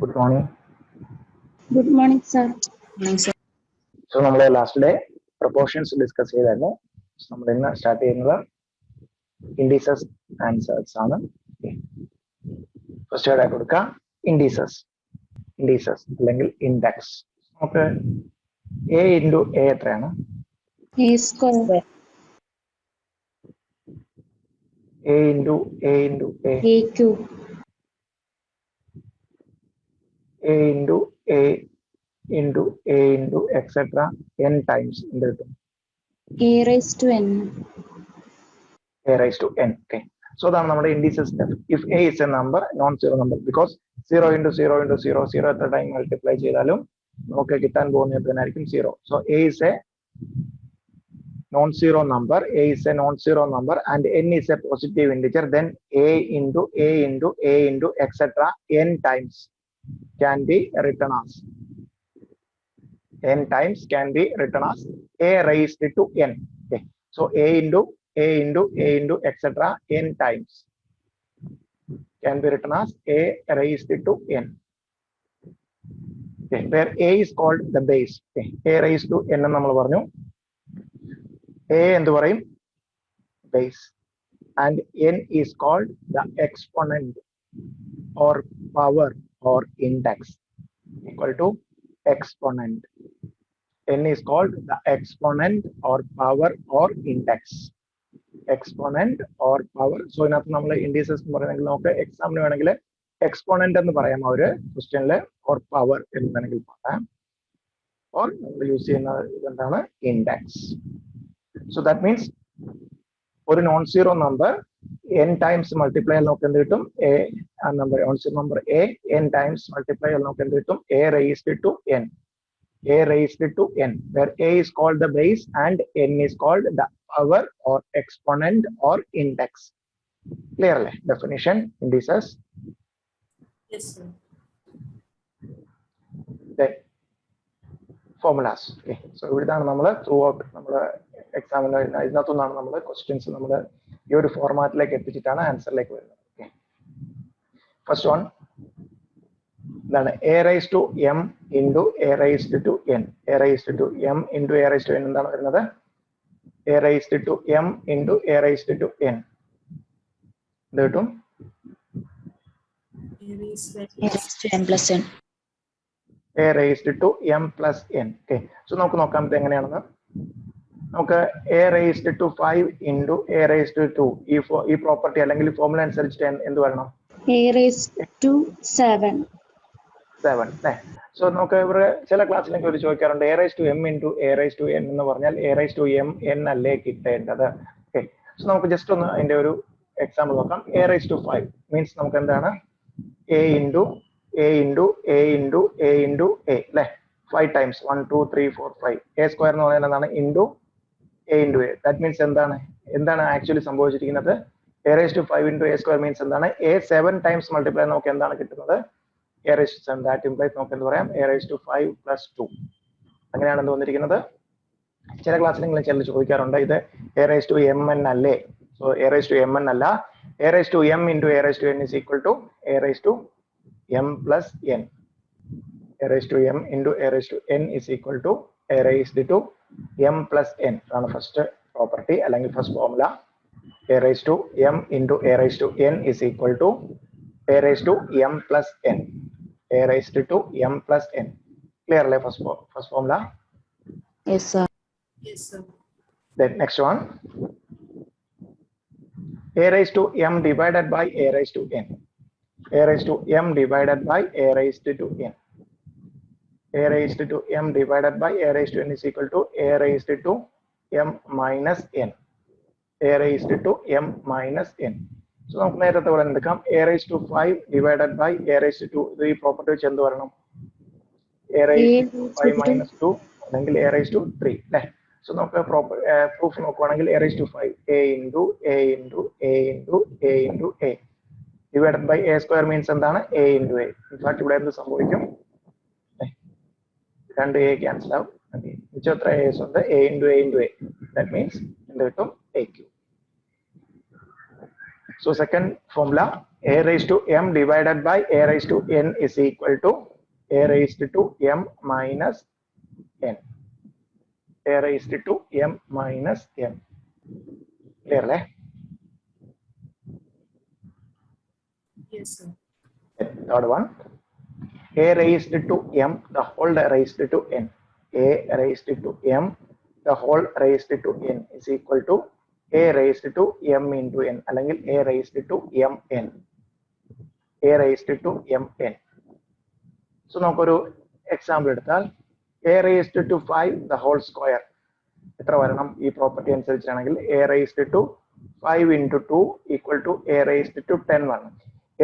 Good morning. Good morning, sir. Morning, sir. So, we last day proportions discuss ചെയ്തായിരുന്നു. നമ്മൾ ഇന്ന് start ചെയ്യുന്നത് indices answers ആണ്. First ആയിട്ട് കൊടുക്കുക indices അല്ലെങ്കിൽ index. നമുക്ക് a into a എത്രയാണ്? A square. a into a A cube. a into a into a into etc. n times into A raised to n. a raised to n. Okay. So that's our indices. If a is a number, non-zero number, because 0 into 0 into 0, 0 at the time multiply cheyidalum okay kittan povunnathanaayirikkum 0. So a is a non-zero number, a is a non-zero number, and n is a positive integer. Then a into a into a into etc. n times can be written as n times can be written as a raised to n. Okay. So a into a into a into etc. n times can be written as a raised to n. Okay. Where a is called the base. Okay. a raised to n നമ്മൾ പറഞ്ഞു. a എന്ത് പറയും? Base. And n is called the exponent or power or index, equal to exponent. n is called the exponent or power or index. Exponent or power. So ഇതിനകത്ത് നമ്മൾ indices എന്ന് പറയുന്നെങ്കിൽ നമുക്ക് എക്സാമിന് വേണമെങ്കിൽ exponent എന്ന് പറയാം ആ ഒരു ക്വസ്റ്റ്യനിൽ, or power എന്ന് വേണമെങ്കിൽ പറയാം, or നമ്മൾ യൂസ് ചെയ്യുന്ന ഇതെന്താണ്? index. So that means ഒരു non zero number n times multiply നമുക്ക് എന്ത് കിട്ടും? a number non zero number a n times multiply നമുക്ക് എന്ത് കിട്ടും? a raised to n. a raised to n, where a is called the base and n is called the power or exponent or index. Clearly definition indices. Yes, sir. Then formulas. Okay. So ഇതാണ് നമ്മൾ through out നമ്മുടെ എക്സാമിന് ഇതിനകത്തുനിന്നാണ് നമ്മൾ questions നമ്മൾ ഈ ഒരു ഫോർമാറ്റിലേക്ക് എത്തിച്ചിട്ടാണ് ആൻസറിലേക്ക് വരുന്നത്. Okay, first one എന്താണ്? a raised to m into a raised to n. a raised to m into a raised to n എന്താണ് വരുന്നത്? a raised to m into a raised to n എന്ത് കിട്ടും? A raised to n plus n. a raised to m plus n. Okay. So നമുക്ക് നോക്കാം ഇത് എങ്ങനെയാണെന്ന്. നമുക്ക് a raised to 5 into a raised to 2 ഈ പ്രോപ്പർട്ടി അല്ലെങ്കിൽ formula അനുസരിച്ചിട്ട് എന്ത് വരണം? A raised to 7. 7 അല്ലേ? സോ നമുക്ക് ഇവിടെ ചില ക്ലാസ്സിലേക്ക് ഒരു ചോദിക്കാറുണ്ട് a raised to m into a raised to n എന്ന് പറഞ്ഞാൽ a raised to m n അല്ലേ കിട്ടേണ്ടത്? ഓക്കെ, സോ നമുക്ക് ജസ്റ്റ് ഒന്ന് അതിന്റെ ഒരു എക്സാമ്പിൾ നോക്കാം. a raised to 5 മീൻസ് നമുക്ക് എന്താണ്? a into a into a into a into a അല്ലേ? 5 times 1 2 3 4 5 a സ്ക്വയർ എന്ന് പറയുന്നത് എന്താണ്? into a into a. That means എന്താണ് ആക്ച്വലി സംഭവിച്ചിരിക്കുന്നത്? a raised to 5 into a square means എന്താണ്? a 7 times multiply നമുക്ക് എന്താണ് കിട്ടുന്നത്? a raised to 7. That implies നമുക്ക് എന്ത് പറയാം? a raised to 5 plus 2. അങ്ങനെയാണ് എന്ത് വന്നിരിക്കുന്നത്. ചില ക്ലാസ്സിൽ ചില ചോദിക്കാറുണ്ട് ഇത് a raised to mn അല്ലേ? So a raised to mn അല്ല, a raised to m into a raised to n is equal to a raised to m plus n. a raised to m into a raised to n is equal to a raised to m plus n. അതാണ് first property അല്ലെങ്കിൽ first formula. a raised to m into a raised to n is equal to a raised to m plus n. a raised to m plus n. Clear അല്ലേ first formula? Yes, sir. Yes, sir. Then next one, a raised to m divided by a raised to n. a raised to m divided by a raised to n. a raised to m divided by a raised to n is equal to a raised to m minus n. a raised to m minus n. So നമുക്ക് നേരത്തെ പോലെ എടുക്കാം. a raised to 5 divided by a raised to 2. ഈ property വെച്ച് എന്ത് പറയണം? a raised to 5 minus 2 അല്ലെങ്കിൽ a raised to 3 അല്ലേ? സോ നമുക്ക് പ്രൂഫ് നോക്കുവാണെങ്കിൽ a raised to 5 a into a into a into a into a divided by a square means എന്താണ്? a into a. In fact ഇവിടെ എന്ത് സംഭവിക്കും? രണ്ട് a ക്യാൻസൽ ആവും. മിച്ചം എത്ര a's ഉണ്ട്? a into a into a. That means എന്ത് കിട്ടും? a cube. So second formula, a raised to m divided by a raised to n is equal to a raised to m minus n. A raised to m minus n. Clear, right? Yes, sir. Third one, a raised to m the whole raised to n. A raised to m the whole raised to n is equal to a raised to m into n അല്ലെങ്കിൽ a raised to mn. A raised to mn. So നമുക്കൊരു example എടുത്താൽ a raised to 5 the whole square എത്ര വരണം ഈ property അനുസരിച്ചാണെങ്കിൽ a raised to 5 into 2 equal to a raised to 10 വരണം.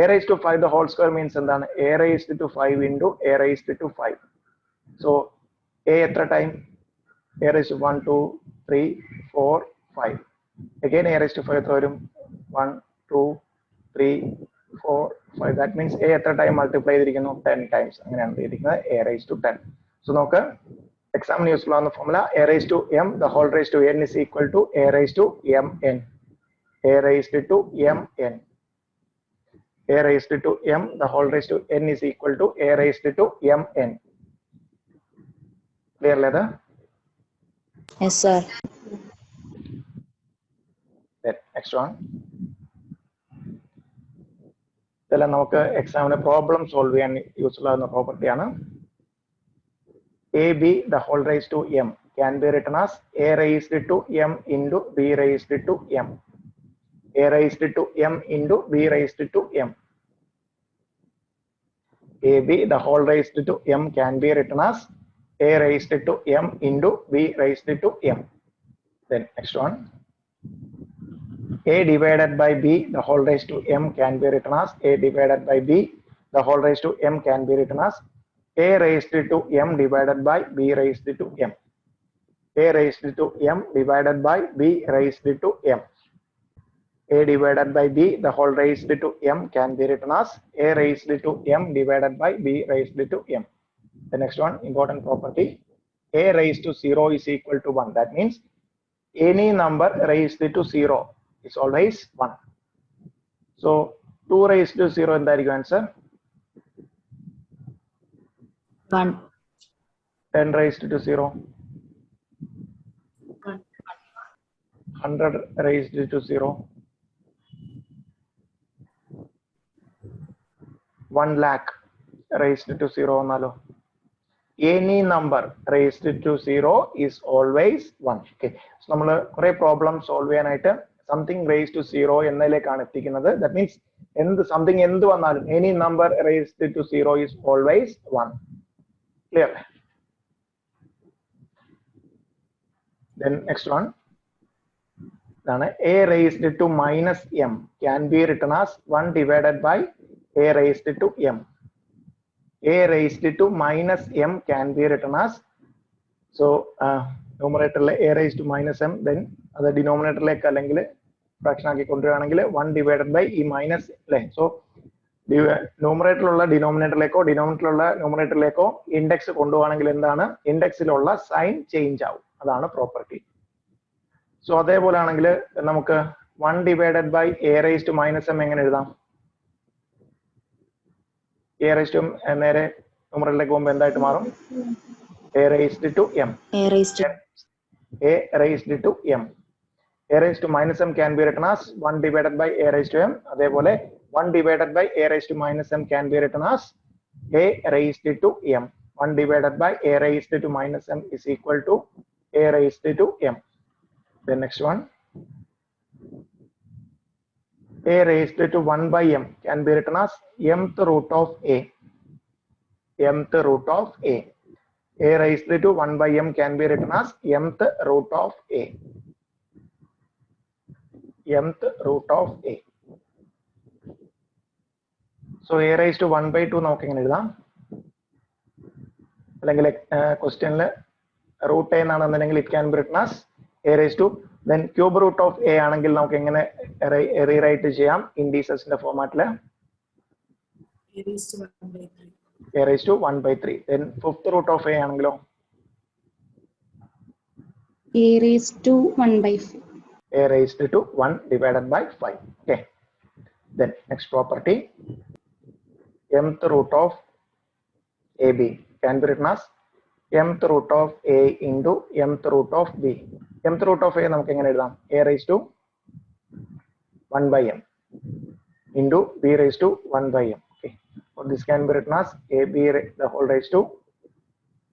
A raised to 5 the whole square means എന്താണ് a raised to 5 into a raised to 5. So a എത്ര time a raised to 1 2 3 4 5. Again a raised to 5 എത്ര വരും 1 2 3 4 5. That means a എത്ര time multiply ചെയ്തിരിക്കുന്നു 10 times. അങ്ങനെയാണ് ചെയ്തിരിക്കുന്നത് a raised to 10. So നമുക്ക് examine useful on the formula a raised to m the whole raised to n is equal to a raised to mn. A raised to mn. A raised to m the whole raised to n is equal to a raised to mn. Clear leather? Yes, sir. Then next one. ഇതെല്ലാം നമുക്ക് എക്സാമിന് problem solve ചെയ്യാൻ useful ആകുന്ന പ്രോപ്പർട്ടിയാണ്. ab the whole raised to m can be written as a raised to m into b raised to m. A raised to m into b raised to m. ab the whole raised to m can be written as a raised to m into b raised to m. Then next one, a divided by b the whole raised to m can be written as a divided by b the whole raised to m can be written as a raised to m divided by b raised to m. A raised to m divided by b raised to m. A divided by b the whole raised to m can be written as a raised to m divided by b raised to m. The next one, important property, a raised to 0 is equal to 1. That means any number raised to 0 is always 1. So 2 raised to 0 എന്തായിരിക്കും answer? 1. 10 raised to 0. 100 raised to 0. 1 lakh raised to 0 എന്നാലോ? Any number raised to 0 is always 1. Okay. So നമ്മൾ കുറെ problem solve ചെയ്യാനായിട്ട് something raised to 0 എന്നതിലേക്കാണ് എത്തിക്കുന്നത്. That means something എന്ത് വന്നാലും any number raised to 0 is always 1. Clear? Then next one, a raised to minus m can be written as 1 divided by a raised to m. A raised to minus m can be written as, so numerator a raised to minus m, then the denominator like അല്ലെങ്കിൽ fraction ആക്കി കൊണ്ടുവരികയാണെങ്കിൽ 1 divided by e minus അല്ലേ. So ന്യൂമറേറ്ററിലുള്ള ഡിനോമിനേറ്ററിലേക്കോ ഡിനോമിനേറ്ററിലുള്ള ന്യൂമറേറ്ററിലേക്കോ index കൊണ്ടുപോകണമെങ്കിൽ എന്താണ് ഇൻഡെക്സിലുള്ള sign change ആവും. അതാണ് property. So അതേപോലെ ആണെങ്കിൽ നമുക്ക് 1 divided by a raise to minus m എങ്ങനെ എഴുതാം? എ റൈസ് ടു നേരെ ന്യൂമറേറ്ററിലേക്ക് പോകുമ്പോൾ എന്തായിട്ട് മാറും? A raised to m. A raised to m. A raise to minus m can be written as 1 divided by a raise to m. അതേപോലെ 1 divided by a raised to minus m can be written as a raised to m. 1 divided by a raised to minus m is equal to a raised to m. The next one, a raised to 1 by m can be written as mth root of a. Mth root of a. A raised to 1 by m can be written as mth root of a. Mth root of a. So a raised to 1 by 2 നമുക്ക് എങ്ങനെ എഴുതാം? അല്ലെങ്കിൽ ക്വസ്റ്റ്യനിൽ root a എന്നാണെന്നുണ്ടെങ്കിൽ it can be written as a raise to, then cube root of a ആണെങ്കിൽ നമുക്ക് എങ്ങനെ rewrite ചെയ്യാം ഇൻഡീസസിന്റെ ഫോർമാറ്റിൽ? A raise to 1 by 3. Then fifth root of a ആണെങ്കിലോ? A raised to 1 by 5. A raised to 1 divided by 5. Okay. Then next property, mth root of AB can be written as mth root of A into mth root of B. Mth root of A നമുക്ക് എങ്ങനെ എഴുതാം? A raised to 1 by m into B raised to 1 by m. Okay. So this can be written as AB the whole raised to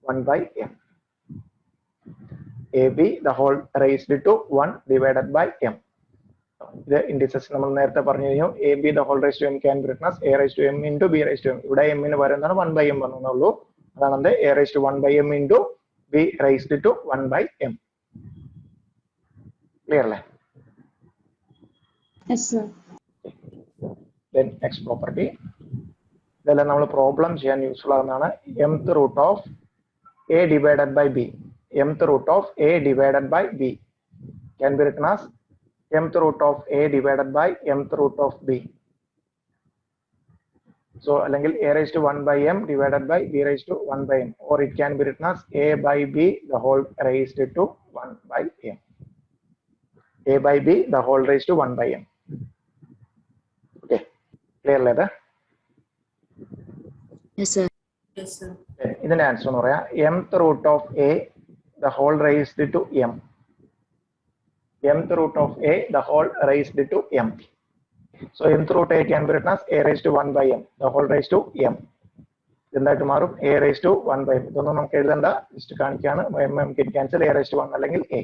1 by m. AB the whole raised to 1 divided by m. The indices നമ്മൾ നേരത്തെ പറഞ്ഞു കഴിഞ്ഞു. AB the whole raised to m can be written as A raised to m into B raised to m. ഇവിടെ m ന് പകരം എന്താണ് 1 by m വന്നുള്ളൂ. അതാണ് എന്ത് A raised to 1 by m into B raised to 1 by m. Clear അല്ലേ? Yes, sir. Then next property, ഇതെല്ലാം നമ്മൾ problem ചെയ്യാൻ useful ആകുന്നതാണ്. mth root of A divided by B. mth root of A divided by B can be written as mth root of A divided by mth root of B. So അല്ലെങ്കിൽ A raised to 1 by m divided by B raised to 1 by m, or it can be written as A by B the whole raised to 1 by m. A by B the whole raised to 1 by m. Okay, clear അല്ലേ? Yes, sir. Yes, sir. ഇതിന്റെ answer എന്ന് പറയാം mth root of A the whole raised to m. mth root of A the whole raised to m. So mth root A can be written as A raised to 1 by m the whole raised to m. എന്തായിട്ട് മാറും? A raised to 1 by m. ഇതൊന്നും നമുക്ക് എഴുതണ്ട, just കാണിക്കാണ്. m cancel, A raised to 1 അല്ലെങ്കിൽ A.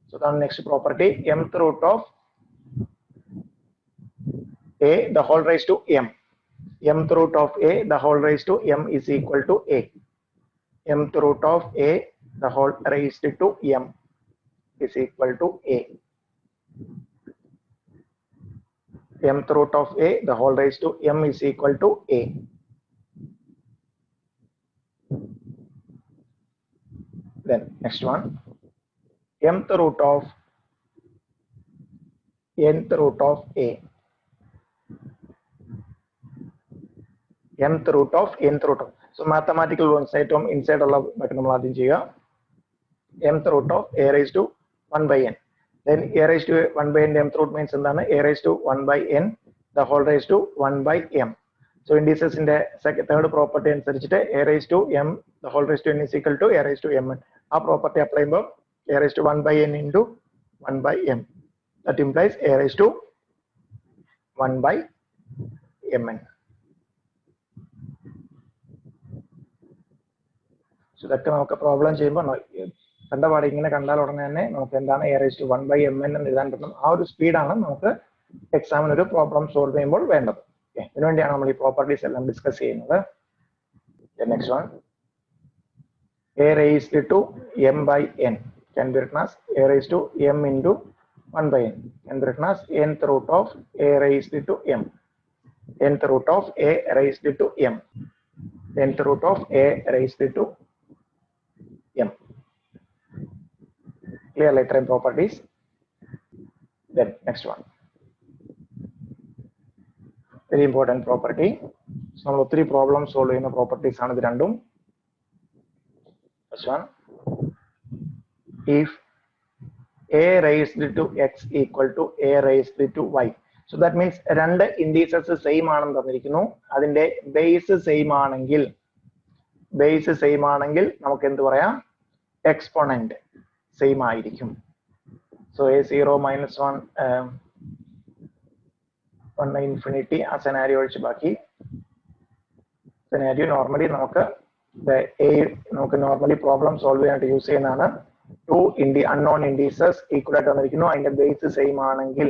So the next property, mth root of A the whole raised to m. mth root of A the whole raised to m is equal to A. mth root of A the whole raised to m is equal to A. mth root of A the whole raised to m is equal to A. Then next one, mth root of nth root of A. mth root of nth root of. So mathematical one side inside ഉള്ള നമ്മൾ ആദ്യം ചെയ്യുക. mth root of A raised to 1 by n. Then A raised to 1 by n mth root means എന്താണ്? A raised to 1 by n the whole raised to 1 by m. So indices in the third property അനുസരിച്ചിട്ട് A raised to m the whole raised to n is equal to A raised to mn. ആ property apply ചെയ്യുമ്പോൾ A raised to 1 by n into 1 by m. That implies A raised to 1 by mn. So ഇതൊക്കെ നമുക്ക് problem ചെയ്യുമ്പോൾ കണ്ട പാടെ ഇങ്ങനെ കണ്ടാൽ ഉടനെ തന്നെ നമുക്ക് എന്താണ് A raised to 1 by mn എന്ന് എഴുതാൻ പറ്റും. ആ ഒരു സ്പീഡാണ് നമുക്ക് എക്സാമിന് ഒരു പ്രോബ്ലം സോൾവ് ചെയ്യുമ്പോൾ വേണ്ടത്. ഇതിനുവേണ്ടിയാണ് നമ്മൾ ഈ പ്രോപ്പർട്ടീസ് എല്ലാം ഡിസ്കസ് ചെയ്യുന്നത്. Next one, A raised to m by n can be written as A raised to m into 1 by n can be written as nth root of A raised to m. nth root of A raised to m. nth root of A raised to m. Clear letter and properties. Then next one, very important property. So നമ്മൾ ഒത്തിരി problem solve ചെയ്യുന്ന properties ആണ് ഇത് രണ്ടും. First one, if A raised to x equal to A raised to y. So that means രണ്ട് indices same ആണെന്ന് തന്നിരിക്കുന്നു. അതിന്റെ ബേസ് സെയിം ആണെങ്കിൽ നമുക്ക് എന്ത് പറയാം? എക്സ്പോണന്റ് സെയിം ആയിരിക്കും. സോ A0 minus 1 ഇൻഫിനിറ്റി ആ സെനാരിയോ ഒഴിച്ച് ബാക്കി സെനാരിയോ നോർമലി നമുക്ക് നോർമലി പ്രോബ്ലം സോൾവ് ചെയ്യാനായിട്ട് യൂസ് ചെയ്യുന്നതാണ്. ടു അൺനോൺ ഇൻഡിസസ് ഈക്വൽ ആയിട്ട് വന്നിരിക്കുന്നു, അതിന്റെ ബേസ് സെയിം ആണെങ്കിൽ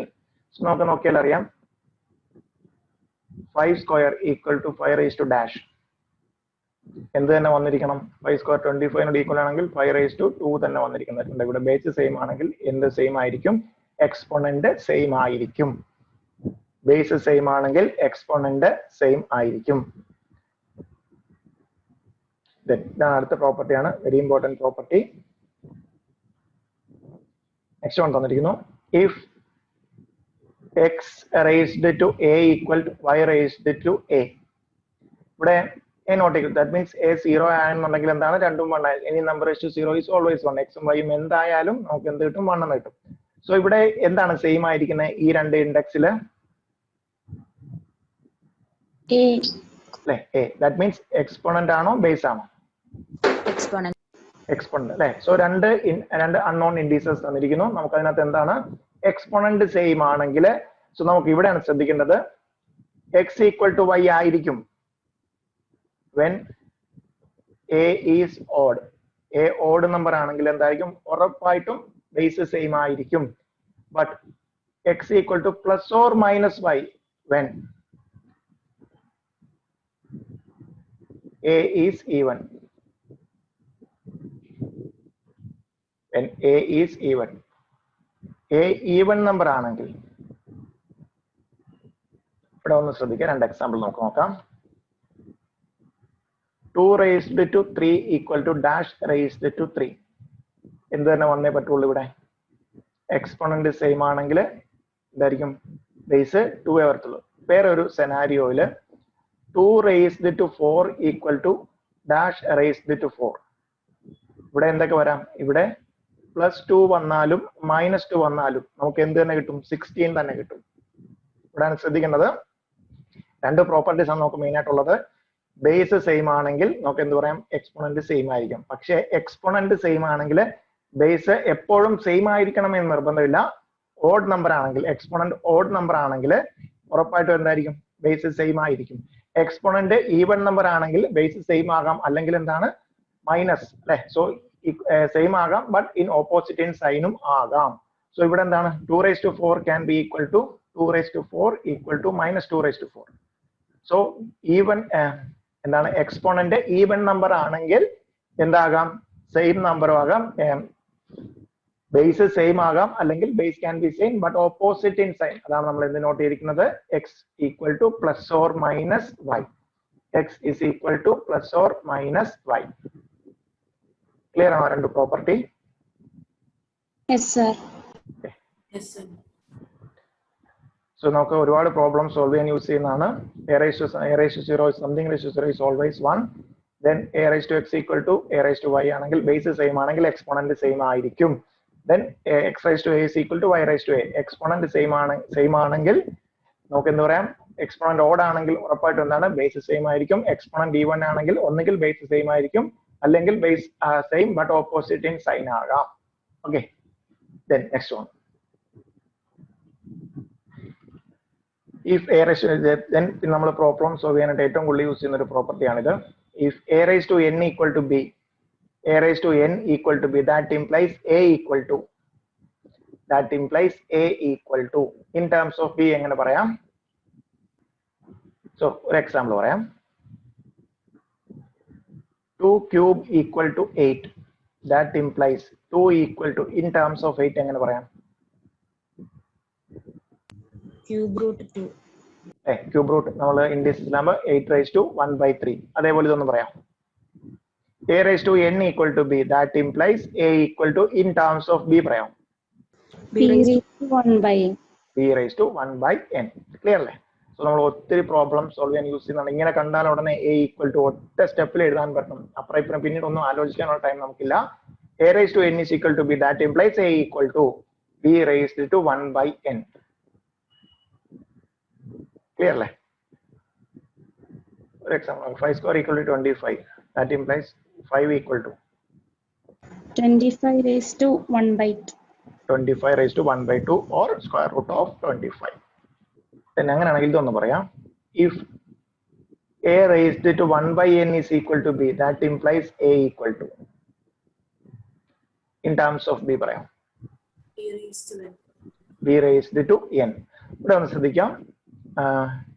നമുക്ക് നോക്കിയാൽ അറിയാം 5 square equal to 5 raised to dash എന്ത് തന്നെ വന്നിരിക്കണം? 5 square 25 ഈക്വൽ ആണെങ്കിൽ 5 raised to 2 തന്നെ വന്നിരിക്കുന്നുണ്ട്. ഇവിടെ ബേസ് സെയിം ആണെങ്കിൽ എന്ത് സെയിം ആയിരിക്കും? എക്സ്പോണന്റ് സെയിം ആയിരിക്കും. ബേസ് സെയിം ആണെങ്കിൽ എക്സ്പോണന്റ് സെയിം ആയിരിക്കും. ഇതാണ് അടുത്ത പ്രോപ്പർട്ടിയാണ്, very important property. Next one തന്നിരിക്കുന്നു, if x raised to a equal to y raised to a. ഇവിടെ a not equal, that means a 0 ആണെന്നുണ്ടെങ്കിൽ എന്താണ്? രണ്ടും 1 ആയി. any number raised to 0 is always 1. x ഉം y ഉം എന്തായാലും നമുക്ക് എന്ത് കിട്ടും? 1 എന്ന് കിട്ടും. സോ ഇവിടെ എന്താണ് സെയിം ആയിരിക്കുന്നത്? ഈ രണ്ട് ഇൻഡെക്സിൽ A. അല്ലെ എ. ദാറ്റ് മീൻസ് എക്സ്പോണന്റ് ആണോ ബേസ് ആണോ? Exponent. എക്സ്പോണന്റ് അല്ലെ. സോ രണ്ട് അൺനോൺ ഇൻഡീസസ് തന്നിരിക്കുന്നു. നമുക്ക് അതിനകത്ത് എന്താണ് എക്സ്പോണന്റ് സെയിം ആണെങ്കിൽ സോ നമുക്ക് ഇവിടെയാണ് ശ്രദ്ധിക്കേണ്ടത് x ഈക്വൽ ടു y ആയിരിക്കും when a is odd. a odd number ആണെങ്കിൽ എന്തായിരിക്കും? ഉറപ്പായിട്ടും ബേസ് സെയിം ആയിരിക്കും. But x equal to plus or minus y when a is even. when a is even. a even number ആണെങ്കിൽ ഇവിടെ ഒന്ന് ശ്രദ്ധിക്കുക. രണ്ട് എക്സാമ്പിൾ നമുക്ക് നോക്കാം. 2 raised to 3 equal to dash raised to 3. എന്ത് തന്നെ വന്നേ പറ്റുള്ളൂ ഇവിടെ. എക്സ്പോണന്റ് സെയിം ആണെങ്കിൽ എന്തായിരിക്കും? ബേസ് 2 വരത്തുള്ളൂ. വേറെ ഒരു സെനാരിയോയില് 2 raised to 4 equal to dash raised to 4. ഇവിടെ എന്തൊക്കെ വരാം? ഇവിടെ +2 വന്നാലും -2 വന്നാലും നമുക്ക് എന്ത് തന്നെ കിട്ടും? 16 തന്നെ കിട്ടും. ഇവിടെയാണ് ശ്രദ്ധിക്കേണ്ടത്. രണ്ട് പ്രോപ്പർട്ടീസ് ആണ് നമുക്ക് മെയിൻ ആയിട്ടുള്ളത്. ബേസ് സെയിം ആണെങ്കിൽ നമുക്ക് എന്ത് പറയാം? എക്സ്പോണന്റ് സെയിം ആയിരിക്കും. പക്ഷെ എക്സ്പോണന്റ് സെയിം ആണെങ്കിൽ ബേസ് എപ്പോഴും സെയിം ആയിരിക്കണം എന്ന് നിർബന്ധമില്ല. ഓഡ് നമ്പർ ആണെങ്കിൽ, എക്സ്പോണന്റ് ഓഡ് നമ്പർ ആണെങ്കിൽ ഉറപ്പായിട്ടും എന്തായിരിക്കും? ബേസ് സെയിം ആയിരിക്കും. എക്സ്പോണന്റ് ഈവൻ നമ്പർ ആണെങ്കിൽ ബേസ് സെയിം ആകാം, അല്ലെങ്കിൽ എന്താണ് മൈനസ് അല്ലെ. സോ സെയിം ആകാം, ബട്ട് ഇൻ ഓപ്പോസിറ്റ് ഇൻ സൈനും ആകാം. സോ ഇവിടെ എന്താണ്? 2 raised to 4 can be equal to 2 raised to 4 equal to -2 raised to 4. So even എന്താണ്? എക്സ്പോണന്റ് ഈവൻ നമ്പർ ആണെങ്കിൽ എന്താകാം? സെയിം നമ്പറും ആകാം. ബേസ് സെയിം ആകാം, അല്ലെങ്കിൽ base can be same but opposite in sign. അതാണ് നമ്മൾ എന്ത് നോട്ട് ചെയ്തിരിക്കുന്നത്? X equal to plus or minus y. X is equal to plus or minus y. Clear ആണോ രണ്ട് property? Yes, sir. Yes, sir. So നമുക്ക് ഒരുപാട് problem solve ചെയ്യാൻ use ചെയ്യുന്നതാണ്. a raised to 0 is something raised to 0 is always 1. Then a raised to x equal to a raised to y ആണെങ്കിൽ base same ആണെങ്കിൽ exponent same ആയിരിക്കും. Then x raised to a is equal to y raised to a. Exponent same ആണെങ്കിൽ നമുക്ക് എന്ത് പറയാം? Exponent odd ആണെങ്കിൽ ഉറപ്പായിട്ടും എന്താണ്? ബേസ് സെയിം ആയിരിക്കും. എക്സ്പോണന്റ് ഈവൻ ആണെങ്കിൽ ഒന്നുകിൽ ബേസ് സെയിം ആയിരിക്കും, അല്ലെങ്കിൽ base same but opposite in sign ആകാം. Okay. Then next one. If a raised to then നമ്മൾ പ്രോബ്ലം സോൾവ് ചെയ്യാനായിട്ട് ഏറ്റവും കൂടുതൽ യൂസ് ചെയ്യുന്ന ഒരു പ്രോപ്പർട്ടിയാണിത്. If a raised to n equal to b, a raised to n equal to b, that implies a equal to, that implies a equal to. In terms of b എങ്ങനെ പറയാം? So ഒരു example പറയാം. 2 cube equal to 8. That implies 2 equal to, in terms of 8 എങ്ങനെ പറയാം? Cube root 2. Cube root നമ്മൾ ഇൻഡീസിലാകുമ്പോൾ 8 raised to 1/3. അതേപോലെ ഇതൊന്നും പറയാം. a raised to n equal to b, that implies a equal to, in terms of b പറയാം? B raised to 1 by n. b raised to 1/n. Clear അല്ലേ? So നമ്മൾ ഒത്തിരി problem solve ചെയ്യാൻ use ചെയ്യുന്നതാണ്. ഇങ്ങനെ കണ്ടാൽ ഉടനെ a equal to ഒറ്റ സ്റ്റെപ്പിൽ എഴുതാൻ പറ്റും. അപ്പുറം ഇപ്പുറം പിന്നീട് ഒന്നും ആലോചിക്കാനുള്ള ടൈം നമുക്കില്ല. a raised to n is equal to b, that implies a equal to b raised to 1/n. Clear അല്ലേ? ഒരു example 5 square equal to 25. That implies 5 equal to 25 raised to 1 by 2. 25 raised to 1/2 or square root of 25. Then അങ്ങനെയാണെങ്കിൽ ഇതൊന്ന് പറയാം. If a raised to 1/n is equal to b, that implies a equal to, in terms of b പറയാം? A raised to n. b raised to n. ഇവിടെ ഒന്ന് ശ്രദ്ധിക്കാം.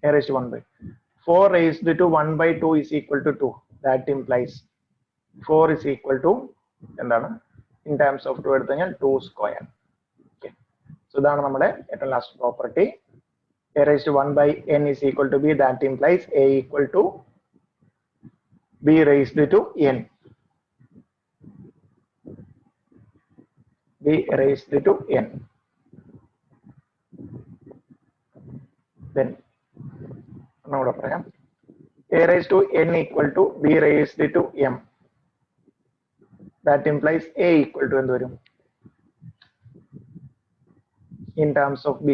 a raised to 1/. 4 raised to 1/2 is equal to 2. That implies 4 is equal to എന്താണ്? In terms of 2 എടുത്തു കഴിഞ്ഞാൽ 2 square. Okay. So ഇതാണ് നമ്മുടെ ഏറ്റവും last property. a raised to 1/n is equal to b, that implies a equal to b raised to n. b raised to n. Then ഒന്നുകൂടെ പറയാം. a raised to n equal to b raised to m. That implies a equal to എന്ത് വരും? In terms of b.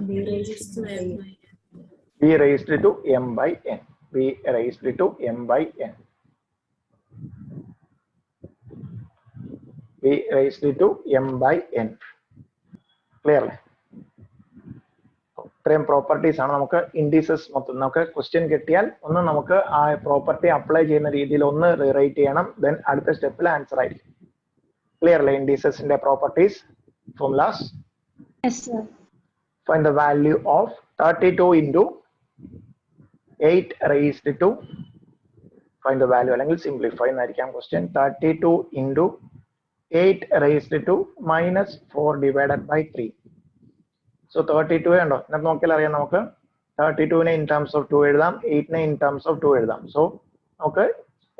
B raised to n by n. b raised to m by n. b raised to m by n. b raised to m by n. Clear അല്ലേ? ഇത്രയും properties ആണ് നമുക്ക് indices മൊത്തം നമുക്ക് question കിട്ടിയാൽ ഒന്ന് നമുക്ക് ആ പ്രോപ്പർട്ടി അപ്ലൈ ചെയ്യുന്ന രീതിയിൽ ഒന്ന് റീറൈറ്റ് ചെയ്യണം. ദെൻ അടുത്ത സ്റ്റെപ്പിൽ ആൻസർ ആയിരിക്കും. ക്ലിയർ അല്ലേ? ഇൻഡിസസിന്റെ properties formulas. Yes, sir. Find the value of 32 into 8 raised to, find the value അല്ലെങ്കിൽ simplify എന്നായിരിക്കാം question. 32 into 8 raised to minus 4 divided by 3. So 32 ഉണ്ടോ? ഇതിനകത്ത് നോക്കിയാൽ അറിയാം നമുക്ക് 32നെ ഇൻ ടേംസ് ഓഫ് 2 എഴുതാം, 8നെ ഇൻ ടേംസ് ഓഫ് 2 എഴുതാം. സോ നമുക്ക്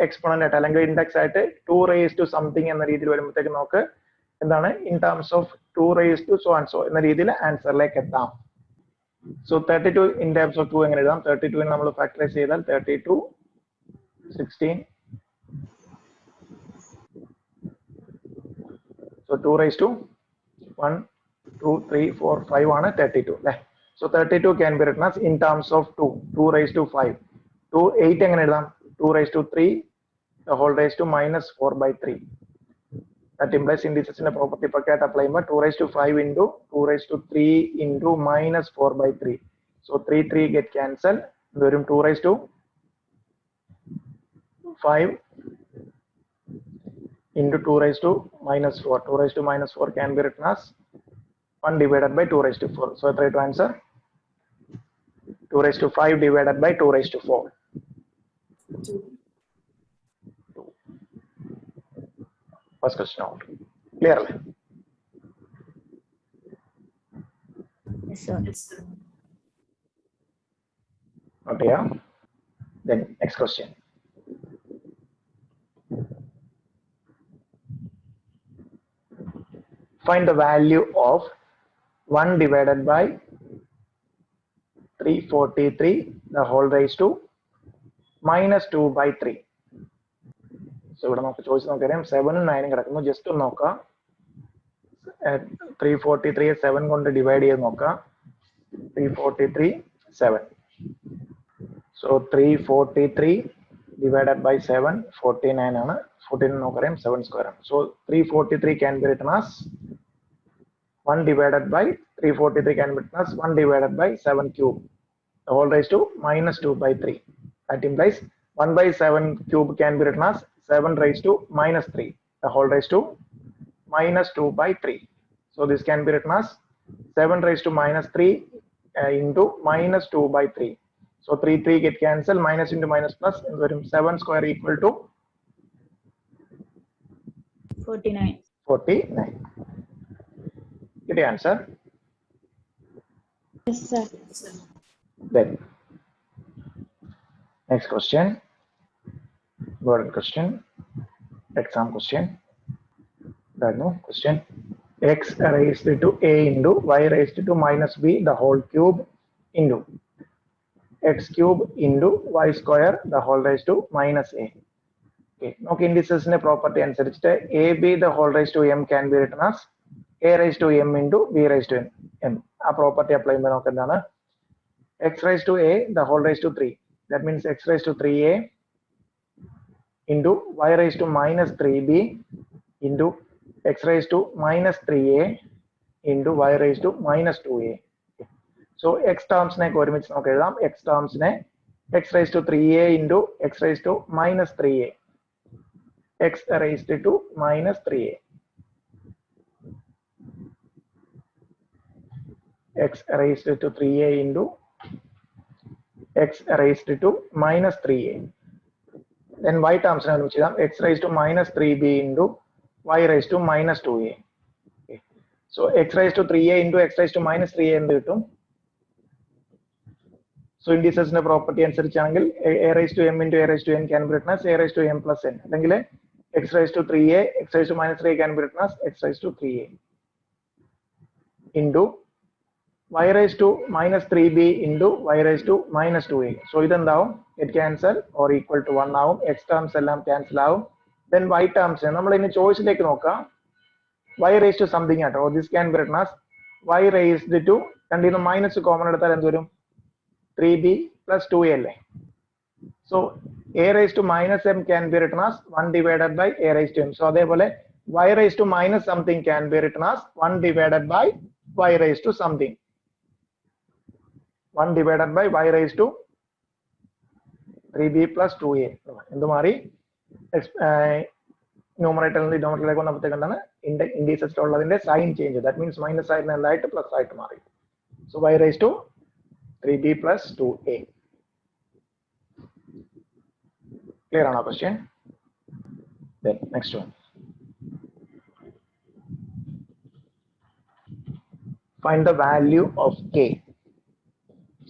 എക്സ്പോണന്റ് ആയിട്ട് അല്ലെങ്കിൽ ഇൻഡെക്സ് ആയിട്ട് 2 raised to സംതിങ് എന്ന രീതിയിൽ വരുമ്പോഴത്തേക്ക് നമുക്ക് എന്താണ് in terms of 2 raised to so and so എന്ന രീതിയിൽ ആൻസറിലേക്ക് എത്താം. സോ 32 ഇൻ ടേംസ് ഓഫ് 2 എങ്ങനെ എഴുതാം? 32നെ നമ്മൾ ഫാക്ടറൈസ് ചെയ്താൽ 32 16. സോ 2 raised to 1 2 3 4 5 ആണ് 32 അല്ലേ? So 32 can be written as in terms of 2 raised to 5. 8 എങ്ങനെ എഴുതാം? 2 raised to 3 the whole raised to minus 4 by 3. That implies indicesന്റെ പ്രോപ്പർട്ടി പക്കയായിട്ട് അപ്ലൈ ചെയ്യുമ്പോൾ 2 raised to 5 into 2 raised to 3 into minus 4 by 3. So 3 get cancel. വരും 2 raised to 5 into 2 raised to minus 4. 2 raised to minus 4 can be written as 1 divided by 2 raised to 4. So try to answer 2 raised to 5 divided by 2 raised to 4. 2. First question out. Clear? Yes, sir. Yes, sir. Okay, yeah. Then next question. Find the value of 1 divided by 343 the whole raised to minus 2 by 3. So ഇവിടെ നമുക്ക് ചോദിച്ചു നോക്കാം 7 ഉം 9 ഉം കിടക്കുന്നു. Just ഒന്ന് നോക്കാം. 343 7 കൊണ്ട് ഡിവൈഡ് ചെയ്ത് നോക്കാം. 343 7. So 343 divided by 7 49 ആണ്. 14 നോക്കാം 7 സ്ക്വയർ ആണ്. So 343 can be written as 1 divided by 343 can be written as 1 divided by 7 cube the whole raised to minus 2 by 3. That implies 1 by 7 cube can be written as 7 raised to minus 3 the whole raised to minus 2 by 3. So this can be written as 7 raised to minus 3 into minus 2 by 3. So 3 get cancelled, minus into minus plus, 7 square equal to 49. 49. Get the answer. Yes, sir. Yes, sir. Then next question, word question, exam question. That no question. X raised to a into y raised to minus b the whole cube into x cube into y square the whole raised to minus a. Okay. Okay. Indicesന്റെ property അനുസരിച്ചിട്ട് a b the whole raised to m can be written as a raised to m into b raised to m. ആ property apply ചെയ്യുമ്പോൾ നമുക്ക് എന്താണ് x raised to a the whole raised to 3. That means x raised to 3a into y raised to minus 3b into x raised to minus 3a into y raised to minus 2a. So x terms ne ഒരുമിച്ച് നമുക്ക് എഴുതാം. x terms ne x raised to 3a into x raised to minus 3a. x raised to minus 3a. x raised to 3a into x raised to minus 3a. Then y terms ne ഒരുമിച്ച് എഴുതാം. x raised to minus 3b into y raised to minus 2a. Okay. So x raised to 3a into x raised to minus 3a എന്ത് കിട്ടും? So indicesന്റെ property അനുസരിച്ചാണെങ്കിൽ a raised to m into a raised to n can be written as a raised to m plus n. അല്ലെങ്കിൽ x raised to 3a x raised to minus 3a can be written as x raised to 3a into y raised to minus 3b into y raised to minus 2a. So ഇതെന്താവും? It cancel or equal to 1 ആവും. x terms എല്ലാം cancel ആവും. Then y terms നമ്മൾ ഇനി ചോയ്സിലേക്ക് നോക്കാം. y raised to something ആട്ടോ. This can be written as y raised to രണ്ടിൽ നിന്ന് minus common എടുത്താൽ എന്ത് വരും? 3b plus 2a അല്ലേ. So a raised to minus m can be written as 1 divided by a raised to m. So അതേപോലെ y raised to minus something can be written as 1 divided by y raised to something. 1 divided by y raised to 3b plus 2a. എന്ത് മാറി? ന്യൂമറേറ്ററിൽ നിന്ന് ഡിനോമിനേറ്ററിലേക്ക് വന്നപ്പോഴത്തേക്ക് എന്താണ് ഇൻഡിസസിൽ ഉള്ളതിന്റെ sign change. That means minus ആയിരുന്ന എന്തായിട്ട് പ്ലസ് ആയിട്ട് മാറി. So y raised to 3b plus 2a. Clear on our question? Then next one. Find the value of k.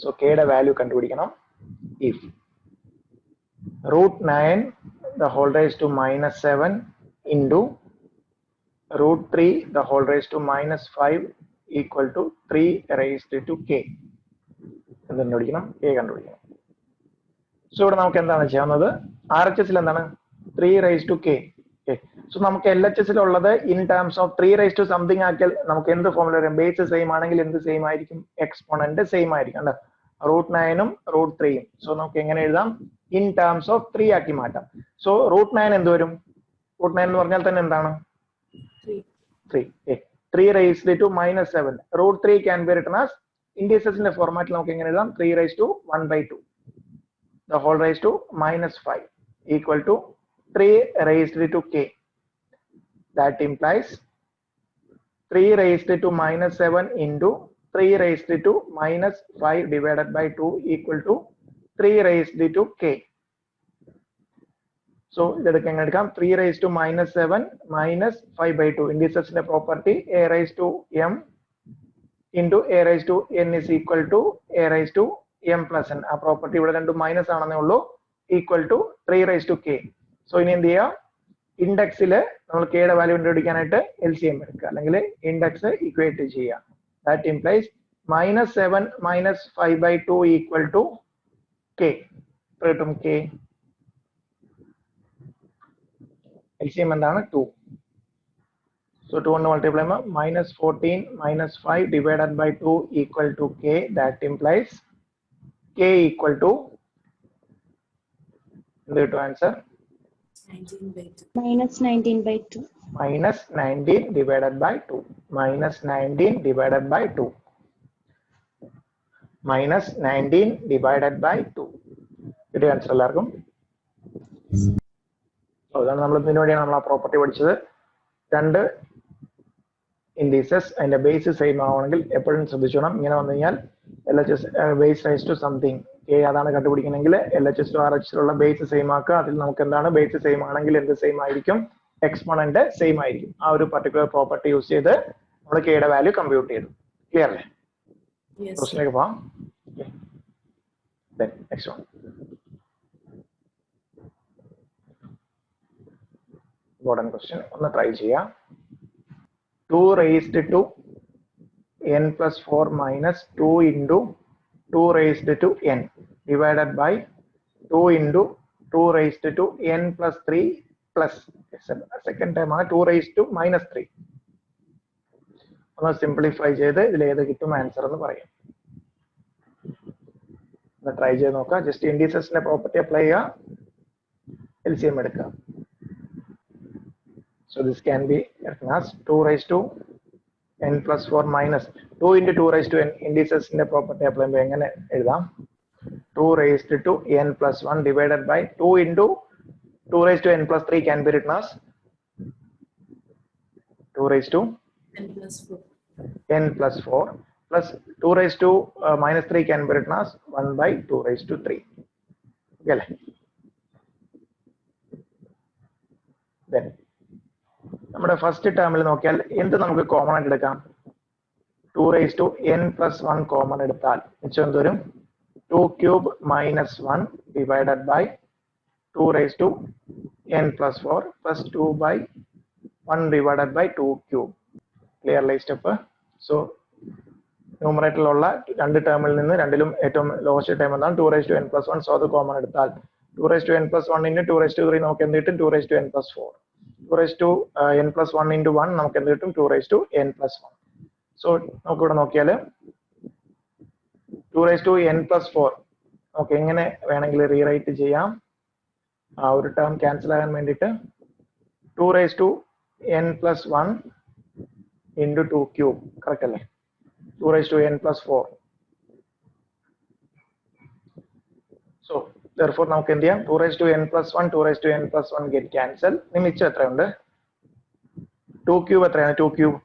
So k the value കണ്ടുപിടിക്കണം. If root 9 the whole raised to minus 7 into root 3 the whole raised to minus 5 equal to 3 raised to k. എന്ത് കണ്ടുപിടിക്കണം? k കണ്ടുപിടിക്കണം. So ഇവിടെ നമുക്ക് എന്താണ് ചെയ്യാവുന്നത്? RHS എന്താണ് 3 raised to k. So നമുക്ക് LHS ഉള്ളത് in terms of 3 raised to something ആക്കിയാൽ നമുക്ക് എന്ത് ഫോർമുല വരും? ബേസ് സെയിം ആണെങ്കിൽ എന്ത് സെയിം ആയിരിക്കും? എക്സ്പോണന്റ് സെയിം ആയിരിക്കും. അല്ലേ? റൂട്ട് 9ഉം റൂട്ട് 3ഉം. സോ നമുക്ക് എങ്ങനെ എഴുതാം? ഇൻ ടേംസ് ഓഫ് 3 ആക്കി മാറ്റാം. സോ റൂട്ട് 9 എന്ത് വരും? റൂട്ട് 9 എന്ന് പറഞ്ഞാൽ തന്നെ എന്താണ്? 3 raised to minus 7. Root 3 can be written as ഇൻഡിസസിന്റെ ഫോർമാറ്റിൽ നമുക്ക് എങ്ങനെ എഴുതാം? 3 raised to 1/2 the whole raised to minus 5 equal to 3 raised to k. That implies 3 raised to minus 7 into 3 raised to minus 5 divided by 2 equal to 3 raised to k. So ഇതെടുക്കാൻ എടുക്കാം 3 raised to minus 7 minus 5/2. Indicesന്റെ property a raised to m into a raised to n is equal to a raised to m plus n. ആ property ഇവിടെ രണ്ടും minus ആണെന്നേ ഉള്ളൂ. Equal to 3 raised to k. So ഇനി എന്ത് ചെയ്യുക? ഇൻഡെക്സിൽ നമ്മൾ കെയുടെ വാല്യൂ കണ്ടുപിടിക്കാനായിട്ട് LCM എടുക്കുക, അല്ലെങ്കിൽ ഇൻഡെക്സ് ഇക്വേറ്റ് ചെയ്യുക. That implies minus 7 minus 5/2 equal to k. കിട്ടും k. LCM എന്താണ്? 2. So 2 കൊണ്ട് മൾട്ടിപ്ലൈ ചെയ്യുമ്പോൾ minus 14 minus 5 divided by 2 equal to k. That implies k equal to the answer 19/2. minus 19/2. minus 19 divided by 2. Minus 19 divided by 2. Minus 19 divided by 2. ഇത് answer എല്ലാവർക്കും? അതാണ് നമ്മൾ ഇതിനു വേണ്ടിയാണ് നമ്മൾ ആ പ്രോപ്പർട്ടി പഠിച്ചത്. രണ്ട് ഇൻഡിസസ് അതിന്റെ ബേസ് സെയിം ആവണമെങ്കിൽ എപ്പോഴും ശ്രദ്ധിച്ചോണം. ഇങ്ങനെ വന്നു കഴിഞ്ഞാൽ LHS base raise to something k അതാണ് കണ്ടുപിടിക്കണമെങ്കിൽ LHS ടു RHS ഉള്ള ബേസ് സെയിം ആക്കുക. അതിൽ നമുക്ക് എന്താണ് ബേസ് സെയിം ആണെങ്കിൽ എന്ത് സെയിം ആയിരിക്കും? എക്സ്പോണന്റ് സെയിം ആയിരിക്കും. ആ ഒരു പർട്ടിക്കുലർ പ്രോപ്പർട്ടി യൂസ് ചെയ്ത് നമ്മൾ കെയുടെ വാല്യൂ കമ്പ്യൂട്ട് ചെയ്തു. ക്ലിയർ അല്ലേ? Yes. ക്വസ്റ്റിലേക്ക് പോവാം. Next one. ഇമ്പോർട്ടന്റ് ക്വസ്റ്റ്യൻ ഒന്ന് ട്രൈ ചെയ്യാം. 2 raised to n plus 4 minus 2 into 2 raised to n divided by 2 into 2 raised to n plus 3 plus second time ആണ് 2 raised to minus 3. ഒന്ന് simplify ചെയ്ത് ഇതിൽ ഏത് കിട്ടും ആൻസർ എന്ന് പറയാം. ഒന്ന് ട്രൈ ചെയ്ത് നോക്കാം. ജസ്റ്റ് ഇൻഡിസസിന്റെ പ്രോപ്പർട്ടി അപ്ലൈ ചെയ്യുക, LCM എടുക്കുക. So this can be written as 2 raised to n plus 4 minus 2 into 2 raised to n. Indices in the property apply എങ്ങനെ എഴുതാം? 2 raised to n plus 1 divided by 2 into 2 raised to n plus 3 can be written as 2 raised to n plus 4. n plus 4 plus 2 raised to minus 3 can be written as 1 by 2 raised to 3. Okay. Then നമ്മുടെ first ടേമിൽ നോക്കിയാൽ എന്ത് നമുക്ക് common ആയിട്ട് എടുക്കാം? 2 raised to n plus 1 common എടുത്താൽ മിച്ചം എന്ത് വരും? 2 cube minus 1 divided by 2 raised to n plus 4 plus 2 by 1 divided by 2 cube. Clearly step. So ന്യൂമറേറ്ററിലുള്ള രണ്ട് ടേമിൽ നിന്ന് രണ്ടിലും ഏറ്റവും ലോവസ്റ്റ് ടേം എന്താണ്? 2 raised to n plus 1. So അത് കോമൺ എടുത്താൽ 2 raised to n plus 1 into 2 raised to 3 നമുക്ക് എന്ത് കിട്ടും? 2 raised to n plus 4. 2 raised to n plus 1 into 1 നമുക്ക് എന്ത് കിട്ടും? 2 raised to n plus 1. So നമുക്ക് ഇവിടെ നോക്കിയാൽ 2 raised to n plus 4. Okay, എങ്ങനെ വേണമെങ്കിൽ റീറൈറ്റ് ചെയ്യാം. ആ ഒരു ടേം ക്യാൻസൽ ആകാൻ വേണ്ടിയിട്ട് 2 raised to n plus 1 into 2 cube. Correct അല്ലേ? 2 raised to n plus 4. So therefore നമുക്ക് എന്ത് ചെയ്യാം? 2 raised to n plus 1, 2 raised to n plus 1 get cancel. ഇനി മിച്ചം എത്രയുണ്ട്? 2 cube എത്രയാണ്? 2 cube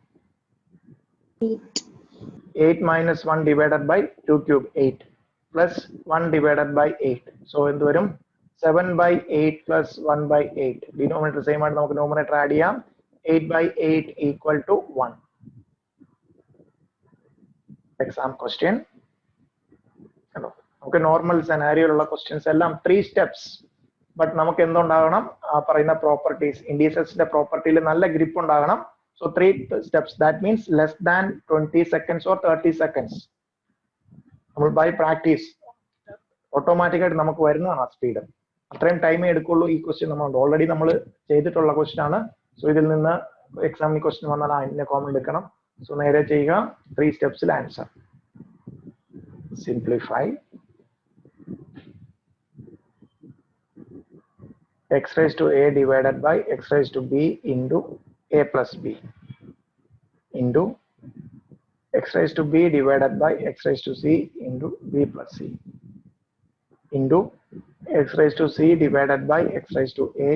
8. 8 minus 1 divided by 2 cube 8 plus 1 divided by 8. So എന്ത് വരും? 7 by 8 plus 1 by 8. Denominator same ആയിട്ട് നമുക്ക് numerator add ചെയ്യാം. 8 by 8 equal to 1. Exam question. നമുക്ക് നോർമൽ സെനാരിയോയിലുള്ള ക്വസ്റ്റ്യൻസ് എല്ലാം 3 steps. ബട്ട് നമുക്ക് എന്തുണ്ടാകണം? ആ പറയുന്ന പ്രോപ്പർട്ടീസ്, ഇൻഡിസസിന്റെ പ്രോപ്പർട്ടിയിൽ നല്ല ഗ്രിപ്പ് ഉണ്ടാകണം. So 3 steps. That means less than 20 seconds or 30 seconds. നമ്മൾ ബൈ പ്രാക്ടീസ് ഓട്ടോമാറ്റിക് ആയിട്ട് നമുക്ക് വരുന്നതാണ് ആ സ്പീഡ്. അത്രയും ടൈമേ എടുക്കുള്ളൂ. ഈ ക്വസ്റ്റ്യൻ നമ്മൾ ഓൾറെഡി നമ്മൾ ചെയ്തിട്ടുള്ള ക്വസ്റ്റ്യൻ ആണ്. സോ ഇതിൽ നിന്ന് എക്സാമിന് ക്വസ്റ്റ്യൻ വന്നാൽ അതിന്റെ കോമൺ എടുക്കണം. സോ നേരെ ചെയ്യുക. 3 സ്റ്റെപ്സിൽ answer. Simplify x raised to a divided by x raised to b into a plus b into x raised to b divided by x raised to c into b plus c into x raised to c divided by x raised to a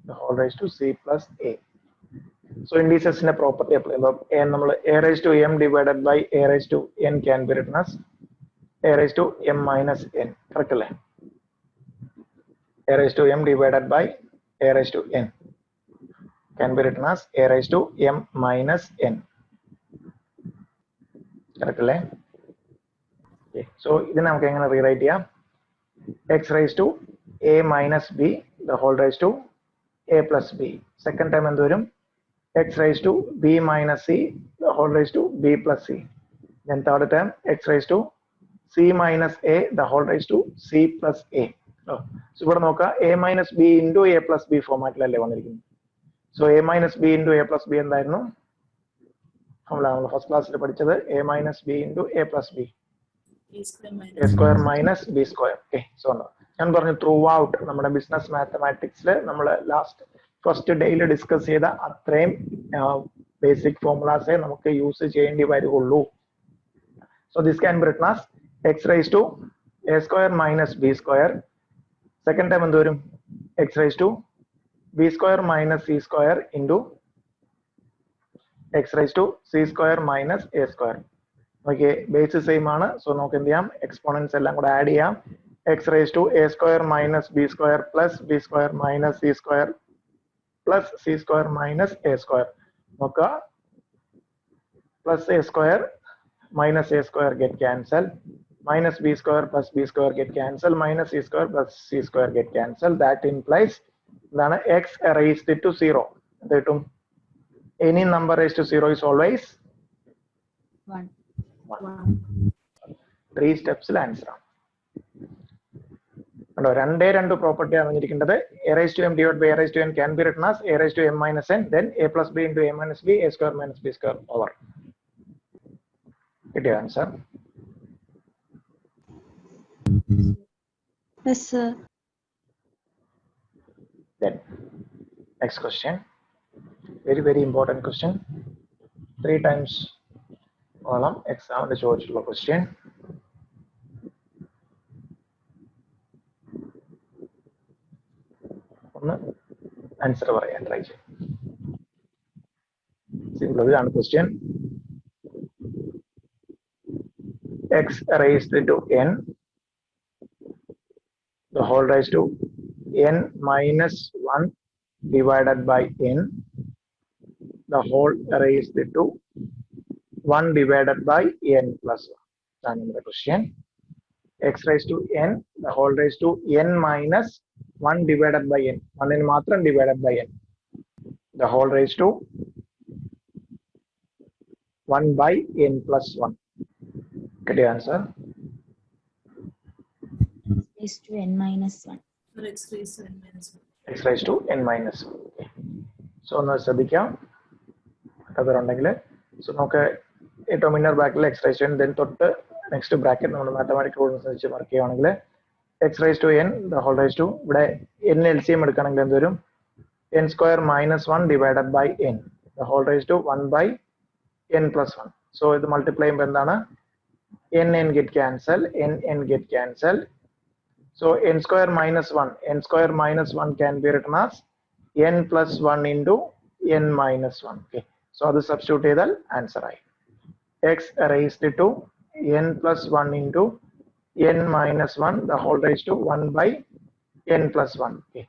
the whole raised to c plus a. So indices in a property apply. A raised to m divided by a raised to n can be written as a raised to m minus n. Correct? A raised to m divided by a raised to n can be written as a raised to m minus n. Correct? Okay. So this we can rewrite here. X raised to a minus b the whole raised to a plus b. Second time endurum x raised to b minus c the whole raised to b plus c. Then third term x raised to c minus a the whole raised to c plus a. So ഇവിടെ നോക്കുക, a minus b into a plus b ഫോമാറ്റിലല്ലേ വന്നിരിക്കുന്നത്. So a minus b into a plus b എന്തായിരുന്നു? Formula നമ്മൾ first ക്ലാസ്സിൽ പഠിച്ചത് a minus b into a plus b. a square minus b square. Okay. So ഞാൻ പറഞ്ഞു through out നമ്മുടെ business മാത്തമാറ്റിക്സിൽ നമ്മൾ last first ഡേയിൽ ഡിസ്കസ് ചെയ്ത അത്രയും ബേസിക് ഫോർമുലാസേ നമുക്ക് യൂസ് ചെയ്യേണ്ടി വരുള്ളൂ. So this can be written as x raised to a square minus b square. Second time എന്ത് വരും? x raised to b square minus c square into x raised to c square minus a square. Okay, base same ആണ്. So നമുക്ക് എന്ത് ചെയ്യാം? Exponents എല്ലാം കൂടെ add ചെയ്യാം. x raised to a square minus b square plus b square minus c square plus c square minus a square. നോക്കുക, plus a square minus a square get cancelled. Minus b square plus b square get cancelled. Minus c square plus c square get cancelled. That implies that x raised to 0. Any number raised to 0 is always 1. 3 steps answer. രണ്ട് property അറിഞ്ഞിരിക്കേണ്ടത്. a raised to m divided by a raised to n can be written as a raised to m minus n, then a plus b into a minus b, a square minus b square over. Get your answer. Yes, sir. Then next question, very very important question. 3 times column exam the ചോദിച്ചിട്ടുള്ള question. ഒന്ന് answer പറയാൻ try ചെയ്യാം. Simple ഇതാണ് question. x raised to n the whole raised to n minus 1 divided by n the whole raised to 1 divided by n plus 1. That's the question. X raised to n the whole raised to n minus 1 divided by n. 1 in matram divided by n. The whole raised to 1 by n plus 1. Get your answer. Raised to n minus 1. For x raised to n minus 1. X raised to n minus 1. Okay. So ഒന്ന് ശ്രദ്ധിക്കാം. അതുണ്ടെങ്കിൽ so നമുക്ക് ഏറ്റവും inner ബാക്കിൽ x raised to n then തൊട്ട് next bracket നമ്മൾ mathematical rules വെച്ച് work ചെയ്യുകയാണെങ്കിൽ x raise to n the whole raise to ഇവിടെ എൻ എൽ സി എം എടുക്കുകയാണെങ്കിൽ എന്ത് വരും n square minus 1 divided by n the whole raise to 1 by n plus 1. So ഇത് multiply ചെയ്യുമ്പോൾ എന്താണ് n n get cancel n get cancel. So n square minus 1 can be written as n plus 1 into N minus 1. Okay, so അത് substitute ചെയ്താൽ answer ആയി x raised to n plus 1 into n minus 1 the whole raised to 1 by n plus 1. Okay,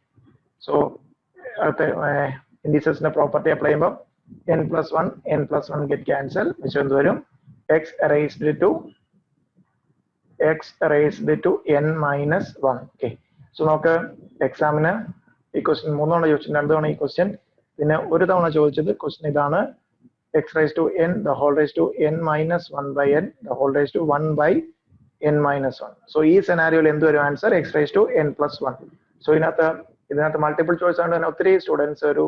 so indices na property apply ചെയ്യുമ്പോൾ n plus 1 get cancel which എന്ത് വരും x raised to n minus 1. Okay, so നമുക്ക് എക്സാമിന് ഈ question 3 തവണ ചോദിച്ചു, 2 തവണ ഈ ക്വസ്റ്റ്യൻ, പിന്നെ ഒരു തവണ ചോദിച്ചത് ക്വസ്റ്റ്യൻ ഇതാണ് x raised to n the whole raised to n minus 1 by n the whole raised to 1 by n minus 1. So ഈ സെനാരിയോയിൽ എന്ത് വരും answer x raised to n plus 1. So ഇതിനകത്ത് മൾട്ടിപ്പിൾ ചോയ്സ് ആണ്, ഒത്തിരി സ്റ്റുഡൻസ് ഒരു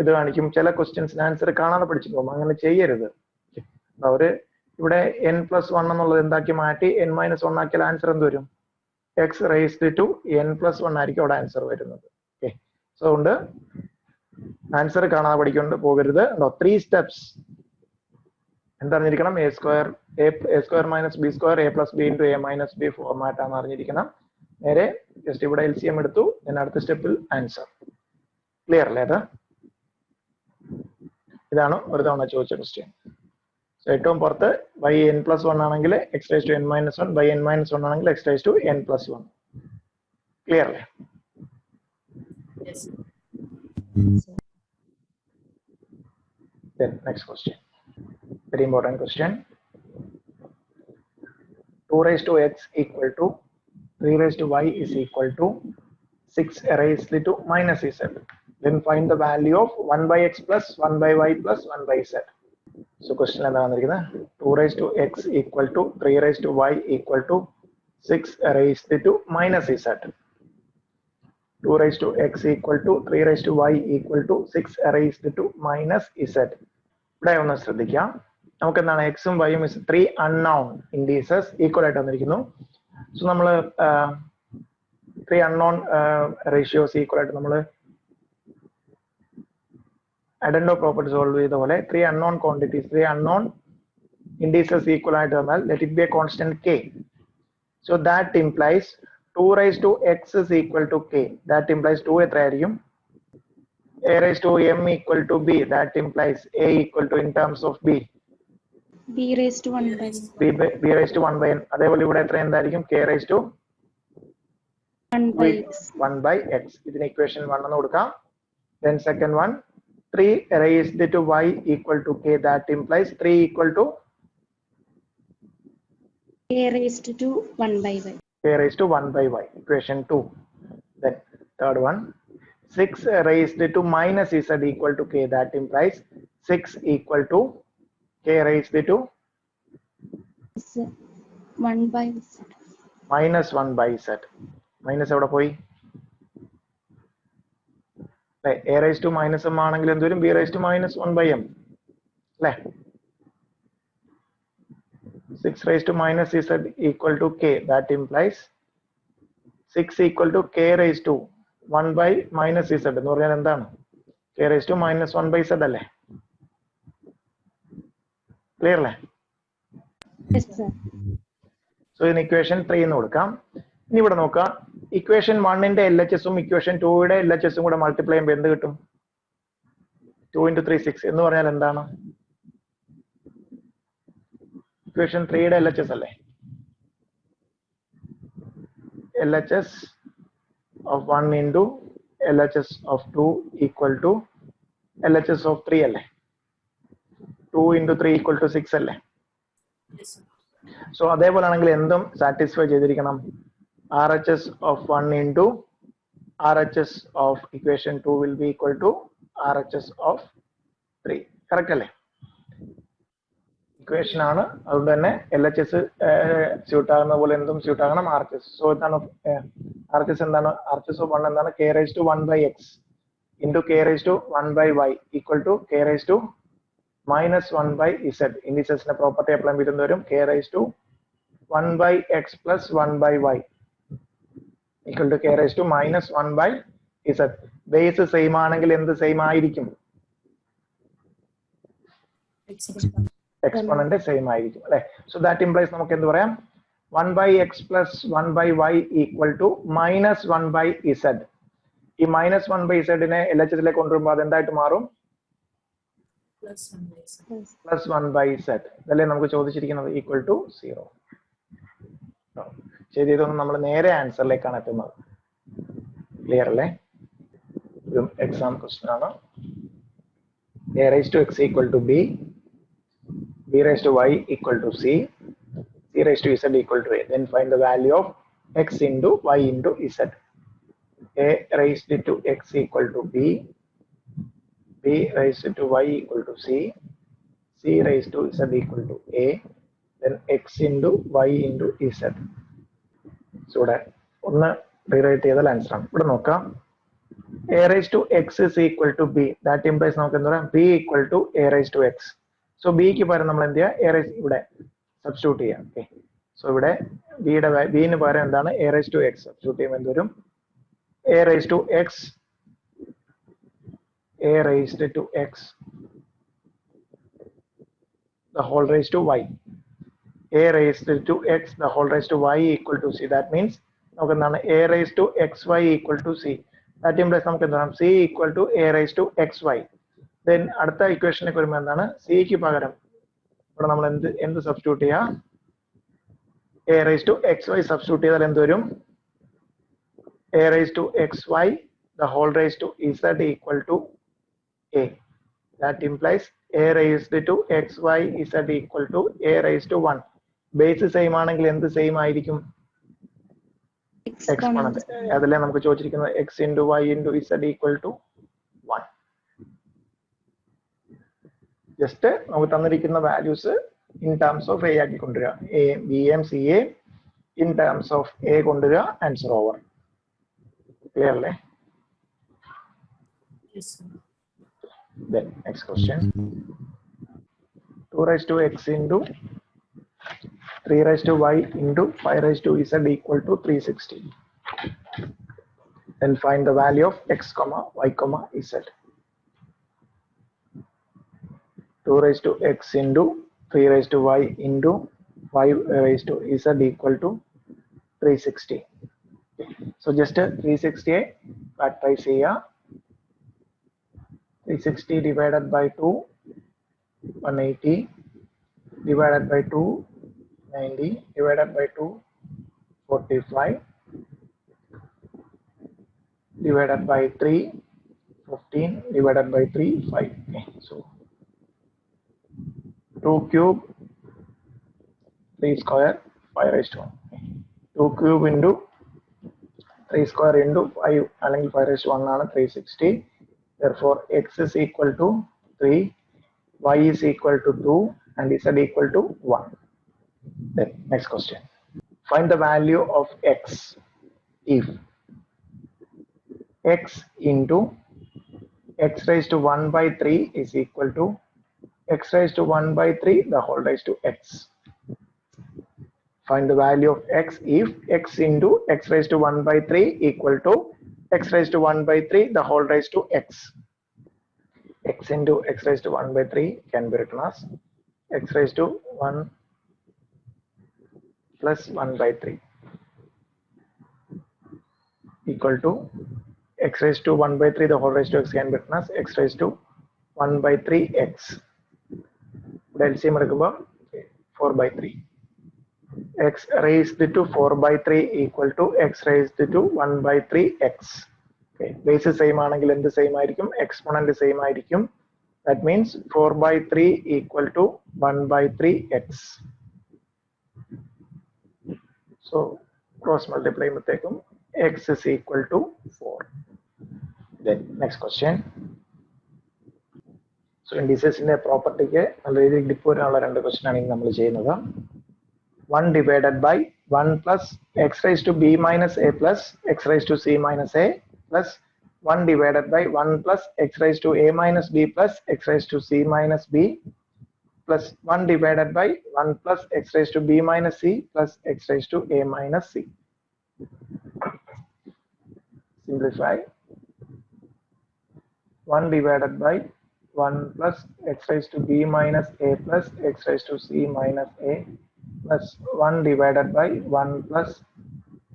ഇത് കാണിക്കും, ചില ക്വസ്റ്റ്യൻസിന് ആൻസർ കാണാതെ പഠിച്ചു പോകും. അങ്ങനെ ചെയ്യരുത്. അവര് ഇവിടെ n plus 1 എന്നുള്ളത് എന്താക്കി മാറ്റി n minus 1 ആക്കിയാൽ ആൻസർ എന്ത് വരും x raised to n plus 1 ആയിരിക്കും അവിടെ ആൻസർ വരുന്നത്. ഓക്കെ, സോ അതുകൊണ്ട് ആൻസർ കാണാതെ പഠിക്കൊണ്ട് പോകരുത്. 3 സ്റ്റെപ്സ് എന്തറിഞ്ഞിരിക്കണം, a square minus b square a plus b into a minus b format ആണെന്ന് അറിഞ്ഞിരിക്കണം. നേരെ ജസ്റ്റ് ഇവിടെ LCM എടുത്തു, then അടുത്ത സ്റ്റെപ്പിൽ ആൻസർ. ക്ലിയർ അല്ലേ? അത് ഇതാണ് ഒരു തവണ ചോദിച്ച ക്വസ്റ്റ്യൻ. സോ ഏറ്റവും പുറത്ത് ബൈ n plus 1 ആണെങ്കിൽ x raised to n minus 1, by n minus 1 ആണെങ്കിൽ x raised to n plus 1. Clear അല്ലേ? Yes. Then next question, very important question. 2 raised to x equal to 3 raised to y is equal to 6 raised to minus z. Then find the value of 1 by x plus 1 by y plus 1 by z. So question എന്താ വന്നിരിക്കുന്നത്, 2 raised to x equal to 3 raised to y equal to 6 raised to minus z. 2 raised to x equal to 3 raised to y equal to 6 raised to minus z. ഇവിടെ ഒന്ന് ശ്രദ്ധിക്കാം, നമുക്ക് എന്താണ് എക്സും വൈയും 3 unknown indices equal ആയിട്ട് വന്നിരിക്കുന്നു. So നമ്മൾ 3 unknown ratios equal ആയിട്ട് നമ്മൾ അഡൻഡോ പ്രോപ്പർട്ടി സോൾവ് ചെയ്ത പോലെ 3 unknown quantities 3 unknown indices equal ആയിട്ട് വന്നാൽ let it be A constant k. So that implies 2 raised to x is equal to k. That implies 2 എത്രയായിരിക്കും, a raised to m equal to b. That implies a equal to in terms of b b raised to 1 by b raised to 1 by n. അതേപോലെ ഇവിടെ എത്ര എന്തായിരിക്കും k raised to 1 by x. 1 by x. ഇതിന് equation 1 എന്ന് കൊടുക്കാം. Then second one 3 raised to y equal to k. That implies 3 equal to a raised to 1 by y. k raised to 1 by y, equation 2. Then third one 6 raised to minus z equal to k. That implies 6 equal to k raised to 1 by z. minus 1 by z. Minus എവിടെ പോയി? a raised to minus m ആണെങ്കിൽ എന്ത് വരും, b raised to minus 1 by m അല്ലേ? 6 raised to minus z equal to k. That implies 6 equal to k raised to 1 by minus z എന്ന് പറഞ്ഞാൽ എന്താണ്, k raised to minus 1 by z അല്ലേ? Clear അല്ലേ? Yes sir. So ഇതിന് equation 3 എന്ന് കൊടുക്കാം. ഇനി ഇവിടെ നോക്കാം, ഇക്വേഷൻ 1ന്റെ LHSഉം ഇക്വേഷൻ 2യുടെ LHSഉം കൂടെ മൾട്ടിപ്ലൈ ചെയ്യുമ്പോൾ എന്ത് കിട്ടും, 2 into 3 6 എന്ന് പറഞ്ഞാൽ എന്താണ്, ഇക്വേഷൻ 3യുടെ LHS അല്ലേ? LHS of 1 into LHS of 2 equal to LHS of 3 അല്ലേ? 2 into 3 equal to 6 അല്ലേ? Yes, sir. സോ അതേപോലെ ആണെങ്കിൽ എന്തും സാറ്റിസ്ഫൈ ചെയ്തിരിക്കണം. RHS of 1 into RHS of equation 2 will be equal to RHS of 3. Correct അല്ലേ? Equation ആണ്, അതുകൊണ്ട് തന്നെ LHS സ്യൂട്ട് ആകുന്ന പോലെ എന്തും സ്യൂട്ട് ആകണം RHS. സോ എന്താണ് RHS എന്താണ്, RHS of 1 എന്താണ്, k raised to 1 by x into k raised to 1 by y equal to k raised to minus 1 by z. ഇൻഡിസസിന്റെ പ്രോപ്പർട്ടി അപ്ലൈ ചെയ്ത് വരും k raised to 1 by x plus 1 by y equal to k raised to minus 1 by z. Base same ആണെങ്കിൽ എന്ത് same ആയിരിക്കും? Exponent same ആയിരിക്കും അല്ലേ? So that implies നമുക്ക് എന്ത് പറയാം? 1 by x plus 1 by y equal to minus 1 by z. ഈ minus 1 by z നെ LHS ലേക്ക് കൊണ്ടുവരുമ്പോൾ അത് എന്തായിട്ട് മാറും? Plus 1 by z. അതല്ലേ നമുക്ക് ചോദിച്ചിരിക്കുന്നത് equal to 0. ശരി, ഇതൊന്നും നമ്മൾ നേരെ ആൻസറിലേക്കാണ് എത്തുന്നത്. ക്ലിയർ അല്ലേ? ഒരു എക്സാം ക്വസ്റ്റ്യൻ ആണ്. a raised to x equal to b, b raised to y equal to c, c raised to z equal to a. Then find the value of x into y into z. a raised to x equal to b, b raised to y equal to c, c raised to z equal to a, then x into y into z. So ഇവിടെ ഒന്ന് rewrite ചെയ്താൽ answer ആണ്. ഇവിടെ നോക്കാം, a raised to x is equal to b. That implies നമുക്ക് എന്താ പറയാം? b equal to a raised to x. So b ക്ക് പകരം നമ്മൾ എന്ത് ചെയ്യുക? a raised ഇവിടെ സബ്സ്റ്റിറ്റ്യൂട്ട് ചെയ്യാം. ഓക്കെ, സോ ഇവിടെ b ന് പകരം എന്താണ്? a raised to x substitute ചെയ്യുമ്പോൾ എന്ത് വരും? a raised to x, a raised to x the whole raised to y, a raised to x the whole raised to y equal to c. That means നമുക്ക് എന്താണ്? a raised to xy equal to c. That implies നമുക്ക് എന്താണ്? c equal to a raised to xy. Then അടുത്ത ഇക്വേഷനിലേക്ക് വരുമ്പോൾ എന്താണ്? c ക്ക് പകരം ഇവിടെ നമ്മൾ എന്ത് സബ്സ്റ്റിറ്റ്യൂട്ട് ചെയ്യാം? a raised to xy substitute ചെയ്താൽ എന്ത് വരും? a raised to xy the whole raised to z equal to a. That implies a raised to xy z equal to a raised to 1. Base same ആണെങ്കിൽ എന്ത് same ആയിരിക്കും? Exponent. അതല്ലേ നമുക്ക് ചോദിച്ചിരിക്കുന്നത്? x into y into z equal to 1. Just നമുക്ക് തന്നിരിക്കുന്ന values in terms of a ആക്കി കൊണ്ടുവരിക. a b m c a in terms of a കൊണ്ടുവരിക, ആൻസർ ഓവർ. ക്ലിയർ അല്ലേ? Yes, sir. Then next question. 2 raised to x into 3 raised to y into 5 raised to z equal to 360. Then find the value of x comma y comma z. 2 raised to x into 3 raised to y into 5 raised to z equal to 360. So just 360 factorize here. 360 divided by 2, 180 divided by 2, 90 divided by 2, 45 divided by 3, 15 divided by 3, 5. Okay, so 2 cube 3 square 5 raised to 1. Okay. 2 cube into 3 square into 5 അല്ലെങ്കിൽ 5 raised to 1 ആണ് 360. Therefore x is equal to 3, y is equal to 2 and z equal to 1. Then next question. Find the value of x if x into x raised to 1 by 3 is equal to x raised to 1 by 3 the whole raised to x. Find the value of x if x into x raised to 1 by 3 equal to x raised to 1 by 3 the whole raised to x. X into x raised to 1 by 3 can be written as x raised to 1 plus 1 by 3 equal to x raised to 1 by 3 the whole raised to x can be written as x raised to 1 by 3x. LCM 4 by 3. X raised to 4 by 3 equal to x raised to 1 by 3x. Okay, base same ആണെങ്കിൽ എന്ത് same ആയിരിക്കും? Exponent same ആയിരിക്കും. That means 4 by 3 equal to 1 by 3x. So cross multiply ചെയ്യുമ്പോഴത്തേക്കും x is equal to 4. Then next question. So indicesന്റെ പ്രോപ്പർട്ടിക്ക് നല്ല രീതിയിൽ dip വരാനുള്ള രണ്ട് question ആണ് നമ്മൾ ചെയ്യുന്നത്. 1 divided by 1 plus x raised to b minus a plus x raised to c minus a plus 1 divided by 1 plus x raised to a minus b plus x raised to c minus b plus 1 divided by 1 plus x raised to b minus c plus x raised to a minus c. Simplify. 1 divided by 1 plus x raised to b minus a plus x raised to c minus a plus 1 divided by 1 plus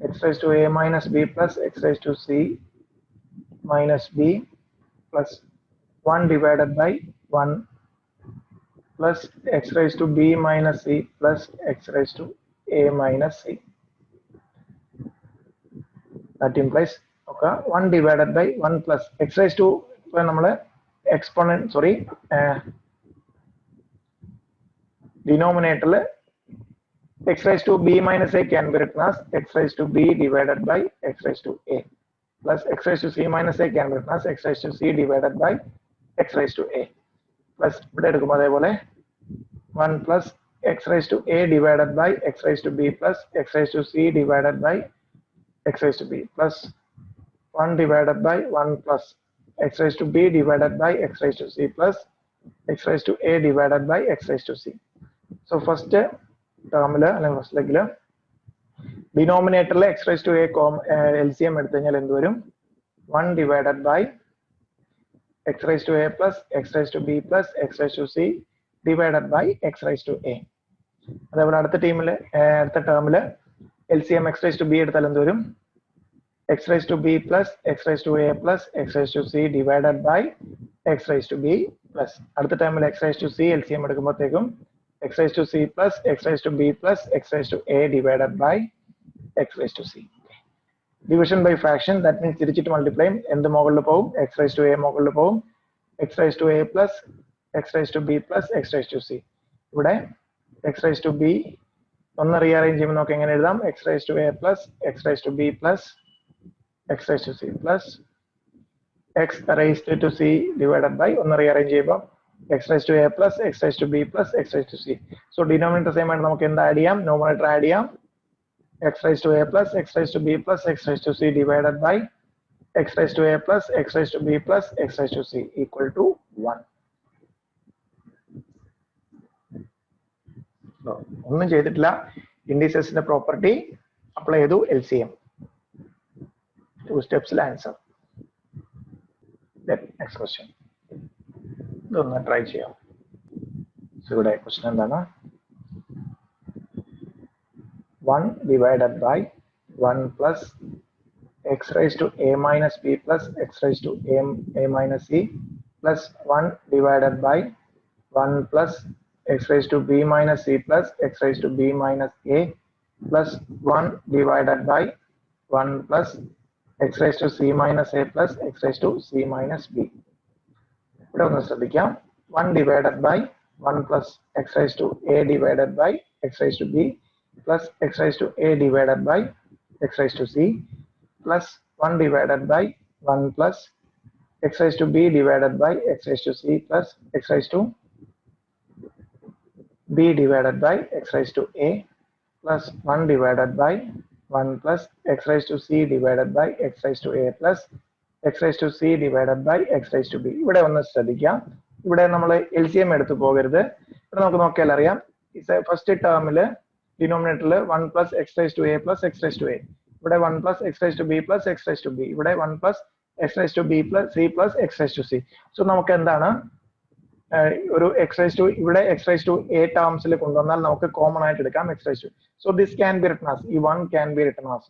x raised to a minus b plus x raised to c minus b plus 1 divided by 1 plus x raised to b minus c plus x raised to a minus c. That implies okay, 1 divided by 1 plus x raised to exponent, sorry, denominator x raised to b minus a can be written as x raised to b divided by x raised to a plus x raised to c minus a can be written as x raised to c divided by x raised to a plus 1 plus x raised to a divided by x raised to b plus x raised to c divided by x raised to b plus 1 divided by 1 plus x raised to b divided by x raised to c plus x raised to a divided by x raised to c. So first term first leg denominator x raised to a LCM എടുത്തു കഴിഞ്ഞാൽ എന്ത് വരും 1 divided by x raised to a plus x raised to b plus x raised to c divided by x raised to a. അതേപോലെ അടുത്ത ടേമിൽ LCM x raised to b എടുത്താൽ എന്ത് വരും x raised to b plus x raised to a plus x raised to c divided by x raised to b plus അടുത്ത ടേമിൽ x raised to c LCM എടുക്കുമ്പോഴത്തേക്കും x raised to c plus x raised to b plus x raised to a divided by x raised to c. Division by fraction, that means തിരിച്ചിട്ട് multiply എന്ത് മുകളിൽ പോകും x raised to a മുകളിൽ പോകും x raised to a plus x raised to b plus x raised to c. ഇവിടെ x raised to b ഒന്ന് rearrange ചെയ്യുമ്പോൾ നമുക്ക് എങ്ങനെ എഴുതാം x raised to a plus x raised to b plus x raised to c plus x raised to c divided by ഒന്ന് rearrange ചെയ്യുമ്പോൾ x raised to a plus x raised to b plus x raised to c. So denominator same ആയിട്ട് നമുക്ക് എന്ത് add ചെയ്യാം numerator add ചെയ്യാം x raised to a plus x raised to b plus x raised to c divided by x raised to a plus x raised to b plus x raised to c equal to 1. ഒന്നും ചെയ്തിട്ടില്ല ഇൻഡിസസിന്റെ property apply ചെയ്തു LCM 2 steps answer. Next question ഇതൊന്ന് try ചെയ്യാം. ഇവിടെ question എന്താണ് 1 divided by 1 plus x raised to a minus b plus x raised to a minus c plus 1 divided by 1 plus x raised to b minus c plus x raised to b minus a plus 1 divided by 1 plus x raised to c minus a plus x raised to c minus b. ഇവിടെ ഒന്ന് ശ്രദ്ധിക്കാം 1 divided by 1 plus x raised to a divided by x raised to b plus x raised to a divided by x raised to c plus 1 divided by 1 plus x raised to b divided by x raised to c plus x raised to b divided by x raised to a plus 1 divided by 1 plus x raised to c divided by x raised to a plus x raised to c divided by x raised to b. ഇവിടെ ഒന്ന് ശ്രദ്ധിക്കാം ഇവിടെ നമ്മൾ LCM എടുത്തു പോകരുത്. ഇവിടെ നമുക്ക് നോക്കിയാൽ അറിയാം ഫസ്റ്റ് ടേമിൽ ഡിനോമിനേറ്ററിൽ 1 plus x raised to a plus x raised to a ഇവിടെ 1 plus x raised to b plus x raised to b ഇവിടെ 1 plus x raised to b plus c plus x raised to c. So നമുക്ക് എന്താണ് ഒരു x raised to ഇവിടെ x raised to a ടേംസിൽ കൊണ്ടുവന്നാൽ നമുക്ക് common ആയിട്ട് എടുക്കാം x raised to. So this can be written as ഈ 1 ക്യാൻ ബി റിട്ടൺ ആസ്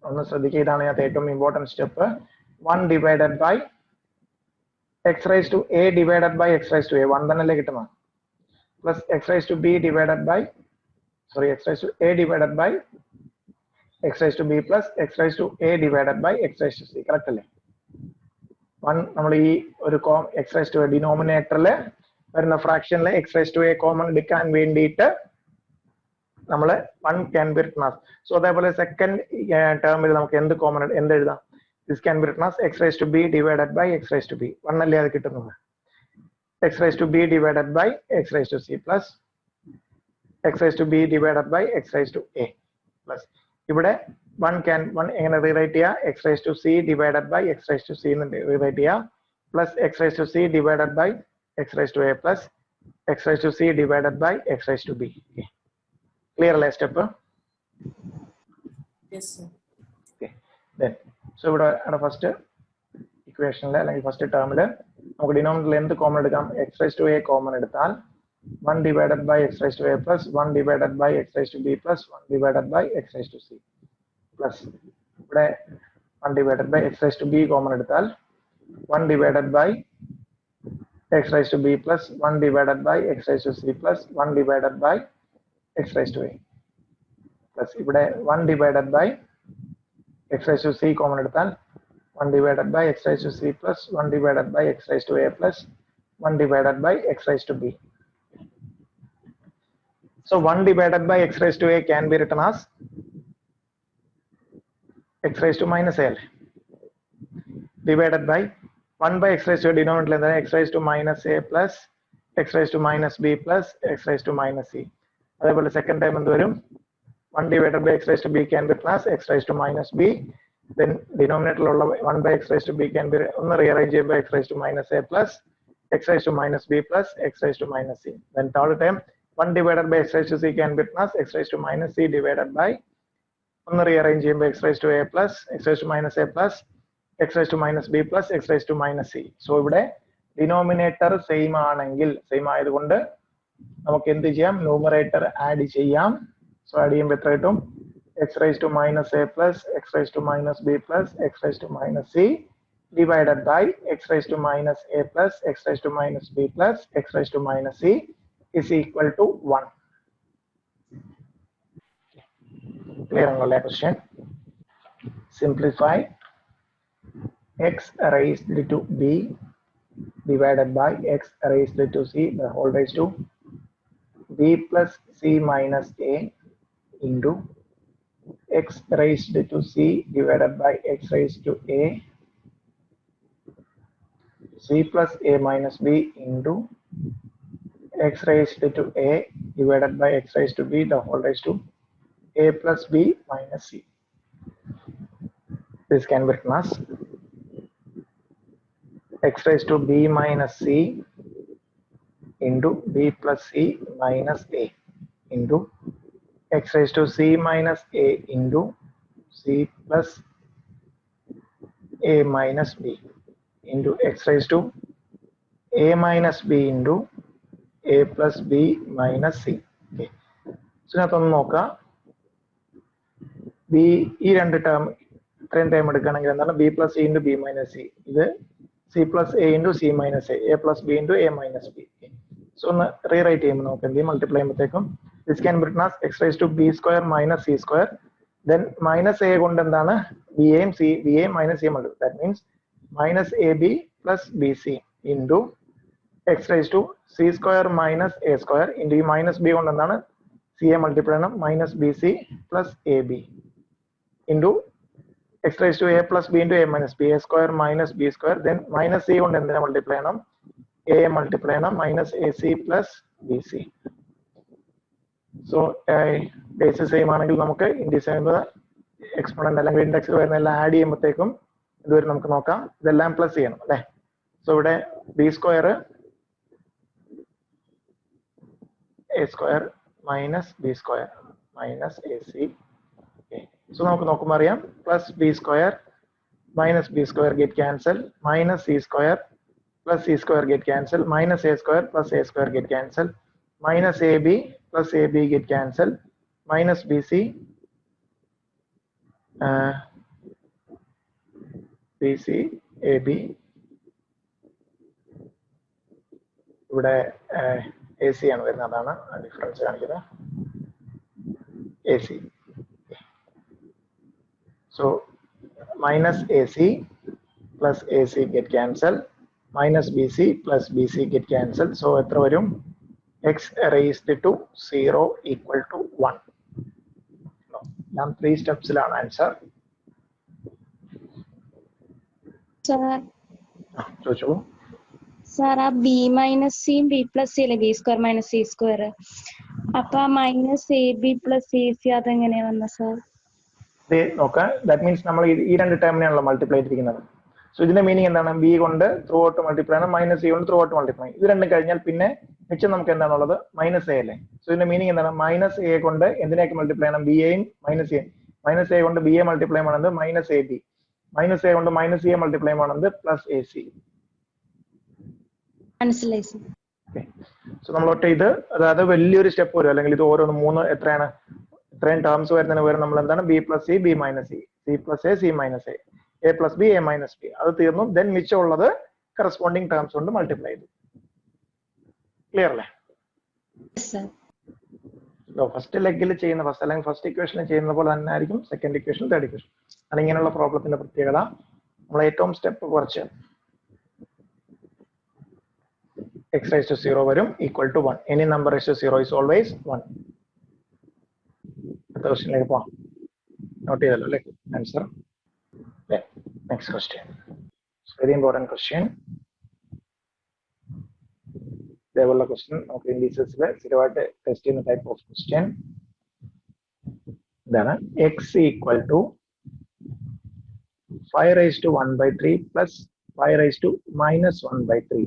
ഒന്ന് ശ്രദ്ധിക്കുക ഇതാണ് ഞാൻ ഏറ്റവും important step 1 divided by x raised to a divided by x raised to a 1 തന്നെയല്ലേ കിട്ടുന്നത് plus x raised to b divided by x raised to a divided by x raised to b plus x raised to a divided by x raised to c. Correct അല്ലേ 1 നമ്മൾ ഈ ഒരു x raised to a ഡിനോമിനേറ്ററിൽ വരുന്ന ഫ്രാക്ഷനിൽ x raised to a common എടുക്കാൻ വേണ്ടിയിട്ട് നമ്മൾ 1 can be written as. So അതേപോലെ സെക്കൻഡ് ടേമിൽ നമുക്ക് എന്ത് കോമൺ എന്ത് എഴുതാം this can be written as x raised to b divided by x raised to b 1 അല്ലേ അത് കിട്ടുന്നത് x raised to b divided by x raised to c plus x raised to b divided by x raised to a plus ഇവിടെ 1 എങ്ങനെ rewrite ചെയ്യാം x raised to c divided by x raised to c എന്ന് rewrite ചെയ്യാം plus x raised to c divided by x raised to a plus x raised to c divided by x raised to b. Okay. Clear അല്ലേ step? Yes, sir. Okay. Then so ഇവിടെ first ഇക്വേഷനിൽ അല്ലെങ്കിൽ first ടേമിൽ നമുക്ക് ഡിനോമിനേറ്ററിൽ എന്ത് common എടുക്കാം? x raised to a common എടുത്താൽ 1 divided by x raised to a plus 1 divided by x raised to b plus 1 divided by x raised to c plus ഇവിടെ 1 divided by x raised to b common എടുത്താൽ 1 divided by x raised to b plus 1 divided by x raised to c plus 1 divided by x raised to a plus ഇവിടെ 1 divided by x raised to c common എടുത്താൽ 1 divided by x raised to c plus 1 divided by x raised to a plus 1 divided by x raised to b. So 1 divided by x raised to a can be written as x raised to minus a divided by 1 by x raised to a denominator x raised to minus a plus x raised to minus b plus x raised to minus c. അതേപോലെ second time എന്ത് വരും? 1 divided by x raised to b can be written as x raised to minus b. Then denominator ഉള്ള 1 by x raised to b can be ഒന്ന് rearrange ചെയ്യുമ്പോൾ x raised to minus a plus x raised to minus b plus x raised to minus c. Then third time 1 divided by x raised to c can be written as x raised to minus c divided by ഒന്ന് rearrange ചെയ്യുമ്പോൾ x raised to a plus x raised to minus a plus x raised to minus b plus x raised to minus c. So ഇവിടെ denominator same ആണെങ്കിൽ same ആയതുകൊണ്ട് നമുക്ക് എന്ത് ചെയ്യാം? Numerator add ചെയ്യാം. So add ചെയ്യുമ്പോൾ എത്ര കിട്ടും? x raised to minus a plus x raised to minus b plus x raised to minus c divided by x raised to minus a plus x raised to minus b plus x raised to minus c is equal to 1. Clear another question? Simplify x raised to b divided by x raised to c the whole raised to b plus c minus a into x raised to c divided by x raised to a c plus a minus b into x raised to a divided by x raised to b the whole raised to a plus b minus c. This can be written as x raised to b minus c into b plus c minus a into x raised to c minus a into c plus a minus b into x raised to a minus b into a plus b minus c. Okay. So ഇതിനകത്തൊന്ന് നോക്കാം. b ഈ രണ്ട് term ഇത്രയും time എടുക്കുകയാണെങ്കിൽ എന്താണ്? b plus c into b minus c. ഇത് c plus a into c minus a plus b into a minus b. Okay. So ഒന്ന് rewrite ചെയ്യുമ്പോൾ നമുക്ക് എന്ത് ചെയ്യും? മൾട്ടിപ്ലൈ ചെയ്യുമ്പോഴത്തേക്കും this can be written as x raised to b square minus c square. Then minus a കൊണ്ട് എന്താണ്? b a minus c multiply. That means minus ab plus bc into x raised to c square minus a square into ഈ minus b കൊണ്ട് എന്താണ്? ca multiply ചെയ്യണം minus bc plus ab into x raised to a plus b into a minus b a square minus b square. Then minus c കൊണ്ട് എന്തിനെ multiply ചെയ്യണം? a multiply ചെയ്യണം minus ac plus bc. So basis same ആണെങ്കിൽ നമുക്ക് ഇൻഡിസൈബിൾ exponent അല്ലെങ്കിൽ ഇൻഡെക്സിൽ വരുന്ന എല്ലാം add ചെയ്യുമ്പോഴത്തേക്കും ഇതുവരെ നമുക്ക് നോക്കാം. ഇതെല്ലാം പ്ലസ് ചെയ്യണം അല്ലേ? സോ ഇവിടെ B square A square minus b square minus A C. So നമുക്ക് നോക്കുമ്പോൾ അറിയാം plus B square minus b square get cancelled, minus c square plus c square get cancelled, minus a square plus a square get cancelled, minus ab plus ab get cancelled, minus bc bc ab ഇവിടെ A C ആണ് വരുന്നത്, അതാണ് difference കാണിക്കുന്നത് A C. So minus AC plus AC get cancelled, minus BC plus BC get cancelled. So എത്ര വരും? x raised to 0 equal to 1. ഞാൻ 3 സ്റ്റെപ്സിലാണ് answer. ചോദിച്ചോളൂ സാർ. ആ ബി മൈനസ് സിയും ബി പ്ലസ് സി അല്ലേ? B square minus c square. അപ്പൊ minus a b plus a c അതെങ്ങനെയാ വന്ന സാർ? നോക്കാം. ദാറ്റ് മീൻസ് നമ്മൾ ഈ രണ്ട് ടേമിനെയാണല്ലോ മൾട്ടിപ്ലൈ ചെയ്തിരിക്കുന്നത്. സോ ഇതിന്റെ മീനിങ് എന്താണ്? ബി കൊണ്ട് ത്രൂ ഔട്ട് മൾട്ടിപ്ലൈ ആണ്, മൈനസ് സി കൊണ്ട് ത്രൂ ഔട്ട് മൾട്ടിപ്ലൈ. ഇത് രണ്ടും കഴിഞ്ഞാൽ പിന്നെ മിച്ചം നമുക്ക് എന്താണുള്ളത്? മൈനസ് എ അല്ലേ. സോ ഇതിന്റെ മീനിങ് എന്താണ്? മൈനസ് എ കൊണ്ട് എന്തിനൊക്കെ മൾട്ടിപ്ലൈ ആണ്? ബി എയും മൈനസ് എയും. മൈനസ് എ കൊണ്ട് ബി എ മൾട്ടിപ്ലൈ ആണെന്നത് minus a B. Minus A കൊണ്ട് മൈനസ് സി എ മൾട്ടിപ്ലൈ ആണെന്നത് പ്ലസ് എ സി. മനസ്സിലായി സർ. സോ നമ്മളൊട്ട് ഇത് അതായത് വലിയൊരു സ്റ്റെപ്പ് വരും, അല്ലെങ്കിൽ ഇത് ഓരോന്ന് 3 എത്രയാണ്? ഇത്രയും ടേംസ് വരുന്നതിന് വരെ നമ്മൾ എന്താണ്? B plus C, B minus C, C plus a, C minus A plus B, A minus B. അത് തീർന്നു. ദെൻ മിച്ചമുള്ളത് കറസ്പോണ്ടിങ് ടേംസ് കൊണ്ട് മൾട്ടിപ്ലൈ ചെയ്തു. ക്ലിയർ അല്ലേ? ഫസ്റ്റ് ലെഗിൽ ചെയ്യുന്ന അല്ലെങ്കിൽ ഫസ്റ്റ് ഇക്വേഷനിൽ ചെയ്യുന്ന പോലെ തന്നെ ആയിരിക്കും സെക്കൻഡ് ഇക്വേഷൻ, തേർഡ് ഇക്വേഷൻ. ആണ് ഇങ്ങനെയുള്ള പ്രോബ്ലത്തിന്റെ പ്രത്യേകത. നമ്മൾ ഏറ്റവും സ്റ്റെപ്പ് കുറച്ച് x raised to 0 വരും equal to 1. Any number raised to 0 is always 1. അടുത്ത ക്വസ്റ്റ്യനിലേക്ക് പോവാം. നോട്ട് ചെയ്തല്ലോ അല്ലേ answer? Next question, very important question. ഇതേപോലുള്ള ക്വസ്റ്റ്യൻ നമുക്ക് ഇൻഡീസസിൽ സ്ഥിരമായിട്ട് ടെസ്റ്റ് ചെയ്യുന്ന ടൈപ്പ് ഓഫ് ക്വസ്റ്റ്യൻ ഇതാണ്. x equal to 5 raised to 1 by 3 plus 5 raised to minus 1 by 3.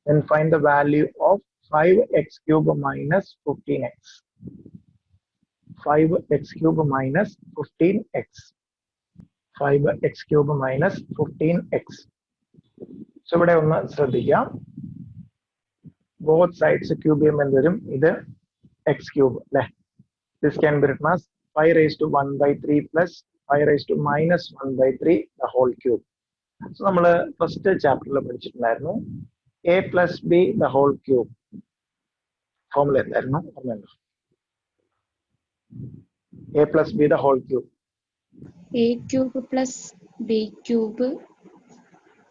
Then find the value of 5x cube minus 15x. 5x cube minus 15x. 5x cube minus 15x. So ഇവിടെ ഒന്ന് ശ്രദ്ധിക്കാം. Both sides cube ചെയ്യുമ്പോൾ വരും ഇത് x cube അല്ലേ. This can be written as 5 raised to 1 by 3 plus 5 raised to minus 1 by 3 the whole cube. So നമ്മൾ first ചാപ്റ്ററിൽ പഠിച്ചിട്ടുണ്ടായിരുന്നു a plus b the whole cube. Formula എന്തായിരുന്നു ഓർമ്മയുണ്ടോ? a plus b the whole cube. a cube plus b cube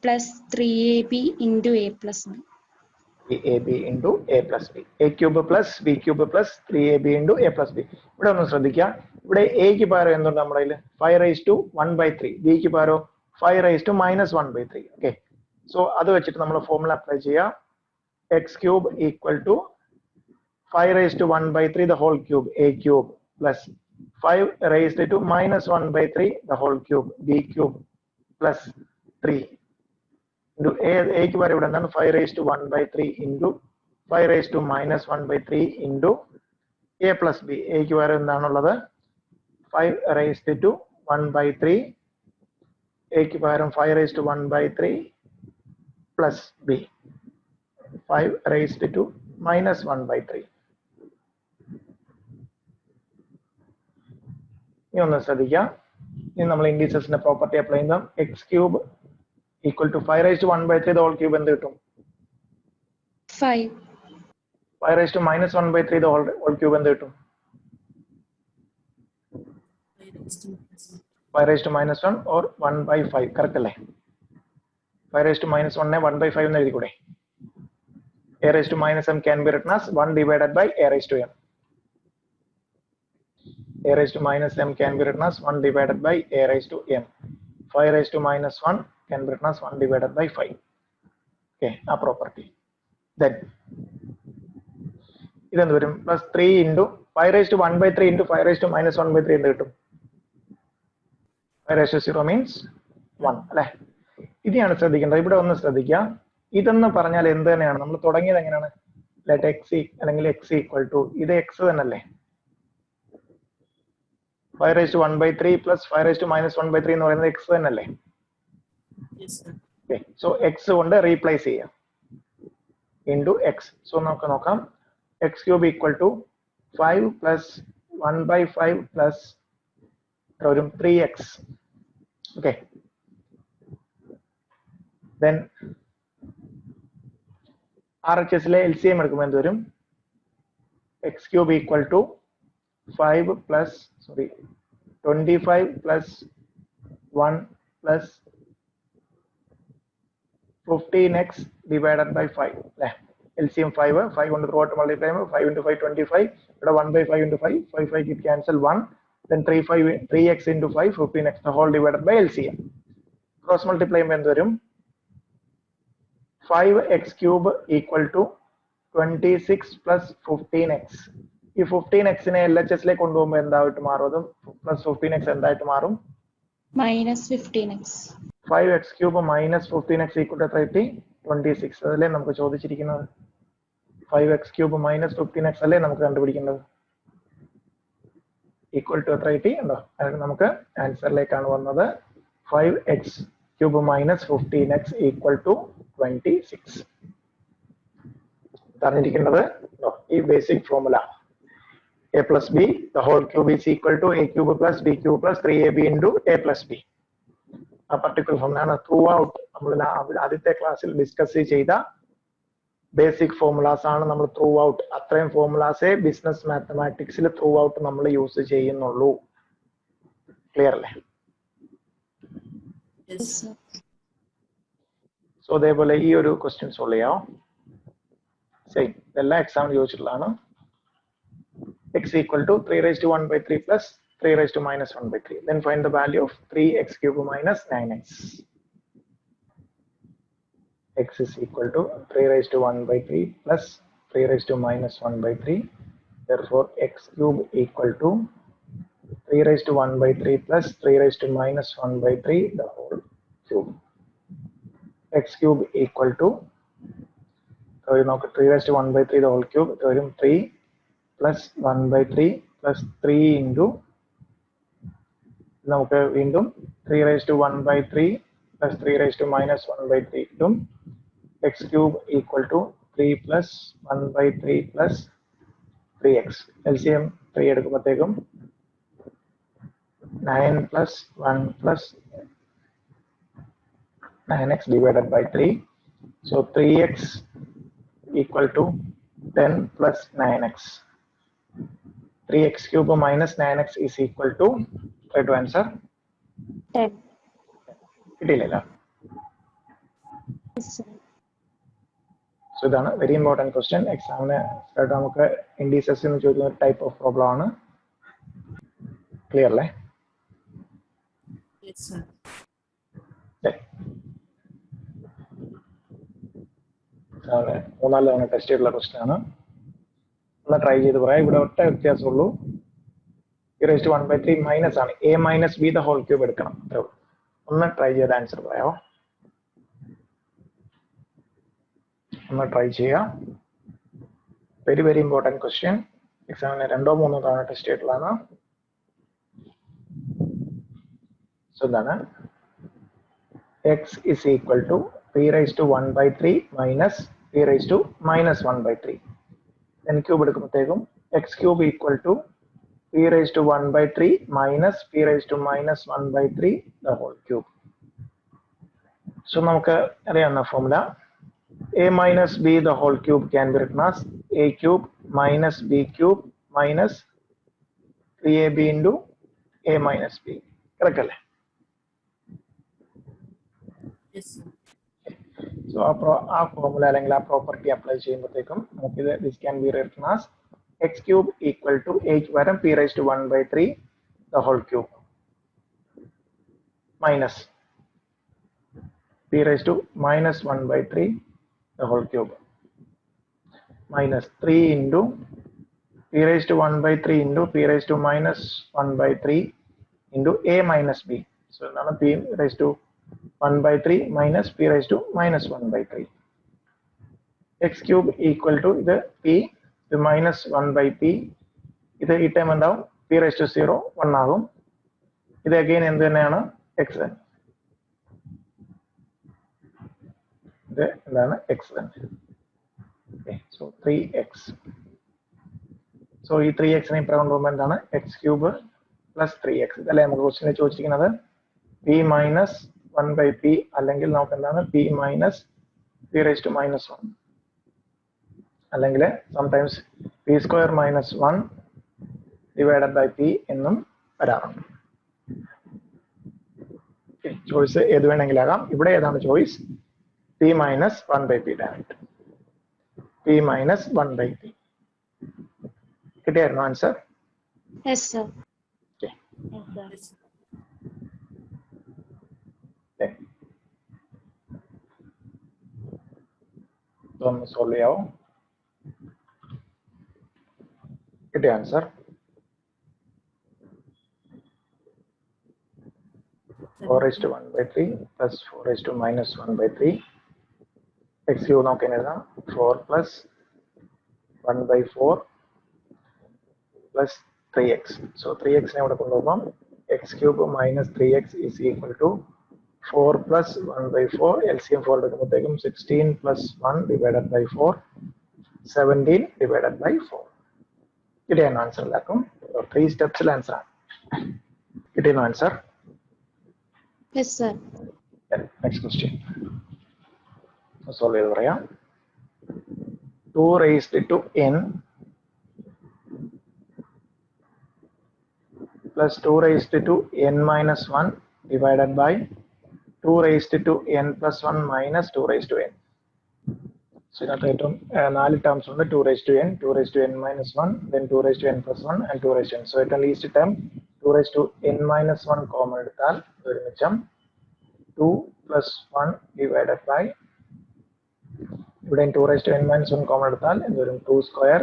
plus 3ab into a plus b. ab into a plus b. a cube plus b cube plus 3ab into a plus b. ഇവിടെ ഒന്ന് ശ്രദ്ധിക്കുക. ഇവിടെ a ക്ക് പകരം എന്തുണ്ട് നമ്മുടെ കയ്യിൽ? 5 raised to 1 by 3. b ക്ക് പകരം 5 raised to minus 1 by 3. Okay, so അത് വെച്ചിട്ട് നമ്മൾ ഫോർമുല അപ്ലൈ ചെയ്യാം. x cube equal to 5 raised to 1 by 3 the whole cube a cube plus 5 raised to minus 1 by 3 the whole cube b cube plus 3 into a ക്ക് പകരം ഇവിടെ എന്താണ്? 5 raised to 1 by 3 into 5 raised to minus 1 by 3 into a plus b. a ക്ക് പകരം എന്താണുള്ളത്? 5 raised to 1 by 3. a ക്ക് പകരം 5 raised to 1 by 3 plus b. 5 raised to minus 1 by 3. ഇനി ഒന്ന് ശ്രദ്ധിക്കാം. ഇനി നമ്മൾ ഇൻഡീസസിന്റെ പ്രോപ്പർട്ടി അപ്ലൈ ചെയ്യുമ്പോൾ x cube equal to 5 raised to 1 by 3 the whole cube എന്ത് കിട്ടും? 5. 5 raised to minus 1 by 3 the whole cube എന്ത് കിട്ടും? 5 raised to minus 1 or 1 by 5. Correct അല്ലേ? 5 raised to minus 1 1 by 5 എന്ന് എഴുതിക്കൂടെ? a raised to minus m can be written as 1 divided by a raised to m. a raised to minus m can be written as 1 divided by a raised to m. 5 raised to minus 1 can be written as 1 divided by 5. Okay, a property. Then ഇതെന്ത് വരും? plus 3 into 5 raised to 1 by 3 into 5 raised to minus 1 by 3 എന്ത് കിട്ടും? 5 raised to 0 means 1 അല്ലേ? ഇതാണ് ശ്രദ്ധിക്കേണ്ടത്. ഇവിടെ ഒന്ന് ശ്രദ്ധിക്കുക. ഇതെന്ന് പറഞ്ഞാൽ എന്ത് തന്നെയാണ്? നമ്മൾ തുടങ്ങിയത് എങ്ങനെയാണ്? ലെറ്റ് എക്സ് അല്ലെങ്കിൽ എക്സ് ഈക്വൽ ടു ഇത് എക്സ് തന്നെയല്ലേ? 5 raised to 1 by 3 plus 5 raised to minus 1 by 3 എന്ന് പറയുന്നത് എക്സ് തന്നെയല്ലേ? ഓക്കെ, സോ എക്സ് കൊണ്ട് റീപ്ലേസ് ചെയ്യാം ഇൻറ്റു എക്സ്. സോ നമുക്ക് നോക്കാം. X cube equal to 5 plus 1 by 5 plus ഒരു 3x. ഓക്കെ, ദെൻ RHSലെ LCM എടുക്കുമ്പോൾ എന്ത് വരും? X cube equal to 5 plus 25 plus 1 plus 15x divided by 5 അല്ലേ? LCM 5 കൊണ്ട് ത്രൂ ഔട്ട് മൾട്ടിപ്ലൈ ചെയ്യുമ്പോൾ 5 into 5 25. ഇവിടെ 1 by 5 into 5 5 it cancel 1. Then 3x into 5 15x the whole divided by LCM. Cross multiply ചെയ്യുമ്പോൾ എന്ത് വരും? 5x cube equal to 26 plus 15x. ഈ 15x-നെ LHS-ലേക്ക് കൊണ്ടുപോകുമ്പോൾ എന്തായിട്ട് മാറും? അത് പ്ലസ് 15x എന്തായിട്ട് മാറും? minus 15x. 5x cube minus 15x equal to 26. അതല്ലേ നമുക്ക് ചോദിച്ചിരിക്കുന്നത്. 5x cube minus 15x അല്ലേ നമുക്ക് കണ്ടുപിടിക്കേണ്ടത്. ഈക്വൽ ടു എത്ര കിട്ടി ഉണ്ടോ? അതായത് നമുക്ക് ആൻസറിലേക്കാണ് വന്നത്. 5x cube minus 15x equal to 26. അറിഞ്ഞിരിക്കേണ്ടത് ഈ basic formula. a plus b the whole cube is equal to a cube plus b cube plus 3ab into a plus b. ആ പർട്ടിക്കുലർ ഫോർമുല ത്രൂ ഔട്ട് നമ്മൾ ആദ്യത്തെ ക്ലാസ്സിൽ discuss ചെയ്ത basic formulas ആണ് നമ്മൾ through out. അത്രയും ഫോർമുലാസേ business മാത്തമാറ്റിക്സിൽ through out നമ്മൾ use ചെയ്യുന്നുള്ളൂ. ക്ലിയർ അല്ലേ? Yes. സോ അതേപോലെ ഈ ഒരു ക്വസ്റ്റ്യൻ സോൾവ് ചെയ്യാം. സെയിം ഇതെല്ലാം എക്സാമിന് ചോദിച്ചിട്ടുള്ളതാണ്. x equal to 3 raised to 1 by 3 plus 3 raised to minus 1 by 3. Then find the value of 3x cube minus 9x. X is equal to 3 raised to 1 by 3 plus 3 raised to minus 1 by 3. Therefore, x cube equal to 3 raised to 1 by 3 plus 3 raised to minus 1 by 3 the whole cube. X cube equal to 3 raised to 1 by 3 the whole cube. 3 plus 1 by 3 plus 3 into നമുക്ക് വീണ്ടും 3 raised to 1 by 3 plus 3 raised to minus 1 by 3 ഇതും x cube equal to 3 plus 1 by 3 plus 3x. LCM 3 എടുക്കുമ്പോഴത്തേക്കും 9 plus 1 plus 9x divided by 3. So 3x equal to 10 plus 9x. 3x cube minus 9x is equal to, try to answer 10. കിട്ടിയില്ല. Yes, sir. So ഇതാണ് very important question. എക്സാമിന് നമുക്ക് indices എന്ന് ചോദിക്കുന്ന ഒരു type of problem ആണ്. Clear അല്ലേ? Yes, sir. മൂന്നാല് തവണ ടെസ്റ്റ് ചെയ്തിട്ടുള്ള ക്വസ്റ്റ്യൻ ആണ്. ഒന്ന് ട്രൈ ചെയ്ത് പറയാം. ഇവിടെ ഒറ്റ വ്യത്യാസമുള്ളൂ. e⁻³ മൈനസ് ആണ്. a minus b the whole cube എടുക്കണം. അത്രേ ഉള്ളൂ. ഒന്ന് ട്രൈ ചെയ്ത് ആൻസർ പറയാമോ? ഒന്ന് ട്രൈ ചെയ്യാം. Very very important question. എക്സാമിന് 2-3 തവണ ടെസ്റ്റ് ചെയ്തിട്ടുള്ളതാണ്. സോ എന്താണ് x is equal to p⁻³ minus p⁻³ then cube എടുക്കുമ്പോഴത്തേക്കും x cube equal to p⁻³ minus p⁻³ the whole cube. So നമുക്ക് അറിയാവുന്ന formula a minus b the whole cube can be written as a cube minus b cube minus 3ab into a minus b. Correct അല്ലേ? Yes, sir. So ആ formula അല്ലെങ്കിൽ ആ property apply ചെയ്യുമ്പോഴത്തേക്കും നമുക്കിത് this can be written as x cube equal to a പകരം p⁻³ the whole cube minus p⁻⁻³ the whole cube minus 3 into p⁻³ into p⁻⁻³ into a minus b. So എന്താണ് p⁻⁻³ minus p⁻⁻⁻⁻3. x cube equal to ഇത് p ഇത് minus 1 by p. ഇത് ഈ time എന്താവും? p⁻�0 1 ആകും. ഇത് again എന്ത് തന്നെയാണ്? x തന്നെ. ഇത് എന്താണ്? x തന്നെ. So 3x. സോ ഈ 3x നെ ഇപ്പുറം കൊണ്ടുപോകുമ്പോൾ എന്താണ്? x cube plus 3x. ഇതല്ലേ നമുക്ക് ക്വസ്റ്റ്യനിൽ ചോദിച്ചിരിക്കുന്നത്. p മൈനസ് 1 by p അല്ലെങ്കിൽ നമുക്ക് എന്താണ്? p മൈനസ് p⁻⁻1 അല്ലെങ്കിൽ sometimes p² minus 1 divided by p എന്നും വരാറുണ്ട്. ചോയ്സ് ഏത് വേണമെങ്കിലാകാം. ഇവിടെ ഏതാണ് choice? p minus 1 by p direct. p minus 1 by p. കിട്ടിയായിരുന്നു answer? Yes, sir. Okay. Yes, sir. Yes, sir. Okay. ഇതൊന്ന് സോൾവ് ചെയ്യാവോ? കിട്ടിയ answer? Sir. Or raised to 1 by 3 plus 4 raised to minus 1 by 3. X cube നോക്കാൻ എഴുതാം 4 plus 1 by 4 plus 3x. So 3x നെ ഇവിടെ കൊണ്ടുപോകാം. X cube minus 3x is equal to 4 plus 1 by 4. LCM 4 എടുക്കുമ്പോഴത്തേക്കും 16 plus 1 divided by 4. 17 divided by 4. കിട്ടിയ answer എല്ലാവർക്കും 3 സ്റ്റെപ്സിൽ answer ആണ്. കിട്ടിയ answer. Yes, sir. Next question. Solve ചെയ്ത് പറയാം. 2 raised to n plus 2 raised to n minus 1 divided by 2 raised to n plus 1 minus 2 raised to n. So ഇതിനകത്ത് ഏറ്റവും 4 terms ഉണ്ട്. 2 raised to n, 2 raised to n minus 1, then 2 raised to n plus 1 and 2 raised to n. So ഏറ്റവും least term 2 raised to n minus 1 common എടുത്താൽ ഒരു മിച്ചം 2 plus 1 divided by ഇവിടെ 2 raised to n minus 1 common എടുത്താൽ എന്ത് വരും 2 square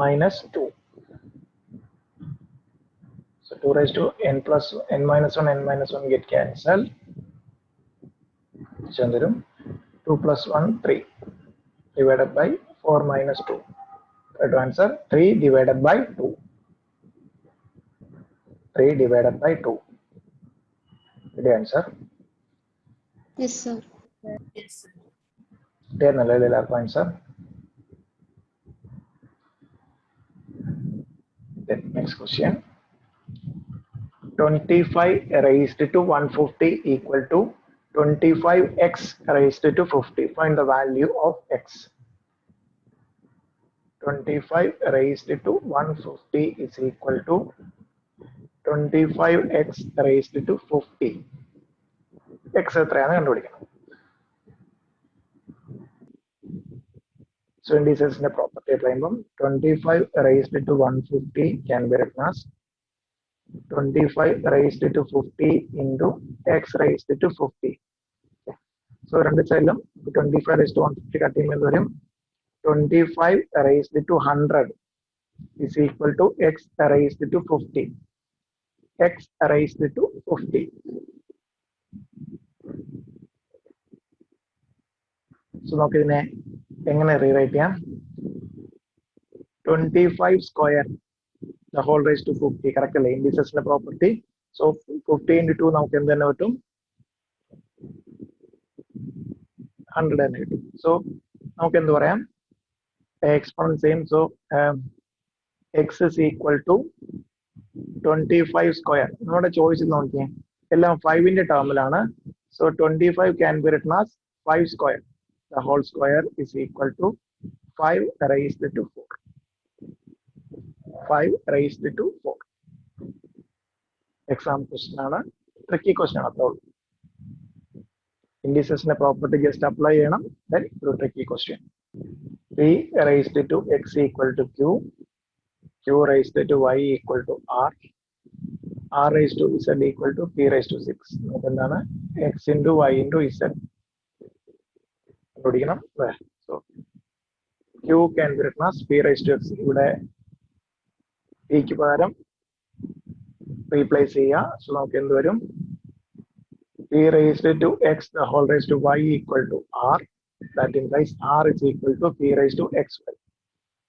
minus 2. So 2 raised to n plus n minus 1 get cancelled. Chandrum 2 plus 1 3 divided by 4 minus 2. Right answer 3 divided by 2. 3 divided by 2. The answer. Yes, sir. Yes, sir. Then the answer. Then next question. 25 raised to 150 equal to 25x raised to 50. Find the value of x. 25 raised to 150 is equal to 25x raised to 50. x എത്രയാണ് കണ്ടുപിടിക്കണം. So indices in the property പറയുമ്പോൾ 25 raised to 150 can be written as 25 raised to 50 into x raised to 50. So രണ്ട് സൈഡിലും 25 raised to 150 cut ചെയ്യുമ്പോൾ വരും 25 raised to 100 is equal to x raised to 50. x raised to 50. So നമുക്ക് ഇതിനെ എങ്ങനെ rewrite ചെയ്യാം? 25 square the whole raised to 50. Correct അല്ലേ? ഇൻഡിസസിന്റെ property. So 50 into 2 നമുക്ക് എന്ത് തന്നെ പറ്റും? 100 തന്നെ കിട്ടും. So നമുക്ക് എന്ത് പറയാം? Exponent same. So x is equal to 25 square. നമ്മുടെ ചോയ്സ് നോക്കിയേ എല്ലാം 5ന്റെ ടേമിലാണ്. So 25 can be written as 5 square. The whole square is equal to 5 raised to 4. 5 raised to 4. Exam question ആണ്. Tricky question ആണ് അത്രേ ഉള്ളൂ. Indicesന്റെ property just apply ചെയ്യണം. Then ഒരു tricky question. P raised to x equal to q. Q raised to y equal to r. R raised to z equal to p raised to 6. നമുക്ക് എന്താണ് x into y into z. കണ്ടുപിടിക്കണം. So q can be written as p raised to x. ഇവിടെ p ക്ക് പകരം replace ചെയ്യുക. So നമുക്ക് എന്ത് വരും? p raised to x the whole raised to y equal to r. That implies r is equal to p raised to xy.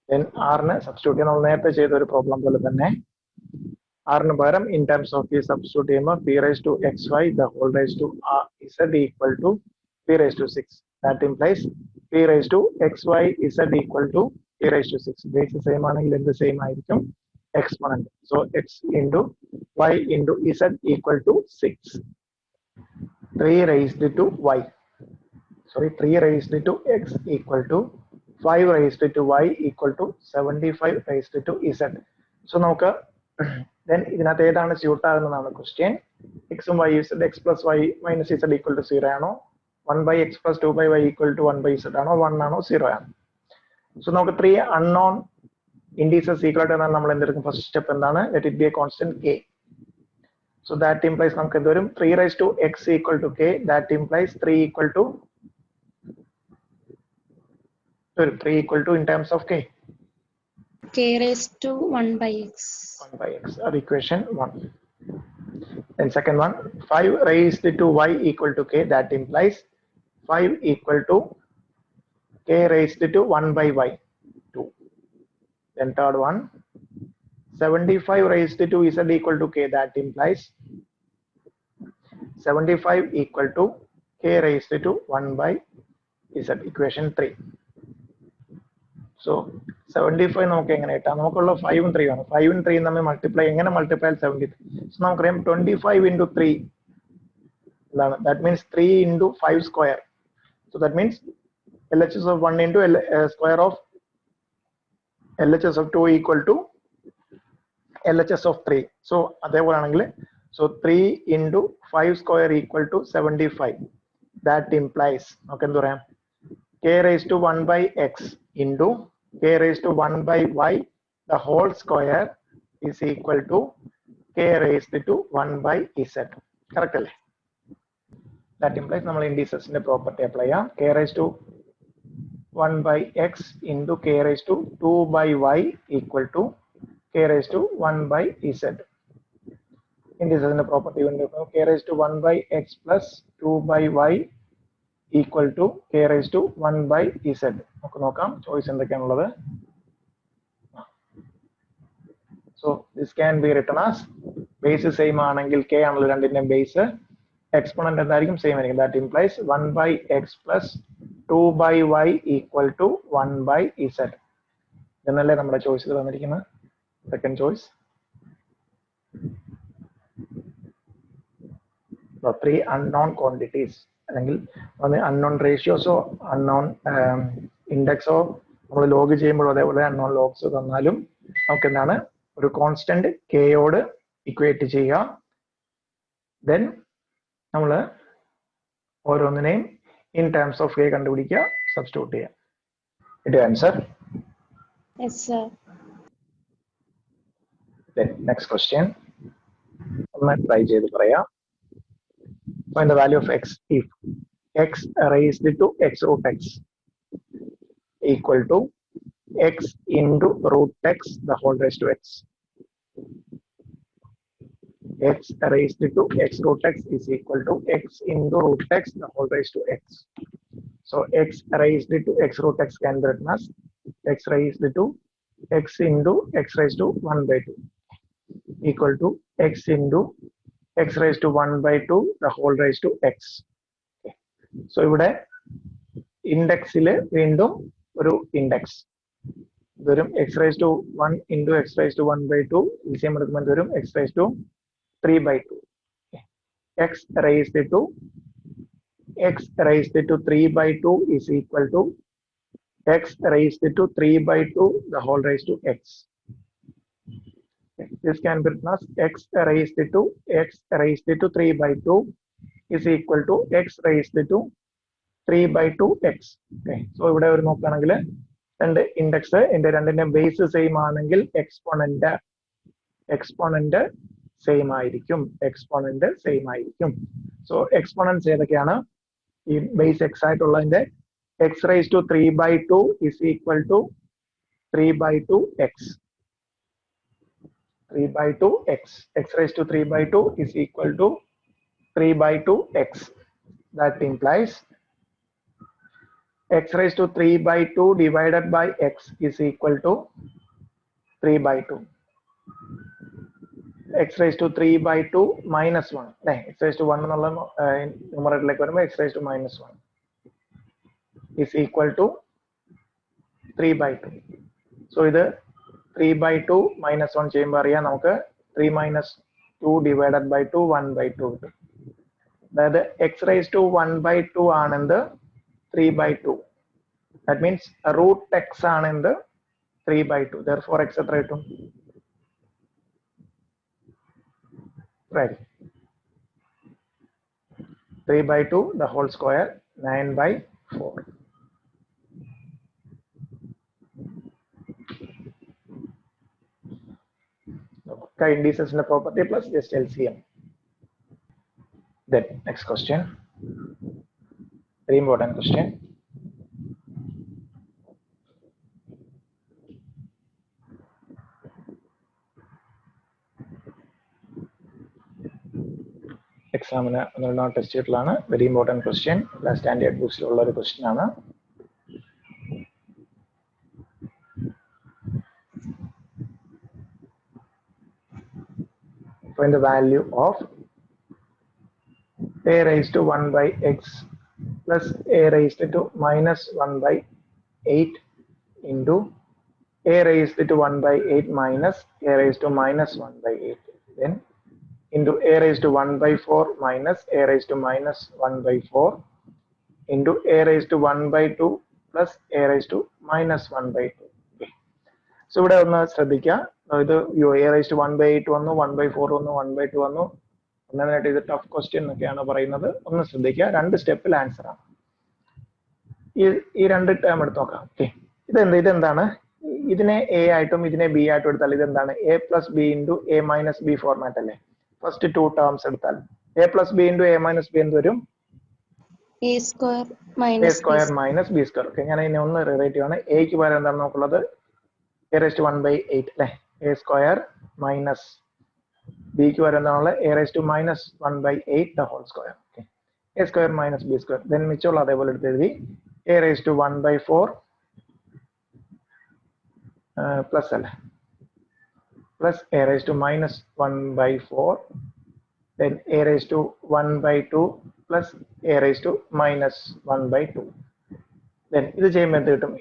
Then r നെ substitute ചെയ്യാൻ നമ്മൾ നേരത്തെ ചെയ്ത ഒരു പ്രോബ്ലം പോലെ തന്നെ r ന് പകരം in terms of p substitute ചെയ്യുമ്പോൾ p raised to xy the whole raised to z equal to p raised to 6. That implies p raised to xy z equal to p raised to 6. Base same ആണെങ്കിൽ എന്ത് same ആയിരിക്കും? Exponent. So x into y into z equal to 6. 3 raised to y. Sorry, 3 raised to x equal to 5 raised to y equal to 75 raised to z. So നമുക്ക് then ഇതിനകത്ത് ഏതാണ് suit ആകുന്നതാണ് question. എക്സും y z x plus y minus z equal to 0 ആണോ? 1 by x plus 2 by y equal to 1 by z ആണോ? 1 ആണോ? 0 ആണോ? So നമുക്ക് 3 unknown indices equal to നമ്മൾ എന്തെടുക്കും? ഫസ്റ്റ് സ്റ്റെപ്പ് എന്താണ്? Let it be a constant k. So that implies നമുക്ക് എന്ത് വരും? 3 raised to x equal to k. That implies 3 equal to 3 equal to in terms of k. K raised to 1 by x. 1 by x. That equation 1. Then second one, 5 raised to y equal to k, that implies 5 equal to k raised to 1 by y, 2. Then third one, 75 raised to z equal to k, that implies 75 equal to k raised to 1 by z, equation 3. So 75 നമുക്ക് എങ്ങനെ കിട്ടാം? നമുക്കുള്ള 5 3 ആണ്. 5 3 നമ്മൾ multiply എങ്ങനെ multiply 73? So നമുക്കറിയാം 25 into 3 എന്താണ്? That means 3 into 5 square. So that means LHS of 1 into square of LHS of 2 equal to LHS of 3. So അതേപോലെയാണെങ്കിൽ so 3 into 5 square equal to 75. That implies നമുക്ക് എന്ത് പറയാം? K raised to 1 by x into k raised to 1 by y, the whole square is equal to k raised to 1 by z. Correct അല്ലേ? That implies നമ്മൾ ഇൻഡിസസിന്റെ property apply ചെയ്യാം. K raised to 1 by x into k raised to 2 by y equal to k raised to 1 by z. ഇൻഡിസസിന്റെ property കണ്ടുപിടിക്കുന്നു. K raised to 1 by x plus 2 by y equal to k raised to 1 by z. നമുക്ക് നോക്കാം choice എന്തൊക്കെയാണുള്ളത്. So this can be written as base same ആണെങ്കിൽ k ആണല്ലോ രണ്ടിന്റെയും base, exponent എന്തായിരിക്കും? Same ആയിരിക്കും. That implies 1 by x plus 2 by y equal to 1 by z. എന്നല്ലേ നമ്മുടെ ചോയ്സിൽ തന്നിരിക്കുന്നത്. Second choice. Three unknown quantities അല്ലെങ്കിൽ അൺനോൺ റേഷ്യോസോ അൺനോൺ ഇൻഡെക്സോ നമ്മൾ ലോഗ് ചെയ്യുമ്പോഴോ അതേപോലെ അൺനോൺ ലോഗ്സ് തന്നാലും നമുക്ക് എന്താണ് ഒരു കോൺസ്റ്റന്റ് കെയോട് ഇക്വേറ്റ് ചെയ്യുക. ദെൻ നമ്മൾ ഓരോന്നിനെയും ഇൻ ടേംസ് ഓഫ് കെ കണ്ടുപിടിക്കുക, സബ്സ്റ്റിറ്റ്യൂട്ട് ചെയ്യുക. It answer. Yes, sir. Then next question. ഒന്ന് ട്രൈ ചെയ്ത് പറയാം. Find the value of x if x raised to x root x equal to x into root x the whole raised to x. X raised to x root x is equal to x into root x the whole raised to x. So x raised to x root x can be written as x raised to x into x raised to 1 by 2 equal to x into x raised to 1 by 2 the whole raised to x. So ഇവിടെ ഇൻഡെക്സിൽ വീണ്ടും ഒരു index വരും. x raised to 1 into x raised to 1 by 2 LCM എടുക്കുമ്പോൾ വരും x raised to 3 by 2. x raised to 3 by 2 is equal to x raised to 3 by 2 the whole raised to x. This can be written as x raised to 3 by 2 is equal to x raised to 3 by 2 x. Okay. So ഇവിടെ ഒരു നോക്കുകയാണെങ്കിൽ രണ്ട് index രണ്ടിന്റെ base same ആണെങ്കിൽ exponent same ആയിരിക്കും. So exponents ഏതൊക്കെയാണ്? ഈ base x ആയിട്ടുള്ളതിന്റെ x raised to 3 by 2 is equal to 3 by 2 x. 3 by 2 x. X raised to 3 by 2 is equal to 3 by 2 x. That implies x raised to 3 by 2 divided by x is equal to 3 by 2. X raised to 3 by 2 minus 1. X raised to 1 എന്നുള്ള ന്യൂമറേറ്ററിലേക്ക് വരുമ്പോൾ x raised to minus 1 is equal to 3 by 2. So ഇത് 3 by 2 minus 1 ചെയ്യുമ്പോൾ അറിയാം നമുക്ക് 3 minus 2 divided by 2 1 by 2 കിട്ടും. അതായത് x raised to 1 by 2 ആണെന്ത് 3 by 2. That means root x ആണെന്ത് 3 by 2. Therefore x എത്ര കിട്ടും? Right. 3 by 2 the whole square 9 by 4. Indices in the property plus just LCM. Then next question, very important question. എക്സാമിന് test ചെയ്തിട്ടുള്ളതാണ്. Very important question. Standard ബുക്സിലുള്ള ഒരു question ആണ്. Find the value of a raised to 1 by x plus a raised to minus 1 by 8 into a raised to 1 by 8 minus a raised to minus 1 by 8. Then into a raised to 1 by 4 minus a raised to minus 1 by 4 into a raised to 1 by 2 plus a raised to minus 1 by 2. Okay. So ഇവിടെ ഒന്ന് ശ്രദ്ധിക്കുക. ഇത് a raised to 1 by 8 വന്നു, 1 by 4 വന്നു, 1 by 2 വന്നു. ഒന്നാമതായിട്ട് ഇത് tough question എന്നൊക്കെയാണ് പറയുന്നത്. ഒന്ന് ശ്രദ്ധിക്കുക. 2 സ്റ്റെപ്പിൽ ആൻസർ ആണ്. ഈ 2 ടേം എടുത്ത് നോക്കാം. ഓക്കെ, ഇതെന്താണ്? ഇതിനെ എ ആയിട്ടും ഇതിനെ ബി ആയിട്ടും എടുത്താൽ ഇതെന്താണ്? A plus b into a minus b format അല്ലേ? ഫസ്റ്റ് 2 ടേംസ് എടുത്താൽ a plus b into a minus b എന്ത് വരും? A square minus b square. Okay, ഞാൻ ഇതിനെ ഒന്ന് റിലേറ്റ് ആണ്. എക്ക് പകരം എന്താണ് നോക്കുള്ളത്? എ റേസ് ടു 1 by 8 അല്ലേ? എ സ്ക്വയർ മൈനസ് ബിക്ക് പകരം എന്താണുള്ളത്? A raise to minus 1 by 8 the whole square. Okay, a square minus b square. Then മിച്ചമുള്ള അതേപോലെ എടുത്ത് എഴുതി. A raise to 1 by 4 plus അല്ലേ? Plus a raise to minus 1 by 4 then a raised to 1 by 2 plus a raised to minus 1 by 2. Then ഇത് ചെയ്യുമ്പോൾ എന്ത് കിട്ടും?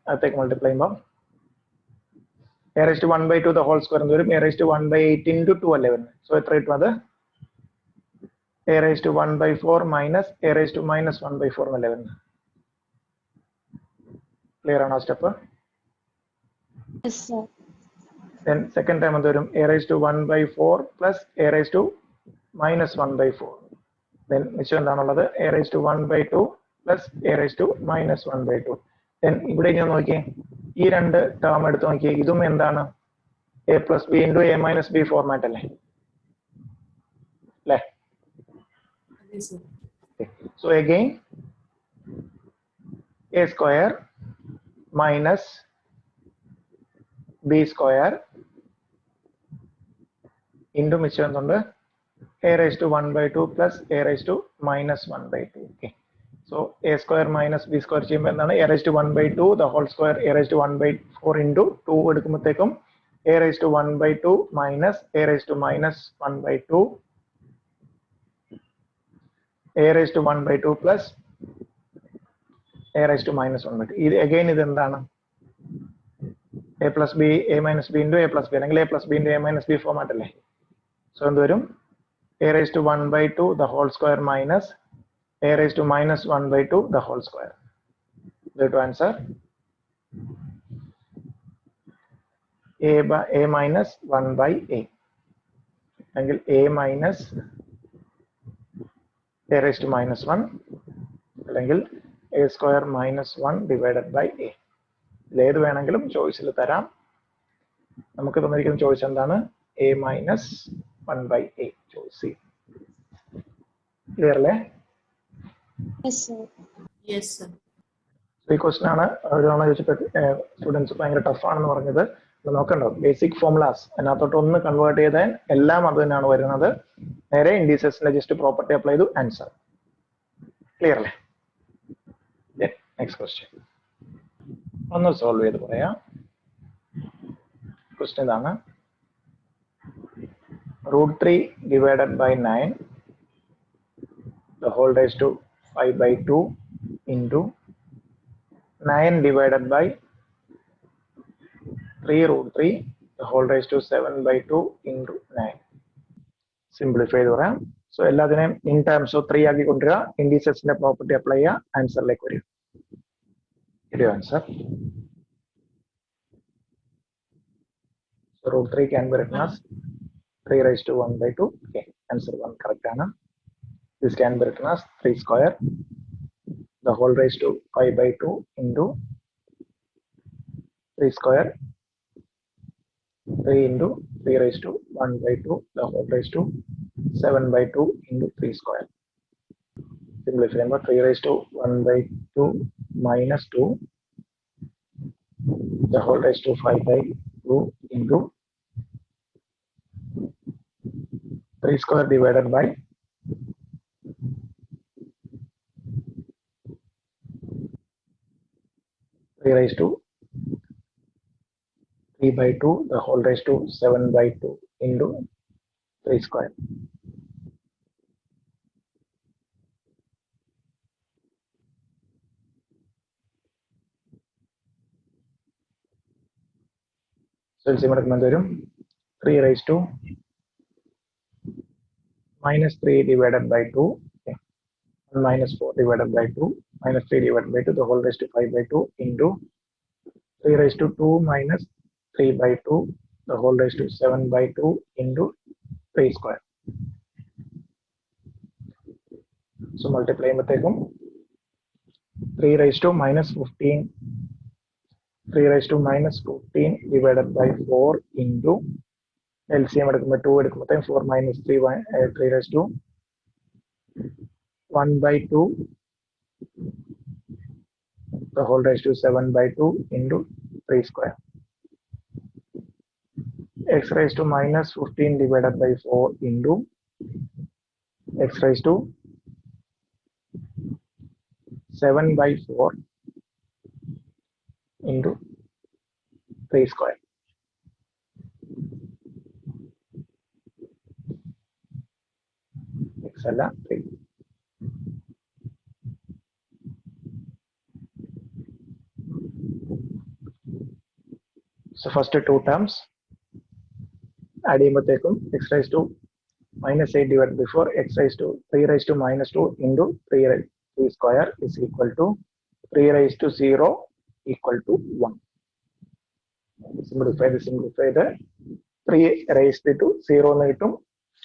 അകത്തേക്ക് മൾട്ടിപ്ലൈ ചെയ്യുമ്പോൾ a raised to 1 by 2 the whole square എന്ന് വരും. a raised to 1 by 8 into 2 അല്ലേ വരുന്നത്? സോ എത്ര കിട്ടും അത്? a raised to 1 by 4 minus a raised to minus 1 by 4 എന്നല്ലേ വരുന്നത്? ക്ലിയർ ആണോ step? Yes, sir. Then second time എന്ത് വരും? a raised to 1 by 4 plus a raised to minus 1 by 4. Then മിച്ചം എന്താണുള്ളത്? a raised to 1 by 2 plus a raised to minus 1 by 2. Then ഇവിടെ ഞാൻ നോക്കിയേ, ഈ 2 ടേം എടുത്ത് നോക്കിയേ, ഇതും എന്താണ്? a plus b into a minus b format അല്ലേ? അല്ലേ? Yes, sir. So again a square minus b square into മിച്ചം എന്തുണ്ട്? a raised to 1 by 2 plus a raised to minus 1 by 2. Okay, so a square minus b square ചെയ്യുമ്പോൾ എന്താണ്? a raised to 1 by 2 the whole square a raised to 1 by 4 into 2 എടുക്കുമ്പോഴത്തേക്കും a raised to 1 by 2 minus a raised to minus 1 by 2 a raised to 1 by 2 plus a raised to minus 1 by 2. ഇത് again ഇത് എന്താണ്? a plus b a minus b into a plus b അല്ലെങ്കിൽ a plus b into a minus b format അല്ലേ? So എന്ത് വരും? a raised to 1 by 2 the whole square minus a raised to minus 1 by 2 the whole square. That answer a minus 1 by a angle a minus a raised to minus 1 അല്ലെങ്കിൽ a square minus 1 divided by a. ഏത് വേണമെങ്കിലും ചോയ്സിൽ തരാം. നമുക്ക് തന്നിരിക്കുന്ന choice എന്താണ്? a minus 1 by a. Choice clear അല്ലേ? Yes, sir. Yes, sir. ഈ ക്വസ്റ്റൻ ആണ് ഒരാളെ ചോദിച്ചിട്ട് സ്റ്റുഡൻസ് ഭയങ്കര ടഫ് ആണെന്ന് പറഞ്ഞത്. നോക്കണ്ടോ? ബേസിക് ഫോർമുലാസ് അതിനകത്തോട്ട് ഒന്ന് കൺവേർട്ട് ചെയ്താൽ എല്ലാം അത് തന്നെയാണ് വരുന്നത്. നേരെ ഇൻഡീസസിന്റെ ജസ്റ്റ് പ്രോപ്പർട്ടി അപ്ലൈ ചെയ്തു, ആൻസർ. ക്ലിയർ അല്ലേ? നെക്സ്റ്റ് ക്വസ്റ്റ്യൻ ഒന്ന് സോൾവ് ചെയ്ത് പറയാം. ക്വസ്റ്റ്യൻ ഇതാണ്. √3 divided by 9 the whole raised to 5 by 2 into 9 divided by 3√3 the whole raised to 7 by 2 into 9. Simplify ചെയ്ത് പറയാം. സോ എല്ലാത്തിനെയും ഇൻ ടേംസ് ഓഫ് 3 ആക്കി കൊണ്ടുവരിക, ഇൻഡീസസിന്റെ പ്രോപ്പർട്ടി അപ്ലൈ ചെയ്യുക, ആൻസറിലേക്ക് വരിക. ഇടിയോ answer? √3 can be written as 3 raised to 1 by 2. Okay, answer 1 correct ആണ്. This can be written as 3 square the whole raised to 5 by 2 into 3 square 3 into 3 raised to 1 by 2 the whole raised to 7 by 2 into 3 square. Simplify ചെയ്യുമ്പോൾ 3 raised to 1 by 2 minus 2 the whole raised to 5 by 2 into 3 square divided by 3 raised to 3 by 2 the whole raised to 7 by 2 into 3 square. So LCM എടുക്കുമ്പോൾ വരും 3 raised to minus 3 divided by 2, okay. Minus 4 divided by 2 minus 3 divided by 2 the whole raised to 5 by 2 into 3 raised to 2 minus 3 by 2 the whole raised to 7 by 2 into 3 square. So multiply ചെയ്യുമ്പോഴത്തേക്കും 3 raised to minus 15 3 raised to minus 15 divided by 4 into LCM എടുക്കുമ്പോൾ 2 എടുക്കുമ്പോഴത്തേക്കും 4 minus 3 3 raised to 1 by 2 the whole raised to 7 by 2 into 3 square. X raised to minus 15 divided by 4 into x raised to 7 by 4 into 3 square. X alla 3. So first two terms add ചെയ്യുമ്പോഴത്തേക്കും x raised to minus 8 divided by 4 x raised to 3 raised to minus 2 into 3 square is equal to 3 raised to 0 equal to 1. Simplify the 3 raised to 0 എന്ന് കിട്ടും.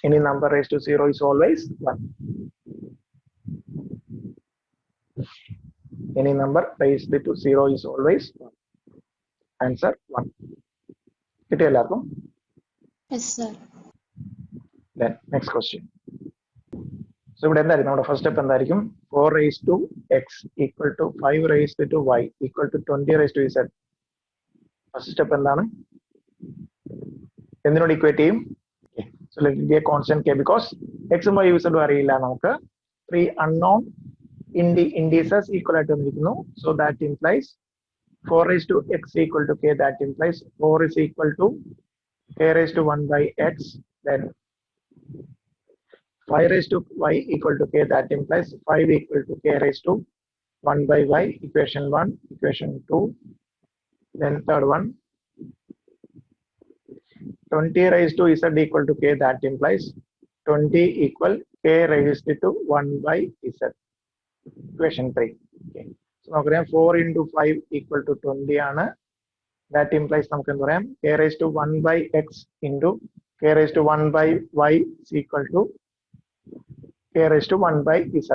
Any number raised to 0 is always 1. Any number raised to 0 is always 1. Answer 1. കിട്ടിയോ എല്ലാവർക്കും? Yes, sir. Then next question. So ഇവിടെ എന്തായിരിക്കും നമ്മുടെ first step എന്തായിരിക്കും? 4 raised to x equal to 5 raised to y equal to 20 raised to z. First step എന്താണ്? എന്തിനോട് equate ചെയ്യും? So let it be a constant k because x ഉം y z അറിയില്ല നമുക്ക്. 3 unknown indices equal ആയിട്ട് വന്നിരിക്കുന്നു. So that implies 4 raised to x equal to k. That implies 4 is equal to k raised to 1 by x. Then 5 raised to y equal to k. That implies 5 equal to k raised to 1 by y. Equation 1, equation 2. Then third one, 20 raised to z equal to k. That implies 20 equal k raised to 1 by z. Equation 3. Okay. So now 4 into 5 equal to 20 ആണ്. That implies നമുക്ക് എന്ത് പറയാം? K raised to 1 by x into k raised to 1 by y is equal to k raised to 1 by z.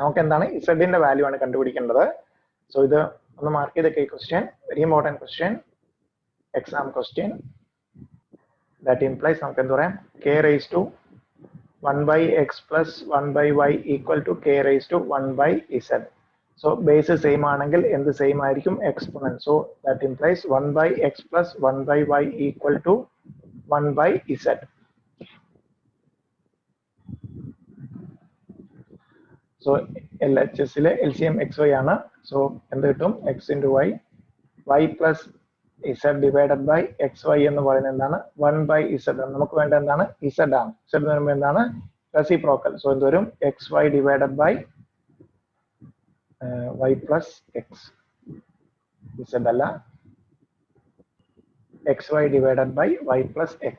നമുക്ക് എന്താണ് z ന്റെ value ആണ് കണ്ടുപിടിക്കേണ്ടത്. So ഇത് ഒന്ന് മാർക്ക് ചെയ്തൊക്കെ question, very important question, exam question. That implies നമുക്ക് എന്ത് പറയാം? k raised to 1 by x plus 1 by y equal to k raised to 1 by z. So base same ആണെങ്കിൽ എന്ത് സെയിം ആയിരിക്കും? Exponent. So that implies 1 by x plus 1 by y equal to 1 by z. So LHSലെ LCM xy ആണ്. So എന്ത് കിട്ടും? x into y, y plus z divided by xy എന്ന് പറയുന്നത് എന്താണ്? 1 by z. നമുക്ക് വേണ്ട എന്താണ്? z ആണ്. z എന്ന് പറയുമ്പോൾ എന്താണ്? റെസിപ്രോക്കൽ. സോ എന്ത് വരും? xy divided by y plus x. z അല്ല, xy divided by y plus x.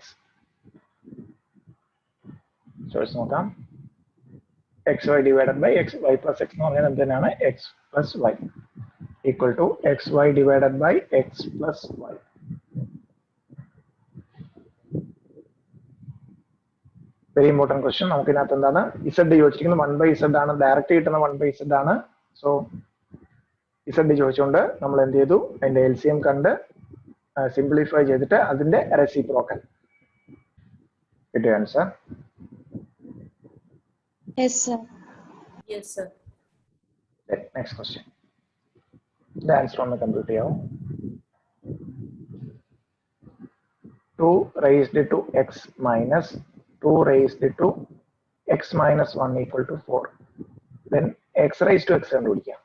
Choice നോക്കാം. xy divided by y plus x എന്ന് പറഞ്ഞാൽ എന്തിനാണ്? x plus y equal to xy divided by x plus y. Very important question. നമുക്ക് ഇതിനകത്ത് എന്താണ്? z ചോദിച്ചിരിക്കുന്നത് 1 by z ആണ്, ഡയറക്റ്റ് കിട്ടുന്ന 1 by z ആണ്. സോ z ചോദിച്ചുകൊണ്ട് നമ്മൾ എന്ത് ചെയ്തു? അതിന്റെ LCM കണ്ട് സിംപ്ലിഫൈ ചെയ്തിട്ട് അതിന്റെ റെസിപ്രോക്കൽ കിട്ടിയ answer. Yes, sir. Yes, sir. Next question. The answer on the computer. 2 raised to x minus 2 raised to x minus 1 equal to 4. Then x raised to x കണ്ടുപിടിക്കാം.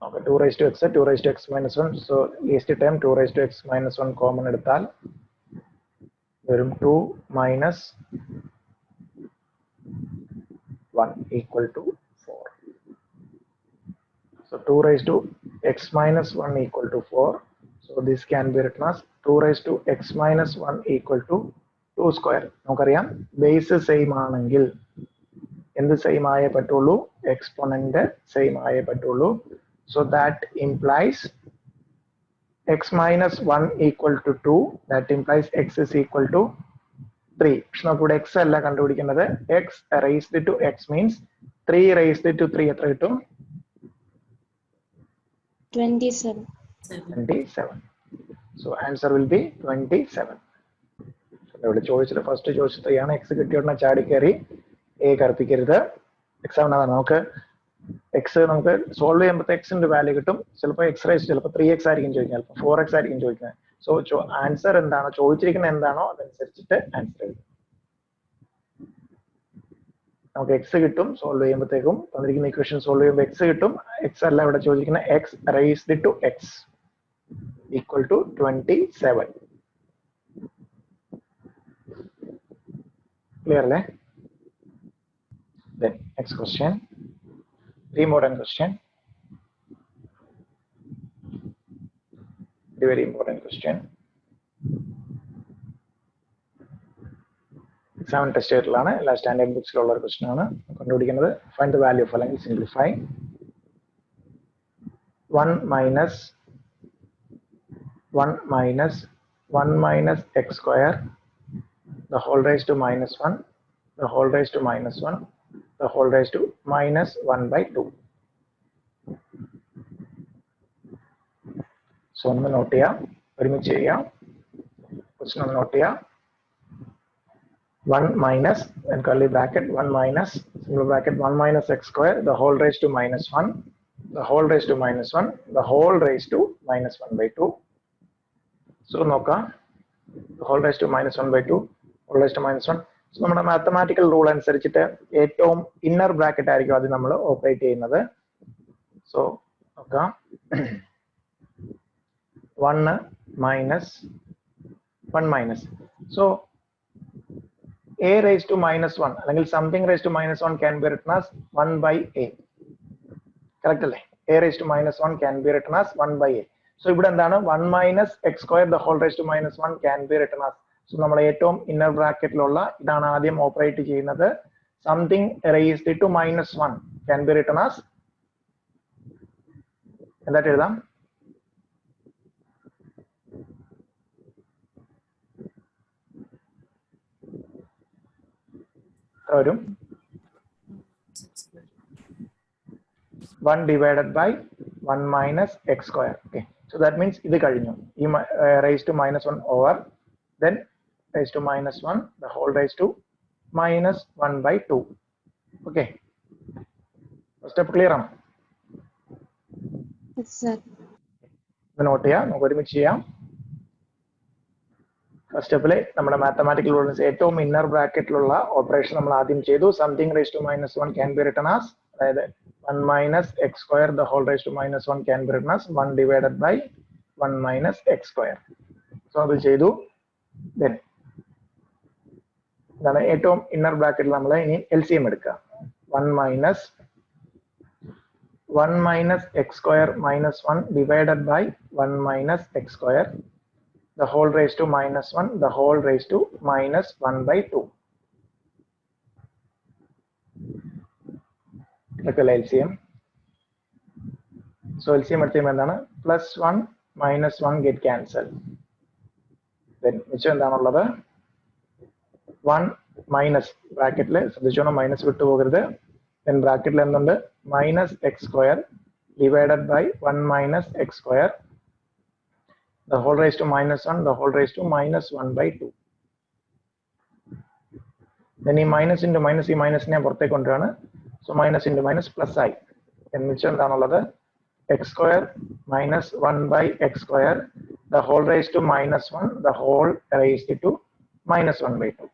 Okay, 2 raised to x, 2 raised to x minus 1. So least term 2 raised to x minus 1 common എടുത്താൽ വരും 2 minus 1 equal to 4. So 2 raised to x minus 1 equal to 4. So this can be written as 2 raised to x minus 1 equal to 2 square. നമുക്കറിയാം base same ആണെങ്കിൽ എന്ത് same ആയേ പറ്റുള്ളൂ, exponent same ആയേ പറ്റുള്ളൂ. So that implies x minus 1 equal to 2. That implies x is equal to 3. പക്ഷെ നമുക്കിവിടെ x അല്ല കണ്ടുപിടിക്കേണ്ടത്. x raised to x means 3 raised to 3 എത്ര കിട്ടും? 27. 27. So answer will be 27. ഇവിടെ ചോദിച്ചത് ഫസ്റ്റ് ചോദിച്ചത് ആണ്. x കിട്ടിയോടനെ ചാടി കയറി a കറുപ്പിക്കരുത്. എക്സാമിന് അതാണ്. നമുക്ക് എക്സ് നമുക്ക് സോൾവ് ചെയ്യുമ്പോൾ എക്സിന്റെ വാല്യൂ കിട്ടും. ചിലപ്പോൾ എക്സ് റൈസ് ചിലപ്പോൾ 3x ആയിരിക്കും ചോദിക്കുന്നത്, ചിലപ്പോൾ 4x ആയിരിക്കും ചോദിക്കുന്നത്. സോ ആൻസർ എന്താണോ ചോദിച്ചിരിക്കുന്നത് എന്താണോ അതനുസരിച്ചിട്ട് ആൻസർ എഴുതും. നമുക്ക് എക്സ് കിട്ടും സോൾവ് ചെയ്യുമ്പോഴത്തേക്കും, തന്നിരിക്കുന്ന ഇക്വേഷൻ സോൾവ് ചെയ്യുമ്പോൾ എക്സ് കിട്ടും. എക്സ് അല്ല ഇവിടെ ചോദിക്കുന്ന x raised to x equal to 27. Clear അല്ലേ? Then next question. Very important question. Very important question. Exam test ആയിട്ടുള്ളതാണ്. എല്ലാ സ്റ്റാൻഡേർഡ് ബുക്സിലുള്ള ഒരു ക്വസ്റ്റൻ ആണ് കണ്ടുപിടിക്കുന്നത്. ഫൈൻഡ് ദ വാല്യൂ ഓഫ് അല്ലെങ്കിൽ simplify 1 minus 1 minus x square the whole raised to minus 1 the whole raised to minus 1 the whole raised to minus 1 by 2. So ഒന്ന് not ചെയ്യാം, ഒരുമിച്ച് ചെയ്യാം. ക്വസ്റ്റൻ ഒന്ന് നോട്ട് ചെയ്യാം. 1 minus and curly bracket 1 minus single bracket 1 minus x square the whole raised to minus 1 the whole raised to minus 1 the whole raised to minus 1 by 2. So നോക്കാം, the whole raised to minus 1 by 2 whole raised to minus 1. So നമ്മുടെ mathematical rule അനുസരിച്ചിട്ട് ഏറ്റവും inner bracket ആയിരിക്കും അത് നമ്മൾ operate ചെയ്യുന്നത്. So നോക്കാം, 1 minus. So a raised to minus 1 അല്ലെങ്കിൽ something raised to minus 1 can be written as 1 by a. Correct അല്ലേ? a raised to minus 1 can be written as 1 by a. So ഇവിടെ എന്താണ് 1 minus x square the whole raised to minus 1 can be written as. So നമ്മൾ ഏറ്റവും inner ബ്രാക്കറ്റിലുള്ള ഇതാണ് ആദ്യം operate ചെയ്യുന്നത്. Something raised to minus 1 can be written as എന്തായിട്ട് എഴുതാം? വരും 1 divided by 1 minus x square. Okay, so that means ഇത് കഴിഞ്ഞു. ഈ raised to minus 1 over then raised to minus 1 the whole raised to minus 1 by 2. Okay, step clear ആണ്? Yes sir. ഇത് note ചെയ്യാം, നമുക്ക് ഒരുമിച്ച് ചെയ്യാം. ഫസ്റ്റ് സ്റ്റെപ്പിൽ നമ്മുടെ മാത്തമാറ്റിക്കൽ റൂൾസ് ഏറ്റവും ഇന്നർ ബ്രാക്കറ്റിലുള്ള ഓപ്പറേഷൻ നമ്മൾ ആദ്യം ചെയ്തു. Something raise to minus 1 can be written as, അതായത് 1 minus x square the whole raise to minus 1 can be written as 1 divided by 1 minus x square. So അത് ചെയ്തു. ദെൻ ഇതാണ് ഏറ്റവും ഇന്നർ ബ്രാക്കറ്റിൽ നമ്മൾ ഇനി LCM എടുക്കുക. 1 minus x square minus 1 divided by 1 minus x square the whole raised to minus 1 the whole raised to minus 1 by 2. LCM. So LCM എടുത്തുമ്പോൾ എന്താണ്? plus 1 minus 1 get cancelled. Then മിച്ചം എന്താണുള്ളത്? 1 minus ബ്രാക്കറ്റിൽ ശ്രദ്ധിച്ചോണം, minus വിട്ടു പോകരുത്. then ബ്രാക്കറ്റിൽ എന്തുണ്ട്? Minus x square divided by 1 minus x square the whole raised to minus 1 the whole raised to minus 1 by 2. then ഈ മൈനസ് ഇൻറ്റു മൈനസ് ഈ മൈനസിനെ പുറത്തേക്ക് കൊണ്ടുവരാണ്. So minus into minus plus ആയി. എന്നിട്ട് എന്താണുള്ളത്? X square minus 1 by x square the whole raised to minus 1 the whole raised to minus 1 by 2.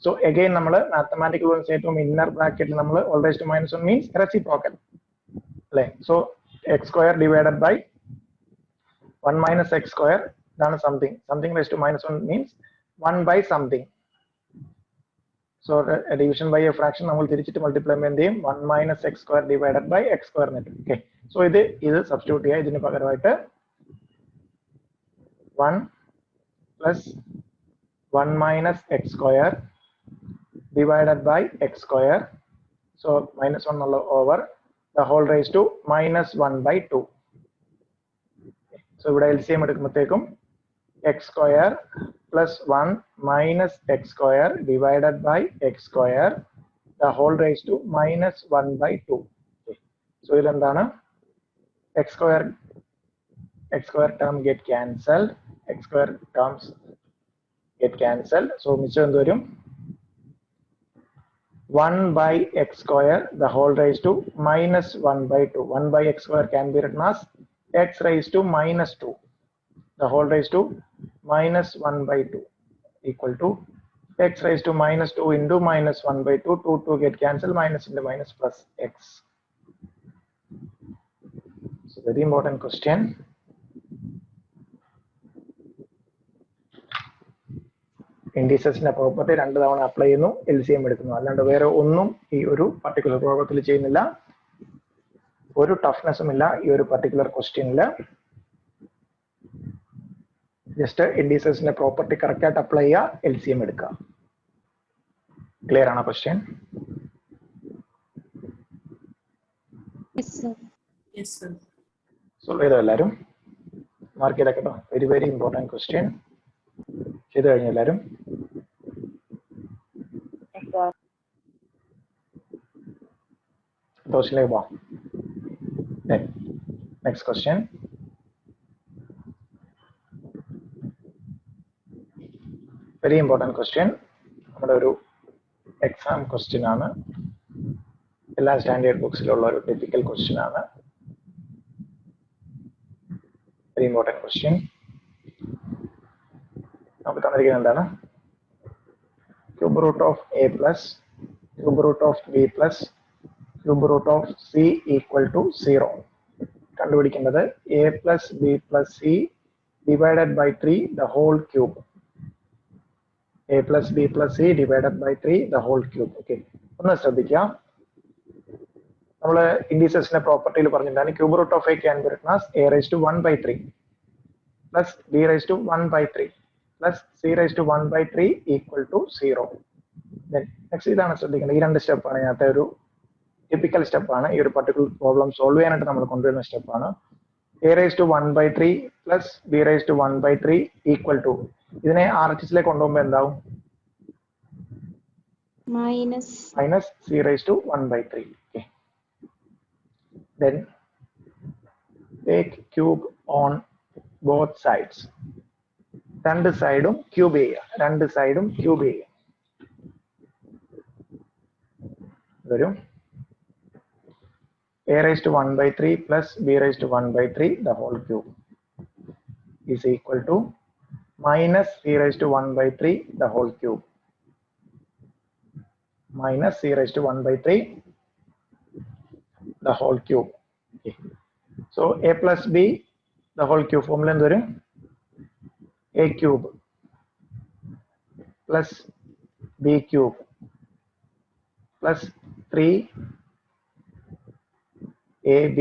So again നമ്മൾ mathematical rules ഏറ്റവും ഇന്നർ ബ്രാക്കറ്റിൽ നമ്മൾ whole raised to minus 1 means reciprocal അല്ലേ? So x square divided by 1 minus x square. Done something. Something raised to minus 1 means 1 by something. So a division by a fraction നമ്മൾ തിരിച്ചിട്ട് multiply ചെയ്യുമ്പോൾ 1 minus x square divided by x square net. Okay. So ഇത് substitute ചെയ്യുക. ഇതിന് പകരമായിട്ട് 1 plus 1 minus x square divided by x square. So minus 1 over the whole raised to minus 1 by 2. So ഇവിടെ LCM എടുക്കുമ്പോഴത്തേക്കും x square plus 1 minus x square divided by x square the whole raised to minus 1 by 2. Okay. So ഇതെന്താണ് x square term get cancelled, x square terms get cancelled. So മിച്ചം എന്ത് വരും 1 by x square the whole raised to minus 1 by 2. 1 by x square can be written as x raised to minus 2 the whole raised to minus 1 by 2 equal to x raised to minus 2 into minus 1 by 2. 2 get cancelled, minus into minus plus x. So very important question. ഇൻഡിസസിന്റെ property 2 തവണ apply ചെയ്യുന്നു, LCM എടുക്കുന്നു. അല്ലാണ്ട് വേറെ ഒന്നും ഈ ഒരു particular പ്രോബ്ലത്തിൽ ചെയ്യുന്നില്ല. ഒരു ടഫ്നെസ്സും ഇല്ല ഈ ഒരു പർട്ടിക്കുലർ ക്വസ്റ്റ്യനിൽ. ജസ്റ്റ് ഇൻഡിസസിന്റെ പ്രോപ്പർട്ടി കറക്റ്റ് ആയിട്ട് അപ്ലൈ ചെയ്യുക, LCM എടുക്കുക. ക്ലിയർ ആണോ ക്വസ്റ്റ്യൻ? Yes, sir. സോൾവ് ചെയ്തോ എല്ലാവരും? മാർക്ക് ചെയ്തേക്ക് കേട്ടോ. Very very important question. ചെയ്തു കഴിഞ്ഞു എല്ലാവരും? ക്വസ്റ്റ്യനിലേക്ക് പോവാം. Next question. Very important question. നമ്മുടെ ഒരു എക്സാം ക്വസ്റ്റ്യൻ ആണ്. എല്ലാ സ്റ്റാൻഡേർഡ് ബുക്സിലുള്ള ഒരു ടിപ്പിക്കൽ ക്വസ്റ്റ്യൻ ആണ്. Very important question. നമുക്ക് തന്നിരിക്കുന്നത് എന്താണ്? Cube root of a plus cube root of b plus cube root of C equal to 0. കണ്ടുപിടിക്കേണ്ടത് a plus b plus c divided by 3 the whole cube. A plus b plus c divided by 3 the whole cube. Okay, ഒന്ന് ശ്രദ്ധിക്കുക. നമ്മൾ ഇൻഡിസസിന്റെ പ്രോപ്പർട്ടിയിൽ പറഞ്ഞിട്ടുണ്ടാണ് cube root of a can be written as a raise to 1 by 3 plus b raise to 1 by 3 plus c raise to 1 by 3 equal to 0. Next ഇതാണ് ശ്രദ്ധിക്കേണ്ടത്. ഈ രണ്ട് സ്റ്റെപ്പാണ് ഇതിനകത്തെ ഒരു ടിപ്പിക്കൽ സ്റ്റെപ്പാണ്. ഈ ഒരു പർട്ടിക്കുലർ പ്രോബ്ലം സോൾവ് ചെയ്യാനായിട്ട് നമ്മൾ കൊണ്ടുവരുന്ന സ്റ്റെപ്പാണ്. A raise to 1 by 3 plus b raise to 1 by 3 equal to, ഇതിനെ RHSലേക്ക് കൊണ്ടുപോകുമ്പോൾ എന്താവും? Minus c raise to 1 by 3. Okay. Then take cube on both sides. രണ്ട് സൈഡും ക്യൂബ് ചെയ്യുക. രണ്ട് സൈഡും ക്യൂബ് ചെയ്യുക. വരും a raised to 1 by 3 plus b raised to 1 by 3 the whole cube is equal to minus c raised to 1 by 3 the whole cube minus c raised to 1 by 3 the whole cube. Okay. So a plus b the whole cube formula എന്ത് വരും? a cube plus b cube plus 3 ab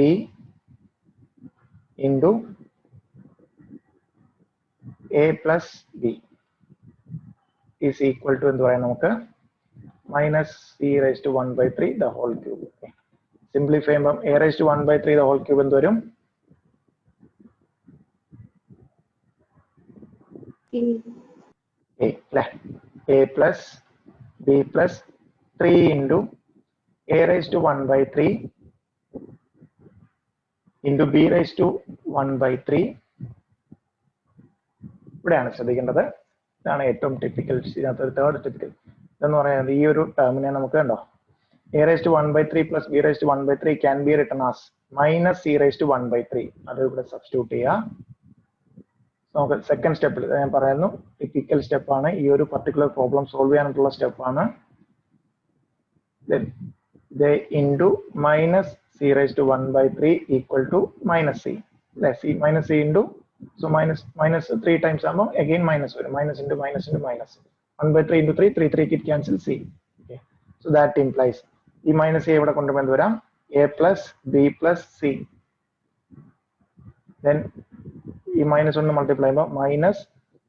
into a plus b is equal to എന്ത് പറയാം നമുക്ക്? minus c raised to 1 by 3 the whole cube. Okay. Simplify ചെയ്യുമ്പോൾ a raised to 1 by 3 the whole cube എന്ത് വരും? a plus b plus 3 into a raised to 1 by 3 into b raised to 1 by 3. ഇവിടെയാണ് ശ്രദ്ധിക്കേണ്ടത്. ഇതാണ് ഏറ്റവും typical. ഇതിനകത്ത് ഒരു third typical ഇതെന്ന് പറയുന്നത് ഈ ഒരു ടേമിനെ നമുക്ക് കണ്ടോ a raised to 1 by 3 plus b raised to 1 by 3 can be written as minus c raised to 1 by 3. അത് ഇവിടെ സബ്സ്റ്റിറ്റ്യൂട്ട് ചെയ്യുക. നമുക്ക് സെക്കൻഡ് സ്റ്റെപ്പിൽ ഞാൻ പറയുന്നു ടിപ്പിക്കൽ സ്റ്റെപ്പാണ്. ഈ ഒരു പർട്ടിക്കുലർ പ്രോബ്ലം സോൾവ് ചെയ്യാനായിട്ടുള്ള സ്റ്റെപ്പാണ്. into minus c c raised to 1 by 3 equal to minus c. C minus c into, so minus 3 times again minus minus into minus into minus. 1 by 3 into 3, 3 it cancel c. Okay. So that implies e minus a ഇവിടെ കൊണ്ടുവന്ന് വരാം a plus b plus c. Then e minus 1 multiply by minus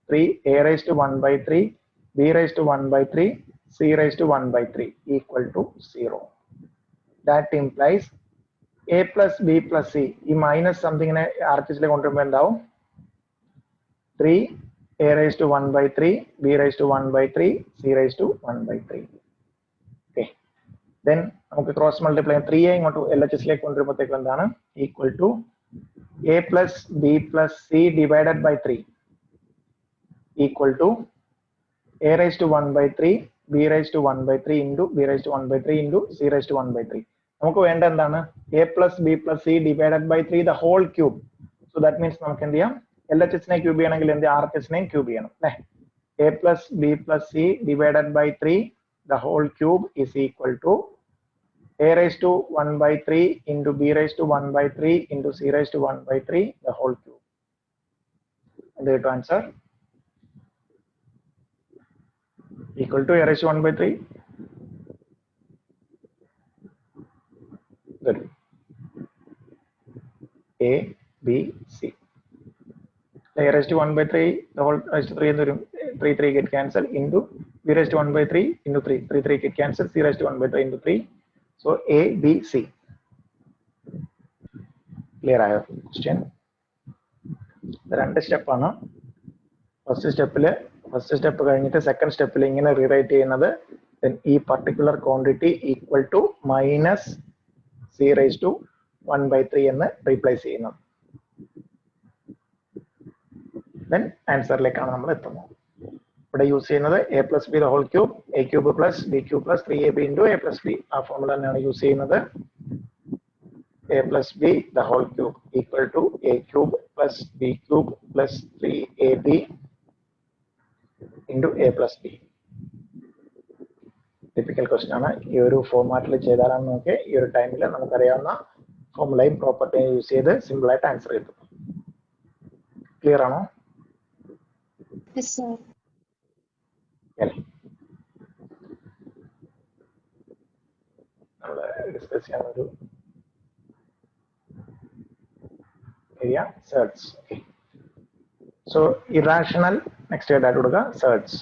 3 a raised to 1 by 3 b raised to 1 by 3 c raised to 1 by 3 equal to 0. That implies a plus b plus c. ഈ minus something in RHS കൊണ്ടുവരുമ്പോൾ എന്താവും 3 a raised to 1 by 3 b raised to 1 by 3 c raised to 1 by 3. Okay. Then നമുക്ക് cross multiply 3a ഇങ്ങോട്ട് LHS ലേക്ക് കൊണ്ടുവരുമ്പോഴത്തേക്ക് എന്താണ് equal to a plus b plus c divided by 3 equal to a raised to 1 by 3 b raised to 1 by 3 into b raised to 1 by 3 into c raised to 1 by 3. നമുക്ക് വേണ്ട എന്താണ് a plus b plus c divided by 3 the whole cube. So that means നമുക്ക് എന്ത് ചെയ്യാം LHS നെ cube ചെയ്യണമെങ്കിൽ എന്ത് RHS നെ ക്യൂബ് ചെയ്യണം അല്ലേ. a plus b plus c divided by 3 the whole cube is equal to a raised to 1 by 3 into b raised to 1 by 3 into c raised to 1 by 3 the whole cube. And the answer equal to a raised to 1 by 3. Good. A, B, C. A raised to 1 by 3, the whole raised to 3 and 3 get cancelled into B raised to 1 by 3 into 3 get cancelled, C raised to 1 by 3 into 3. So A, B, C. Clear I have question. The രണ്ട് സ്റ്റെപ്പാണ്. First step കഴിഞ്ഞിട്ട് second സ്റ്റെപ്പിൽ ഇങ്ങനെ rewrite ചെയ്യുന്നത് then ഈ particular quantity equal to minus c raised to 1 by 3 എന്ന് replace ചെയ്യുന്നത്. then ആൻസറിലേക്കാണ് നമ്മൾ എത്തുന്നത്. ഇവിടെ യൂസ് ചെയ്യുന്നത് a plus b the whole cube, a cube plus b cube plus 3ab into a plus b. ആ formula തന്നെയാണ് use ചെയ്യുന്നത്. a plus b the whole cube equal to a cube plus b cube plus 3ab into a plus b. Typical question ആണ്. ഈ ഒരു ഫോർമാറ്റിൽ ചെയ്താലാണ് നമുക്ക് ഈ ഒരു ടൈമിൽ നമുക്കറിയാവുന്ന ഫോർമുലയും പ്രോപ്പർട്ടിയും യൂസ് ചെയ്ത് സിമ്പിൾ ആയിട്ട് ആൻസർ കിട്ടും. ക്ലിയർ ആണോ? Yes, sir. നമ്മൾ ഡിസ്കസ് ചെയ്യാൻ ഒരു area search. So irrational next ആയിട്ട് കൊടുക്കുക search.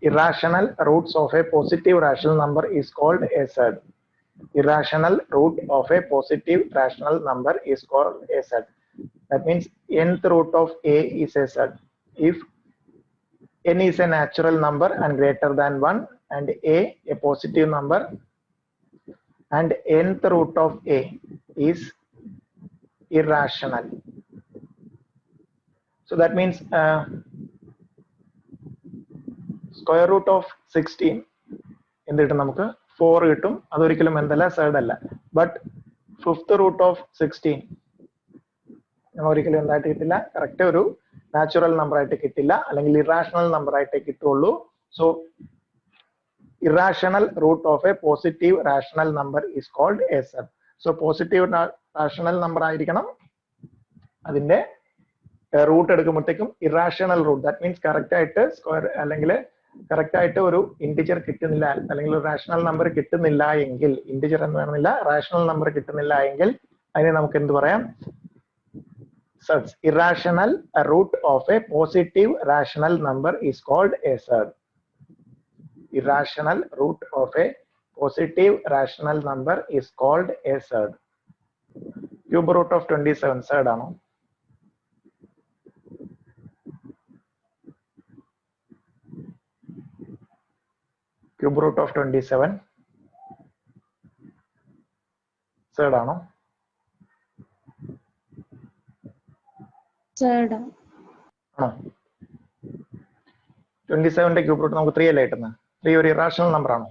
Irrational roots of a positive rational number is called a surd. Irrational root of a positive rational number is called a surd. That means nth root of a is a surd. If n is a natural number and greater than 1 and a positive number and nth root of a is irrational. So that means square root of 16 എന്ത് കിട്ടും നമുക്ക് 4 കിട്ടും. അതൊരിക്കലും എന്തല്ല സേർഡ് അല്ല. But fifth root of 16 നമ്മൾ ഒരിക്കലും എന്തായിട്ട് കിട്ടില്ല, കറക്റ്റ് ഒരു നാച്ചുറൽ നമ്പർ ആയിട്ട് കിട്ടില്ല, അല്ലെങ്കിൽ ഇറാഷണൽ നമ്പർ ആയിട്ടേ കിട്ടുള്ളൂ. So irrational root of a positive rational number is called a surd. So positive rational number ആയിരിക്കണം, അതിന്റെ റൂട്ട് എടുക്കുമ്പോഴത്തേക്കും irrational root, that means correct ആയിട്ട് സ്ക്വയർ അല്ലെങ്കിൽ കറക്റ്റ് ആയിട്ട് ഒരു ഇന്റിജർ കിട്ടുന്നില്ല, അല്ലെങ്കിൽ ഒരു റാഷണൽ നമ്പർ കിട്ടുന്നില്ല എങ്കിൽ, ഇന്റിജർ എന്ന് പറയുന്നില്ല റാഷണൽ നമ്പർ കിട്ടുന്നില്ല എങ്കിൽ അതിനെ നമുക്ക് എന്ത് പറയാം? surds. Irrational root of a positive rational number is called a surd. Irrational root of a positive rational number is called a surd. Cube root of 27 surd ആണോ? Cube root of 27 surd ആണോ? surd ആണോ? 27ന്റെ cube root നമുക്ക് 3 അല്ലേ കിട്ടുന്നത്? 3 ഒരു irrational number ആണോ?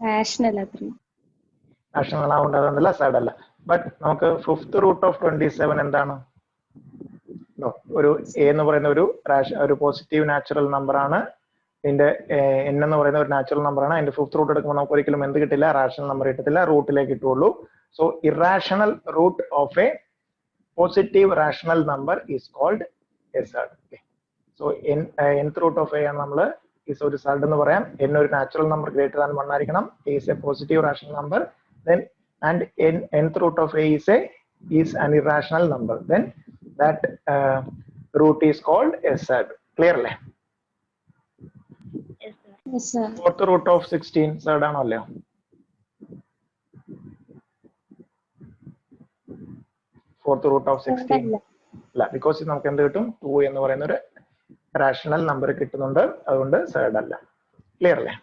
rational അത്ര rational ആവുകൊണ്ട് അതൊന്നല്ല, സർഡ് അല്ല. ബട്ട് നമുക്ക് ഫിഫ്ത്ത് റൂട്ട് ഓഫ് 27 എന്താണ്? ഒരു എ എന്ന് പറയുന്ന ഒരു പോസിറ്റീവ് നാച്ചുറൽ നമ്പർ ആണ്. ഇതിന്റെ n എന്ന് പറയുന്ന ഒരു നാച്ചുറൽ നമ്പർ ആണ്. അതിന്റെ ഫിഫ്ത് റൂട്ട് എടുക്കുമ്പോൾ നമുക്ക് ഒരിക്കലും എന്ത് കിട്ടില്ല, റാഷണൽ നമ്പർ കിട്ടത്തില്ല, റൂട്ടിലേക്ക് കിട്ടുള്ളൂ. So irrational root of a positive rational number is called a surd. So nth root of a ആണ് നമ്മൾ ഈസ് ഒരു സർഡ് എന്ന് പറയാം. n ഒരു നാച്ചുറൽ നമ്പർ ഗ്രേറ്റർ ദാൻ 1 ആയിരിക്കണം, is A positive rational number, then and nth root of a is an irrational number, then that root is called a surd. Clear അല്ലേ? Yes, sir. Fourth root of 16 surd ആണോ അല്ലയോ? Fourth root of 16 അല്ല, because നമുക്ക് എന്ത് കിട്ടും, 2 എന്ന് പറയുന്ന ഒരു റാഷണൽ നമ്പർ കിട്ടുന്നുണ്ട്, അതുകൊണ്ട് surd അല്ല. ക്ലിയർ അല്ലേ?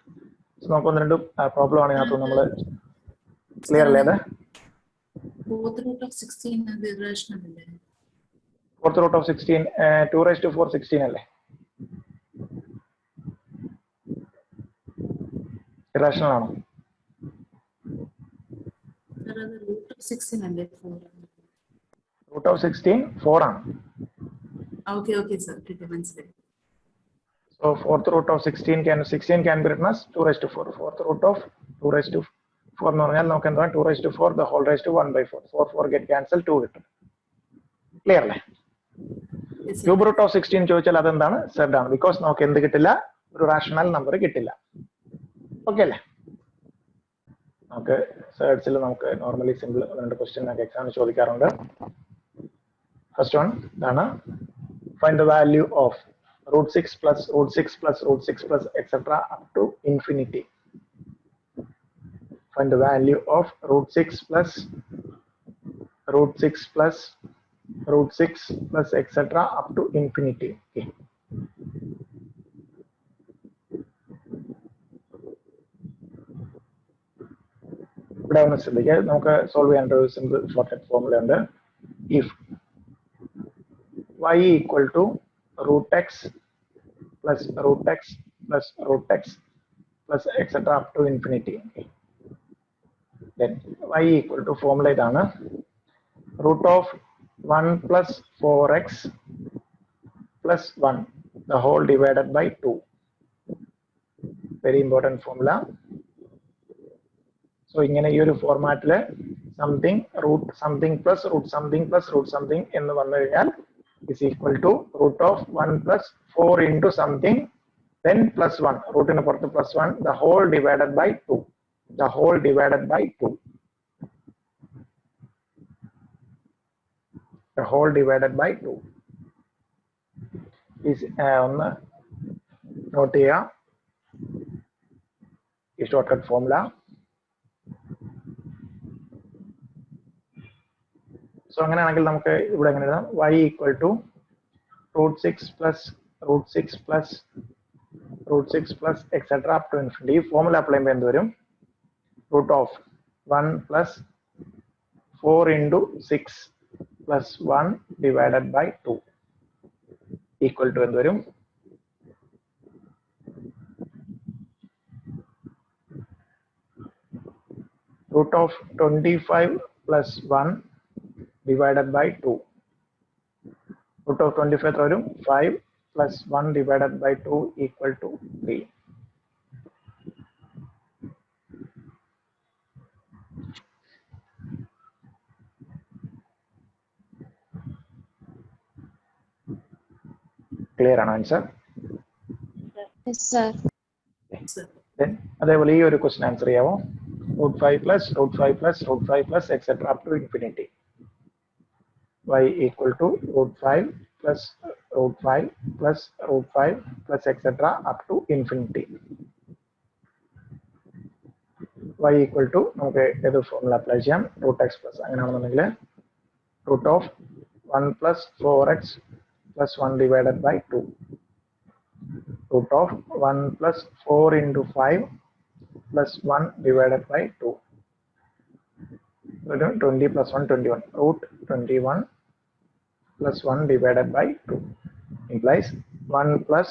നമുക്ക് ഒന്ന് രണ്ട് പ്രോബ്ലം ആണ് ഇതിനകത്ത് നമ്മൾ ക്ലിയർ അല്ലേ? അത് Fourth root of 16 is irrational അല്ലേ? Fourth root of 16 2 raised to 4 16 അല്ലേ? ഇറാഷണൽ ആണോ? Sir, അത് root of 16 അല്ലേ? 4 ആണ്. Root of 16 4 ആണ്. Okay, sir. കിട്ടി, മനസ്സിലായി. So fourth root of 16 can be written as 2 raised to 4. Fourth root of 2 raised to 4 എന്ന് പറഞ്ഞാൽ നമുക്ക് എന്താണ് 2 raised to 4 the whole raised to 1/4. 4 get cancelled, 2 കിട്ടും. ക്ലിയർ അല്ലേ? Yes, sir. Cube root of 16 ചോദിച്ചാൽ അതെന്താണ്, സെഡ് ആണ്, ബിക്കോസ് നമുക്ക് എന്ത് കിട്ടില്ല, ഒരു റാഷണൽ നമ്പർ കിട്ടില്ല. ഓക്കെ അല്ലേ? നമുക്ക് സെഡ്സിൽ നമുക്ക് നോർമലി സിമ്പിൾ രണ്ട് ക്വസ്റ്റ്യൻ നമുക്ക് എക്സാമിന് ചോദിക്കാറുണ്ട്. ഫസ്റ്റ് വൺ ഇതാണ്, find the value of root 6 plus root 6 plus root 6 plus etc. up to infinity. Find the value of root 6 plus root 6 plus root 6 plus etc. up to infinity. Okay. ഇവിടെ ഒന്ന് ശ്രദ്ധിക്കുക, നമുക്ക് solve ചെയ്യേണ്ട ഒരു simple shortcut formula ഉണ്ട്. If y equal to root x plus root x plus root x plus etc. up to infinity. Okay. Then y equal to formula idana, root of 1 plus 4x plus 1 the whole divided by 2. Very important formula. So ingane ee oru format le something root something plus root something plus root something ennu vannu kayal is equal to root of 1 plus 4 into something then plus 1, root in the plus 1 the whole divided by 2, the whole divided by 2, the whole divided by 2 is on note here is shortcut formula. So അങ്ങനെയാണെങ്കിൽ നമുക്ക് ഇവിടെ എങ്ങനെ എഴുതാം, y equal to root 6 plus root 6 plus root 6 plus etc. up to infinity. ഈ formula apply ചെയ്യുമ്പോൾ എന്ത് വരും, root of 1 plus 4 into 6 plus 1 divided by 2 equal to എന്ത് വരും, root of 25 plus 1 divided by 2. Root of 25 varum 5 plus 1 divided by 2 equal to 3. Clear an answer? Yes, sir. Sir. Then അതേപോലെ ഈ ഒരു question answer ചെയ്യാമോ, root 5 plus root 5 plus root 5 plus etc. up to infinity. Y equal to root 5 plus root 5 plus root 5 plus etc. up to infinity. Y equal to നമുക്ക് ഏത് formula apply ചെയ്യാം, root x plus അങ്ങനെയാണെന്നുണ്ടെങ്കിൽ root of 1 plus 4x plus 1 divided by 2, root of 1 plus 4 into 5 plus 1 divided by 2, 20 plus 1 21, root 21 plus 1 divided by 2 implies 1 plus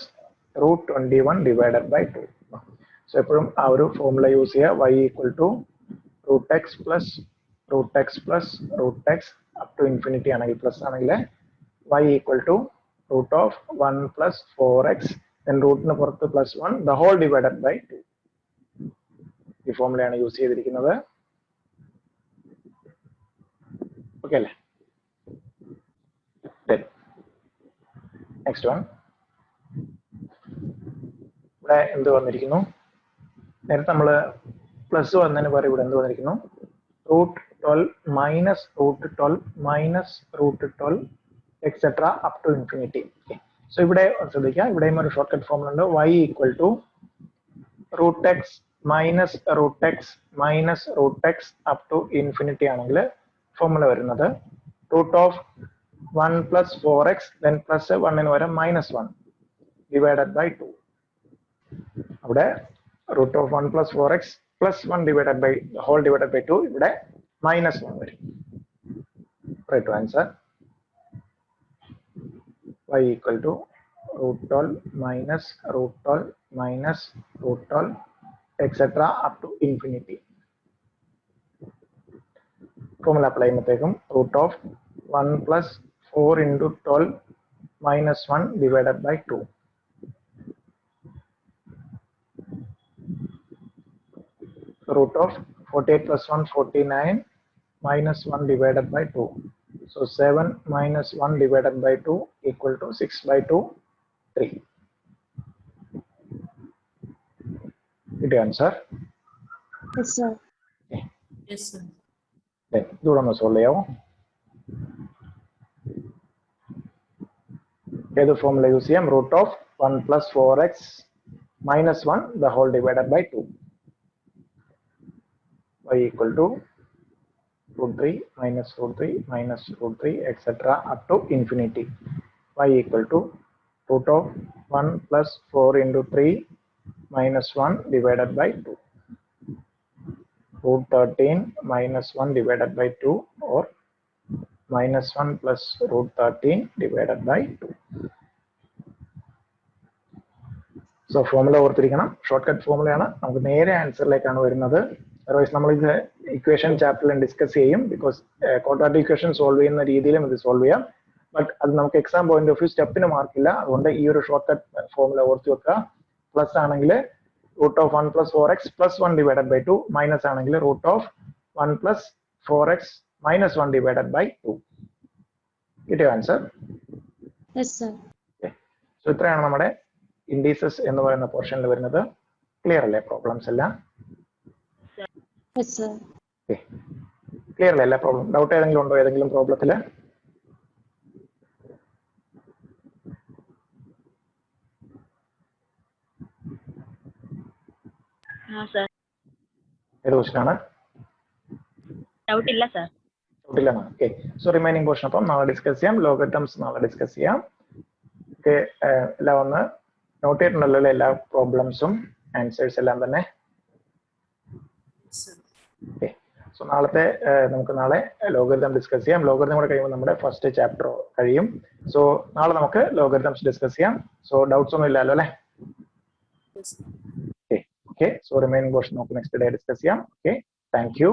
root 21 divided by 2. So എപ്പോഴും ആ ഒരു formula use ചെയ്യുക, y equal to root x plus root x plus root x up to infinity ആണെങ്കിൽ plus ആണെങ്കിൽ y equal to root of 1 plus 4x then റൂട്ടിന് പുറത്ത് +1 the whole divided by 2. ഈ ഫോർമുലയാണ് use ചെയ്തിരിക്കുന്നത്. ഓക്കെ അല്ലേ? Next one, ഇവിടെ എന്ത് വന്നിരിക്കുന്നു? നേരത്തെ നമ്മൾ പ്ലസ് വന്നതിന് പകരം ഇവിടെ എന്ത് വന്നിരിക്കുന്നു? √12 minus √12 minus √12 etcetera up to infinity. So ഇവിടെ ശ്രദ്ധിക്കുക, ഇവിടെയും ഒരു ഷോർട്ട് കട്ട് ഫോർമുല ഉണ്ട്. y equal to √x minus √x minus √x up to infinity ആണെങ്കിൽ ഫോർമുല വരുന്നത് √1 + 4x then +1 പകരം -1 ഡിവൈഡഡ് ബൈ 2. അവിടെ √1 + 4x +1 divided by whole divided by 2, ഇവിടെ -1 വരും. Right to answer y equal to √12 minus √12 minus √12 etcetera up to infinity. Formula apply ചെയ്യുമ്പോഴത്തേക്കും √1 + 4 × 12 -1 divided by 2. √48 + 1 49 -1 divided by 2. So 7 - 1 divided by 2 equal to 6/2 3. Good answer. Yes, sir. Yes, sir. Then ഇതുകൂടെ ഒന്ന് solve ചെയ്യാമോ? ഏത് formula use ചെയ്യാം? √1 + 4x -1 the whole divided by 2. y equal to √3 minus √3 minus √3 etc. up to infinity. Y equal to √1 + 4 × 3 -1 divided by 2. √13 -1 divided by 2 or -1 plus √13 divided by 2. So formula ഓർത്തിരിക്കണം, short cut ഫോർമുലയാണ്. നമുക്ക് നേരെ ആൻസറിലേക്കാണ് വരുന്നത്. Otherwise നമ്മൾ ഇത് equation ചാപ്റ്ററിൽ discuss ചെയ്യും, because quadratic equation solve ചെയ്യുന്ന രീതിയിലും ഇത് സോൾവ് ചെയ്യാം. ബട്ട് അത് നമുക്ക് എക്സാം പോയിന്റ് ഓഫ് വ്യൂ സ്റ്റെപ്പിന് മാർക്കില്ല. അതുകൊണ്ട് ഈ ഒരു ഷോർട്ട് കട്ട് ഫോർമുല ഓർത്ത് വെക്കുക. പ്ലസ് ആണെങ്കിൽ √1 + 4x +1 divided by 2, മൈനസ് ആണെങ്കിൽ √1 + 4x -1 divided by 2. കിട്ടിയോ ആൻസർ? Yes, sir. സോ ഇത്രയാണ് നമ്മുടെ ഇൻഡീസസ് എന്ന് പറയുന്ന പോർഷനിൽ വരുന്നത്. ക്ലിയർ അല്ലേ പ്രോബ്ലംസ് എല്ലാം? Yes, sir. ക്ലിയർ അല്ലേ എല്ലാ പ്രോബ്ലം? ഡൗട്ട് ഏതെങ്കിലും ഉണ്ടോ ഏതെങ്കിലും പ്രോബ്ലത്തില്? ഏത് ക്വസ്റ്റൻ ആണ്? ഡൗട്ട് ഇല്ല സർ. ഡൗട്ട് ഇല്ല. ഓക്കെ, സോ റിമൈനിങ് പോർഷൻ അപ്പം നാളെ ഡിസ്കസ് ചെയ്യാം. ലോഗരിതംസ് നാളെ ഡിസ്കസ് ചെയ്യാം. ഓക്കെ, എല്ലാം ഒന്ന് നോട്ട് ചെയ്തിട്ടുണ്ടല്ലോ എല്ലാ പ്രോബ്ലംസും ആൻസേഴ്സ് എല്ലാം തന്നെ? ഓക്കെ, സോ നാളത്തെ നമുക്ക് നാളെ ലോഗരിതം ഡിസ്കസ് ചെയ്യാം. ലോഗരിതം കൂടെ കഴിയുമ്പോൾ നമ്മുടെ ഫസ്റ്റ് ചാപ്റ്റർ കഴിയും. സോ നാളെ നമുക്ക് ലോഗരിതംസ് ഡിസ്കസ് ചെയ്യാം. സോ ഡൗട്ട്സ് ഒന്നും ഇല്ലല്ലോ അല്ലേ? ഓക്കെ, സോ റിമൈനിങ് പോർഷൻ നമുക്ക് നെക്സ്റ്റ് ഡേ ഡിസ്കസ് ചെയ്യാം. Okay, thank you.